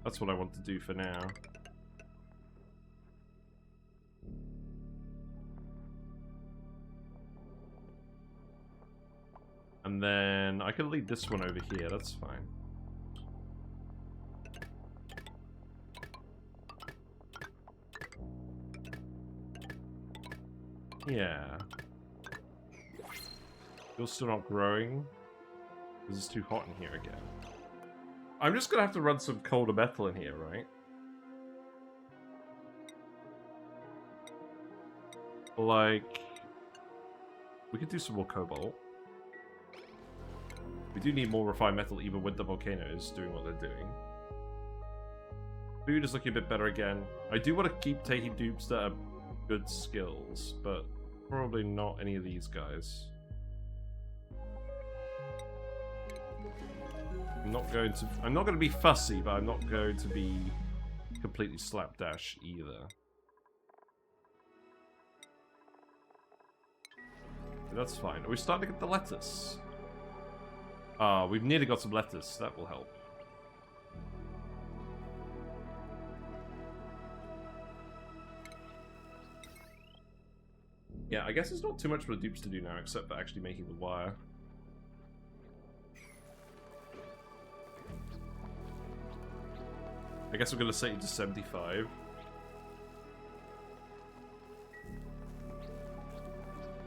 That's what I want to do for now. And then I can leave this one over here, that's fine. Yeah. You're still not growing. Because it's too hot in here again. I'm just gonna have to run some colder metal in here, right? Like... we could do some more cobalt. We do need more refined metal even with the volcanoes doing what they're doing. Food is looking a bit better again. I do want to keep taking dupes that have good skills, but probably not any of these guys. I'm not going to be fussy, but I'm not going to be completely slapdash either. That's fine. Are we starting to get the lettuce? Ah, we've nearly got some lettuce. That will help. Yeah, I guess it's not too much for the dupes to do now, except for actually making the wire. I guess we're going to set you to 75.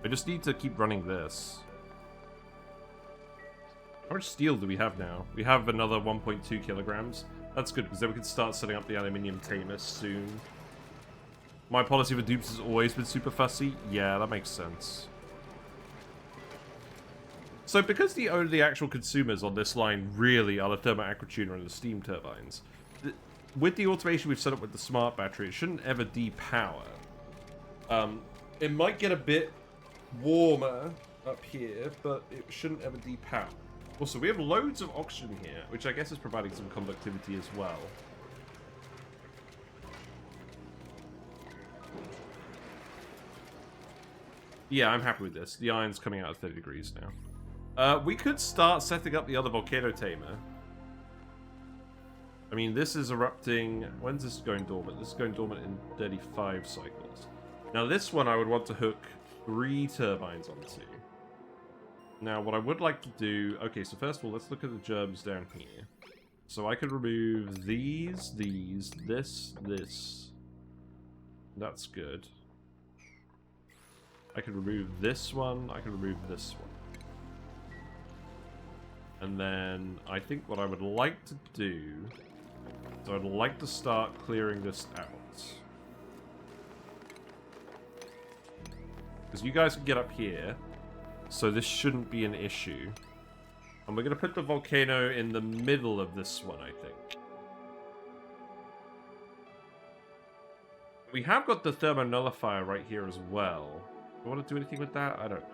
I just need to keep running this. How much steel do we have now? We have another 1.2 kilograms. That's good, because then we can start setting up the aluminium tamers soon. My policy for dupes has always been super fussy. Yeah, that makes sense. So because the only actual consumers on this line really are the thermal aquatuner and the steam turbines, with the automation we've set up with the smart battery, it shouldn't ever depower. It might get a bit warmer up here, but it shouldn't ever depower. Also, we have loads of oxygen here, which I guess is providing some conductivity as well. Yeah, I'm happy with this. The iron's coming out at 30 degrees now. We could start setting up the other volcano tamer. I mean, this is erupting... when's this going dormant? This is going dormant in 35 cycles. Now, this one I would want to hook 3 turbines onto. Now, what I would like to do... okay, so first of all, let's look at the gerbs down here. So I could remove these, this. That's good. I can remove this one, I can remove this one. And then, I think what I would like to do... so I'd like to start clearing this out. Because you guys can get up here. So this shouldn't be an issue. And we're going to put the volcano in the middle of this one, I think. We have got the thermonullifier right here as well. Do I want to do anything with that? I don't know.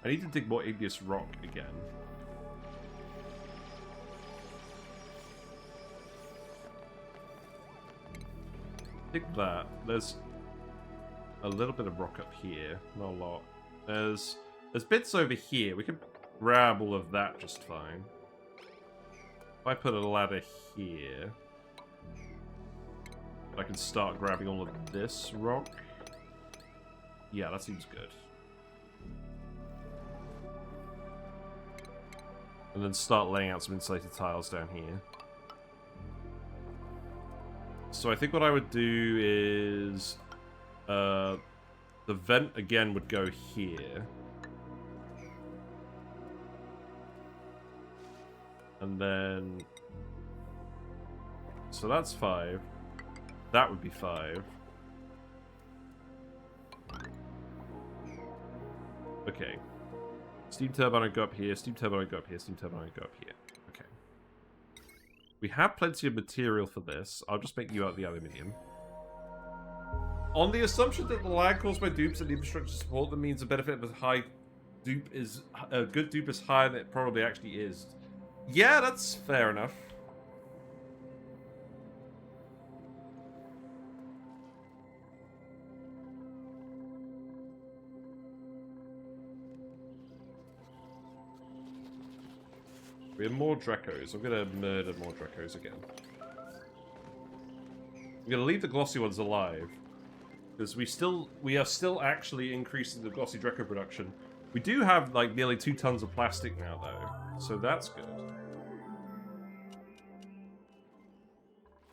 I need to dig more igneous rock again. Take that. There's a little bit of rock up here. Not a lot. There's bits over here. We can grab all of that just fine. If I put a ladder here, I can start grabbing all of this rock. Yeah, that seems good. And then start laying out some insulated tiles down here. So I think what I would do is... the vent again would go here. And then... So that's 5. That would be 5. Okay. Steam turbine would go up here, steam turbine would go up here, steam turbine would go up here. Okay. We have plenty of material for this. I'll just make you out the aluminium. On the assumption that the lag caused by dupes and the infrastructure support, that means the benefit of a high dupe is... a good dupe is higher than it probably actually is. Yeah, that's fair enough. We have more Drecos. I'm gonna murder more Drecos again. I'm gonna leave the glossy ones alive. Because we are still actually increasing the glossy Dreco production. We do have like nearly 2 tons of plastic now though. So that's good.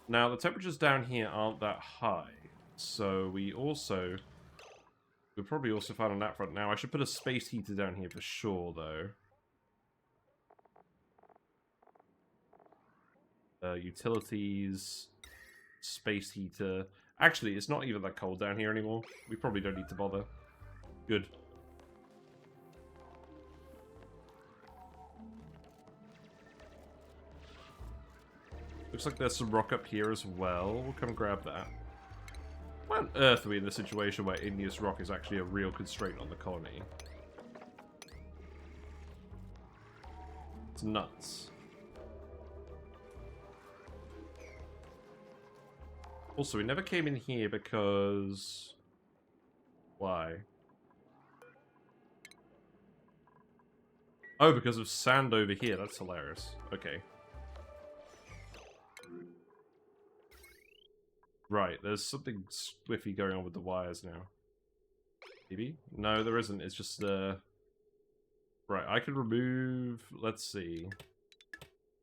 Now the temperatures down here aren't that high. So we'll probably also find on that front. Now I should put a space heater down here for sure though. Utilities, space heater. Actually, it's not even that cold down here anymore. We probably don't need to bother. Good. Looks like there's some rock up here as well. We'll come grab that. Why on earth are we in a situation where igneous rock is actually a real constraint on the colony? It's nuts. Also, we never came in here because... Why? Oh, because of sand over here. That's hilarious. Okay. Right, there's something squiffy going on with the wires now. Maybe? No, there isn't. It's just Right, I can remove... Let's see.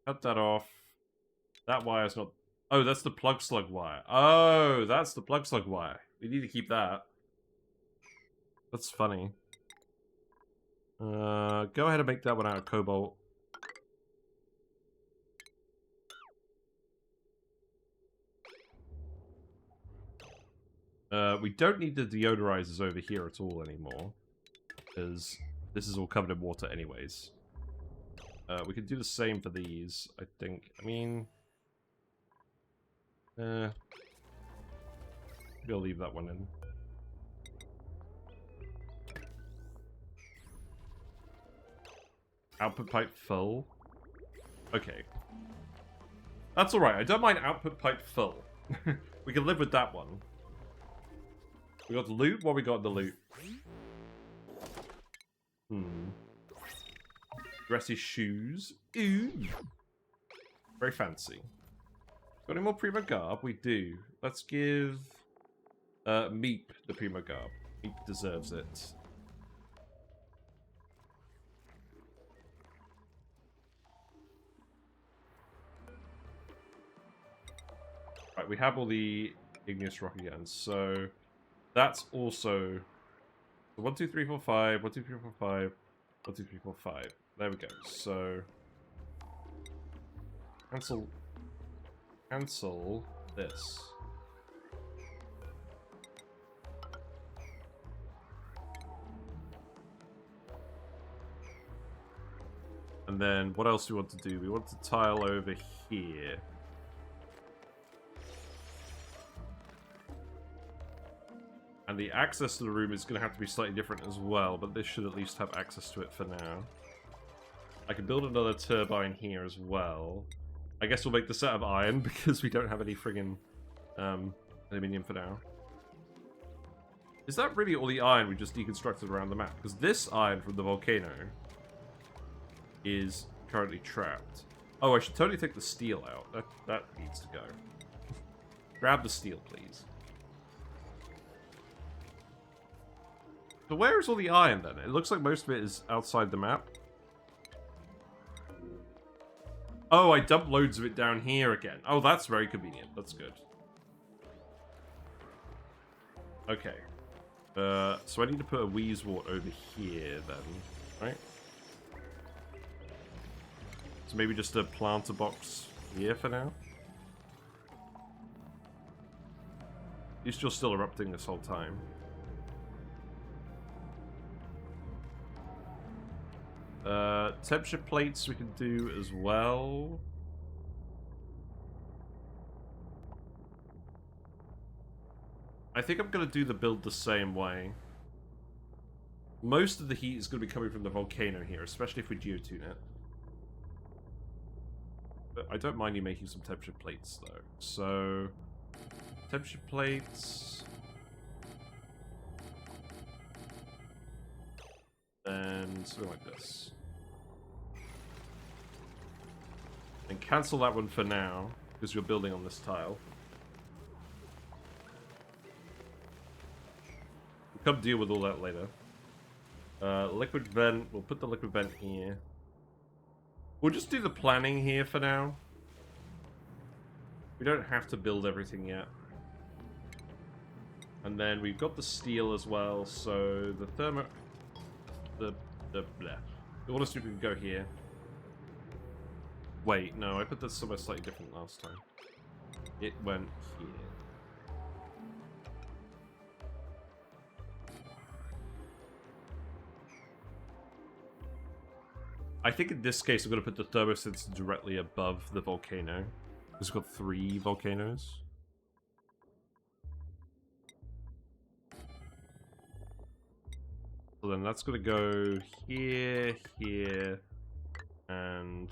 Cut that off. That wire's not... Oh, that's the plug slug wire. Oh, that's the plug slug wire. We need to keep that. That's funny. Go ahead and make that one out of cobalt. We don't need the deodorizers over here at all anymore. Because this is all covered in water anyways. We could do the same for these, I think. I mean... we'll leave that one in. Output pipe full. Okay. That's alright, I don't mind output pipe full. We can live with that one. We got the loot? What we got in the loot? Dressy shoes. Ooh. Very fancy. Got any more Primo Garb? We do. Let's give Meep the Primo Garb. Meep deserves it. Right, we have all the igneous rock again, so that's also 1, 2, 3, 4, 5, 1, 2, 3, 4, 5, 1, 2, 3, 4, 5. There we go. So cancel this. And then what else do we want to do? We want to tile over here. And the access to the room is going to have to be slightly different as well, but this should at least have access to it for now. I can build another turbine here as well. I guess we'll make this out of iron because we don't have any friggin' Aluminium for now. Is that really all the iron we just deconstructed around the map? Because this iron from the volcano is currently trapped. Oh, I should totally take the steel out. That needs to go. Grab the steel, please. So where is all the iron then? It looks like most of it is outside the map. Oh, I dumped loads of it down here again. Oh, that's very convenient. That's good. Okay. So I need to put a Wheezewort over here then, right? So maybe just a planter box here for now. At least you're still erupting this whole time. Temperature plates we can do as well. I think I'm going to do the build the same way. Most of the heat is going to be coming from the volcano here, especially if we geotune it. But I don't mind you making some temperature plates, though. So, temperature plates. And something like this. And cancel that one for now, because you're building on this tile. We'll come deal with all that later. Liquid vent, we'll put the liquid vent here. We'll just do the planning here for now. We don't have to build everything yet. And then we've got the steel as well, so the thermo... The water stream can go here. Wait, no, I put this somewhere slightly different last time. It went here. I think in this case I'm going to put the thermostats directly above the volcano. Because we've got 3 volcanoes. So then that's going to go here, here, and...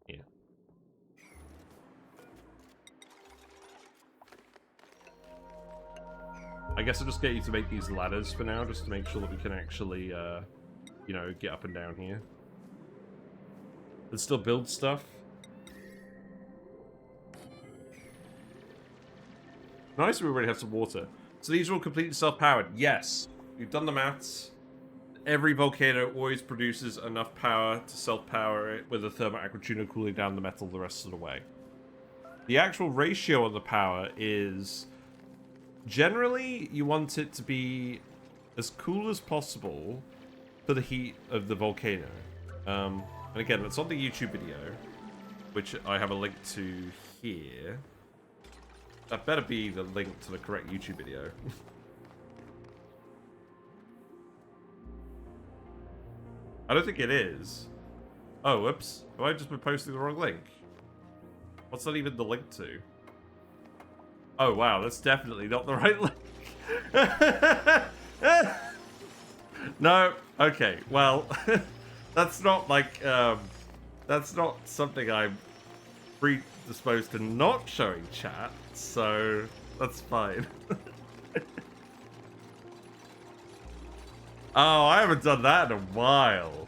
here. I guess I'll just get you to make these ladders for now, just to make sure that we can actually, you know, get up and down here. And still build stuff. Nice, we already have some water. So these are all completely self-powered. Yes, we've done the maths. Every volcano always produces enough power to self-power it with a thermal aquatuner cooling down the metal the rest of the way. The actual ratio of the power is... generally, you want it to be as cool as possible for the heat of the volcano. And again, it's on the YouTube video, which I have a link to here. That better be the link to the correct YouTube video. I don't think it is. Oh, whoops. Have I just been posting the wrong link? What's that even the link to? Oh, wow. That's definitely not the right link. No. Okay. Well, that's not like, that's not something I'm predisposed to not showing chat, so that's fine. Oh, I haven't done that in a while.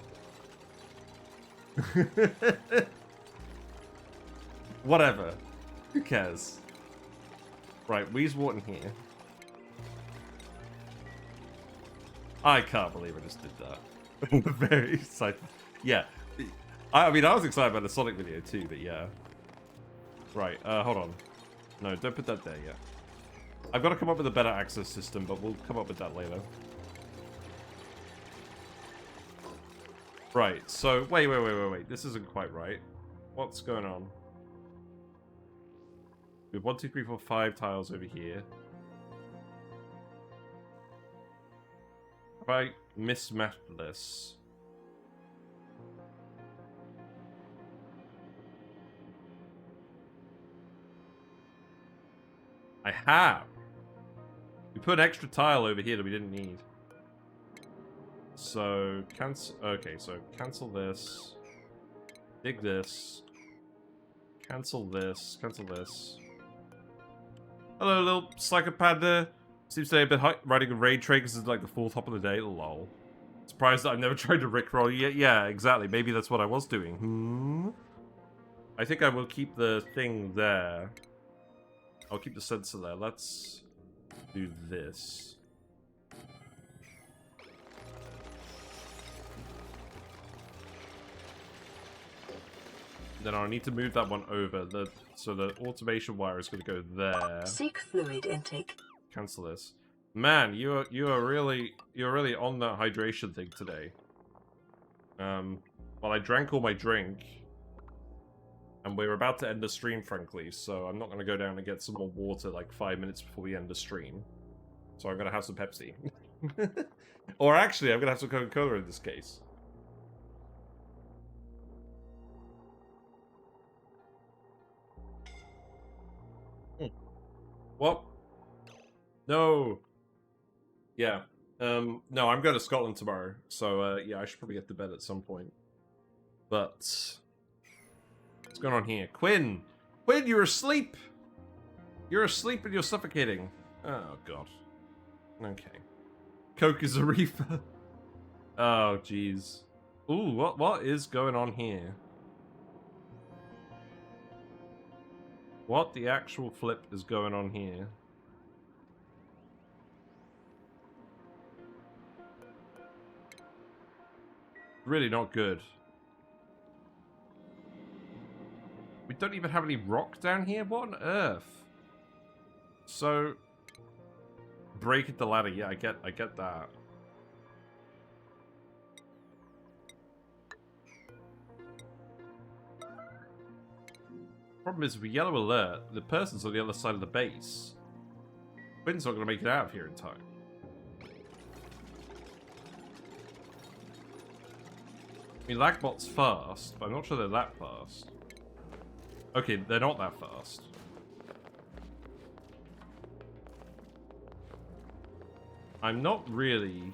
Whatever. Who cares? Right, Wheezewort in here. I can't believe I just did that. Very excited. Yeah. I mean, I was excited about the Sonic video too, but yeah. Right, hold on. No, don't put that there yet. I've got to come up with a better access system, but we'll come up with that later. Right, so, wait. This isn't quite right. What's going on? We have 1, 2, 3, 4, 5 tiles over here. Have I mismatched this? I have. We put an extra tile over here that we didn't need. So, cancel. Okay, so cancel this. Dig this. Cancel this. Cancel this. Hello, little psychopath there. Seems to be a bit high, riding a raid train because it's like the 4th hop of the day. Lol. Surprised that I've never tried to rickroll yet. Yeah, exactly. Maybe that's what I was doing. I think I will keep the thing there. I'll keep the sensor there. Let's do this. Then I'll need to move that one over. So the automation wire is going to go there. Seek fluid intake. Cancel this. Man, you're really on that hydration thing today. Well, I drank all my drink, and we're about to end the stream, frankly. So I'm not going to go down and get some more water like 5 minutes before we end the stream. So I'm going to have some Pepsi, or actually, I'm going to have some Coca-Cola in this case. What? No. Yeah. No, I'm going to Scotland tomorrow. So, yeah, I should probably get to bed at some point. But what's going on here? Quinn! Quinn, you're asleep! You're asleep and you're suffocating. Oh, God. Okay. Coke is a reefer. Oh, jeez. Ooh, what is going on here? What the actual flip is going on here? Really not good. We don't even have any rock down here? What on earth? So... break the ladder, yeah, I get that. Problem is, with yellow alert, the person's on the other side of the base. Quinn's not going to make it out of here in time. I mean, Lagbot's fast, but I'm not sure they're that fast. Okay, they're not that fast. I'm not really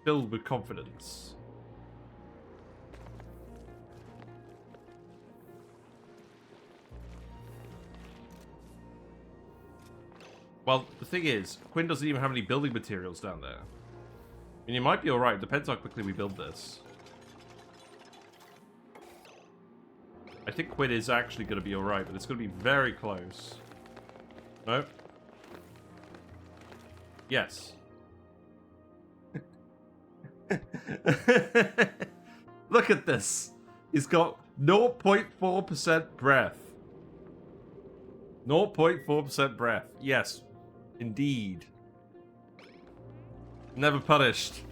filled with confidence. Well, the thing is, Quinn doesn't even have any building materials down there. I mean, you might be alright. Depends how quickly we build this. I think Quinn is actually going to be alright, but it's going to be very close. Nope. Yes. Look at this. He's got 0.4% breath. 0.4% breath. Yes. Indeed. Never punished.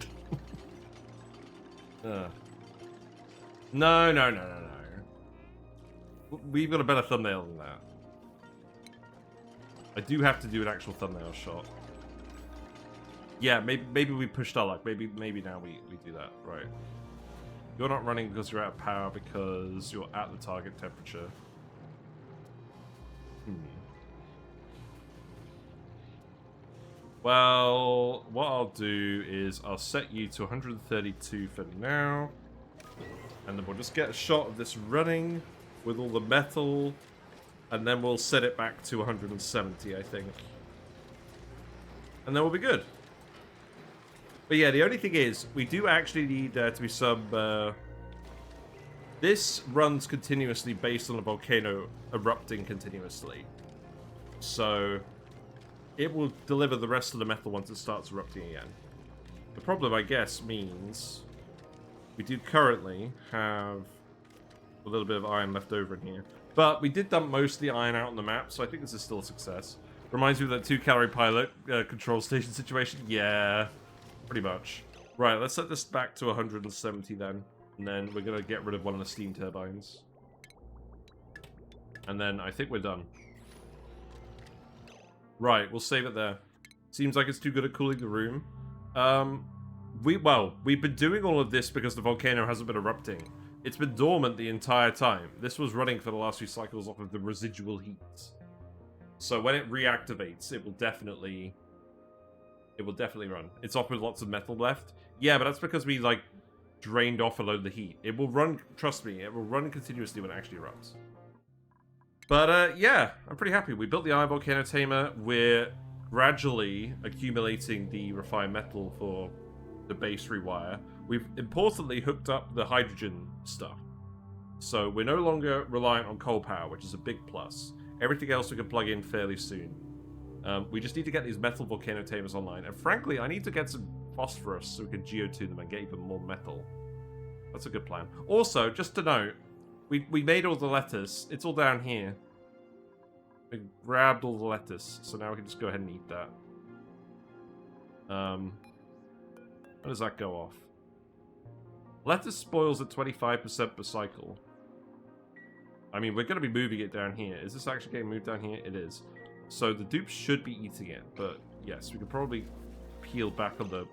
No. We've got a better thumbnail than that. I do have to do an actual thumbnail shot. Yeah, maybe we pushed our luck. Maybe now we do that. Right. You're not running because you're out of power because you're at the target temperature. Well, what I'll do is I'll set you to 132 for now. And then we'll just get a shot of this running with all the metal. And then we'll set it back to 170, I think. And then we'll be good. But yeah, the only thing is, we do actually need to be some... This runs continuously based on a volcano erupting continuously. So... it will deliver the rest of the metal once it starts erupting again. The problem, I guess, means... we do currently have a little bit of iron left over in here. But we did dump most of the iron out on the map, so I think this is still a success. Reminds me of that 2-calorie pilot control station situation. Yeah, pretty much. Right, let's set this back to 170 then. And then we're going to get rid of one of the steam turbines. And then I think we're done. Right, we'll save it there. Seems like it's too good at cooling the room. We've been doing all of this because the volcano hasn't been erupting. It's been dormant the entire time. This was running for the last few cycles off of the residual heat. So when it reactivates, it will definitely run. It's off with lots of metal left. Yeah, but that's because we, like, drained off a load of the heat. It will run, trust me, it will run continuously when it actually erupts. But yeah, I'm pretty happy. We built the iron volcano tamer. We're gradually accumulating the refined metal for the base rewire. We've importantly hooked up the hydrogen stuff. So we're no longer reliant on coal power, which is a big plus. Everything else we can plug in fairly soon. We just need to get these metal volcano tamers online. And frankly, I need to get some phosphorus so we can geotune them and get even more metal. That's a good plan. Also, just to note, we made all the lettuce. It's all down here. We grabbed all the lettuce, so now we can just go ahead and eat that. When does that go off? Lettuce spoils at 25% per cycle. I mean, we're going to be moving it down here. Is this actually getting moved down here? It is. So the dupes should be eating it, but yes, we could probably peel back on the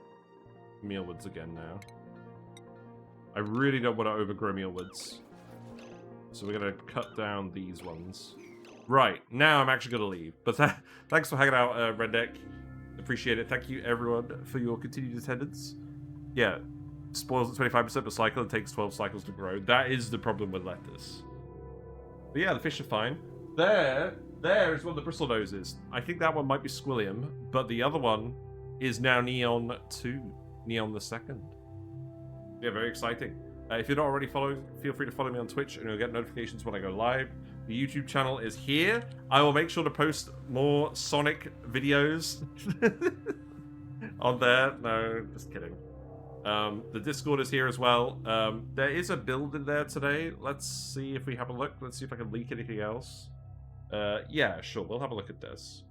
mealwoods again now. I really don't want to overgrow mealwoods. So we're going to cut down these ones. Right, now I'm actually going to leave. But thanks for hanging out, Redneck. Appreciate it. Thank you, everyone, for your continued attendance. Yeah, spoils at 25% per cycle. It takes 12 cycles to grow. That is the problem with lettuce. But yeah, the fish are fine. There is one of the bristle noses. I think that one might be Squilliam, but the other one is now Neon 2. Neon the Second. Yeah, very exciting. If you're not already following, feel free to follow me on Twitch and you'll get notifications when I go live. The YouTube channel is here. I will make sure to post more Sonic videos on there. No, just kidding. The Discord is here as well. There is a build in there today. Let's see if we have a look. Let's see if I can leak anything else. Yeah, sure. We'll have a look at this.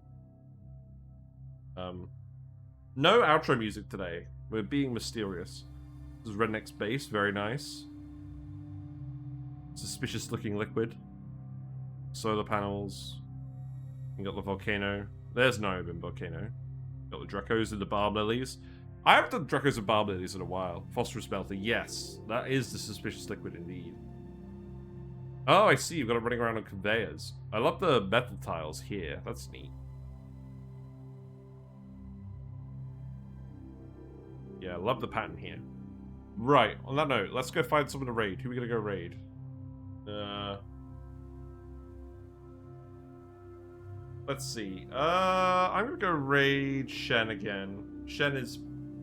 No outro music today. We're being mysterious. This is Redneck's base. Very nice. Suspicious looking liquid. Solar panels. You got the volcano. There's no open volcano. Got the Dracos and the Barb Lilies. I haven't done Dracos and Barb Lilies in a while. Phosphorus melter. Yes. That is the suspicious liquid indeed. Oh, I see. You've got it running around on conveyors. I love the metal tiles here. That's neat. Yeah, I love the pattern here. Right, on that note, let's go find someone to raid. Who are we gonna go raid? Let's see. I'm gonna go raid Shen again. Shen is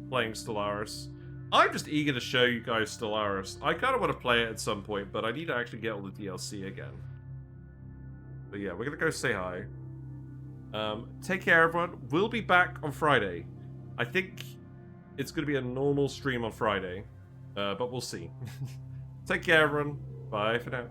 playing Stellaris. I'm just eager to show you guys Stellaris. I kind of want to play it at some point, but I need to actually get all the DLC again. But yeah, we're gonna go say hi. Take care, everyone. We'll be back on Friday. I think it's gonna be a normal stream on Friday. But we'll see. Take care, everyone. Bye for now.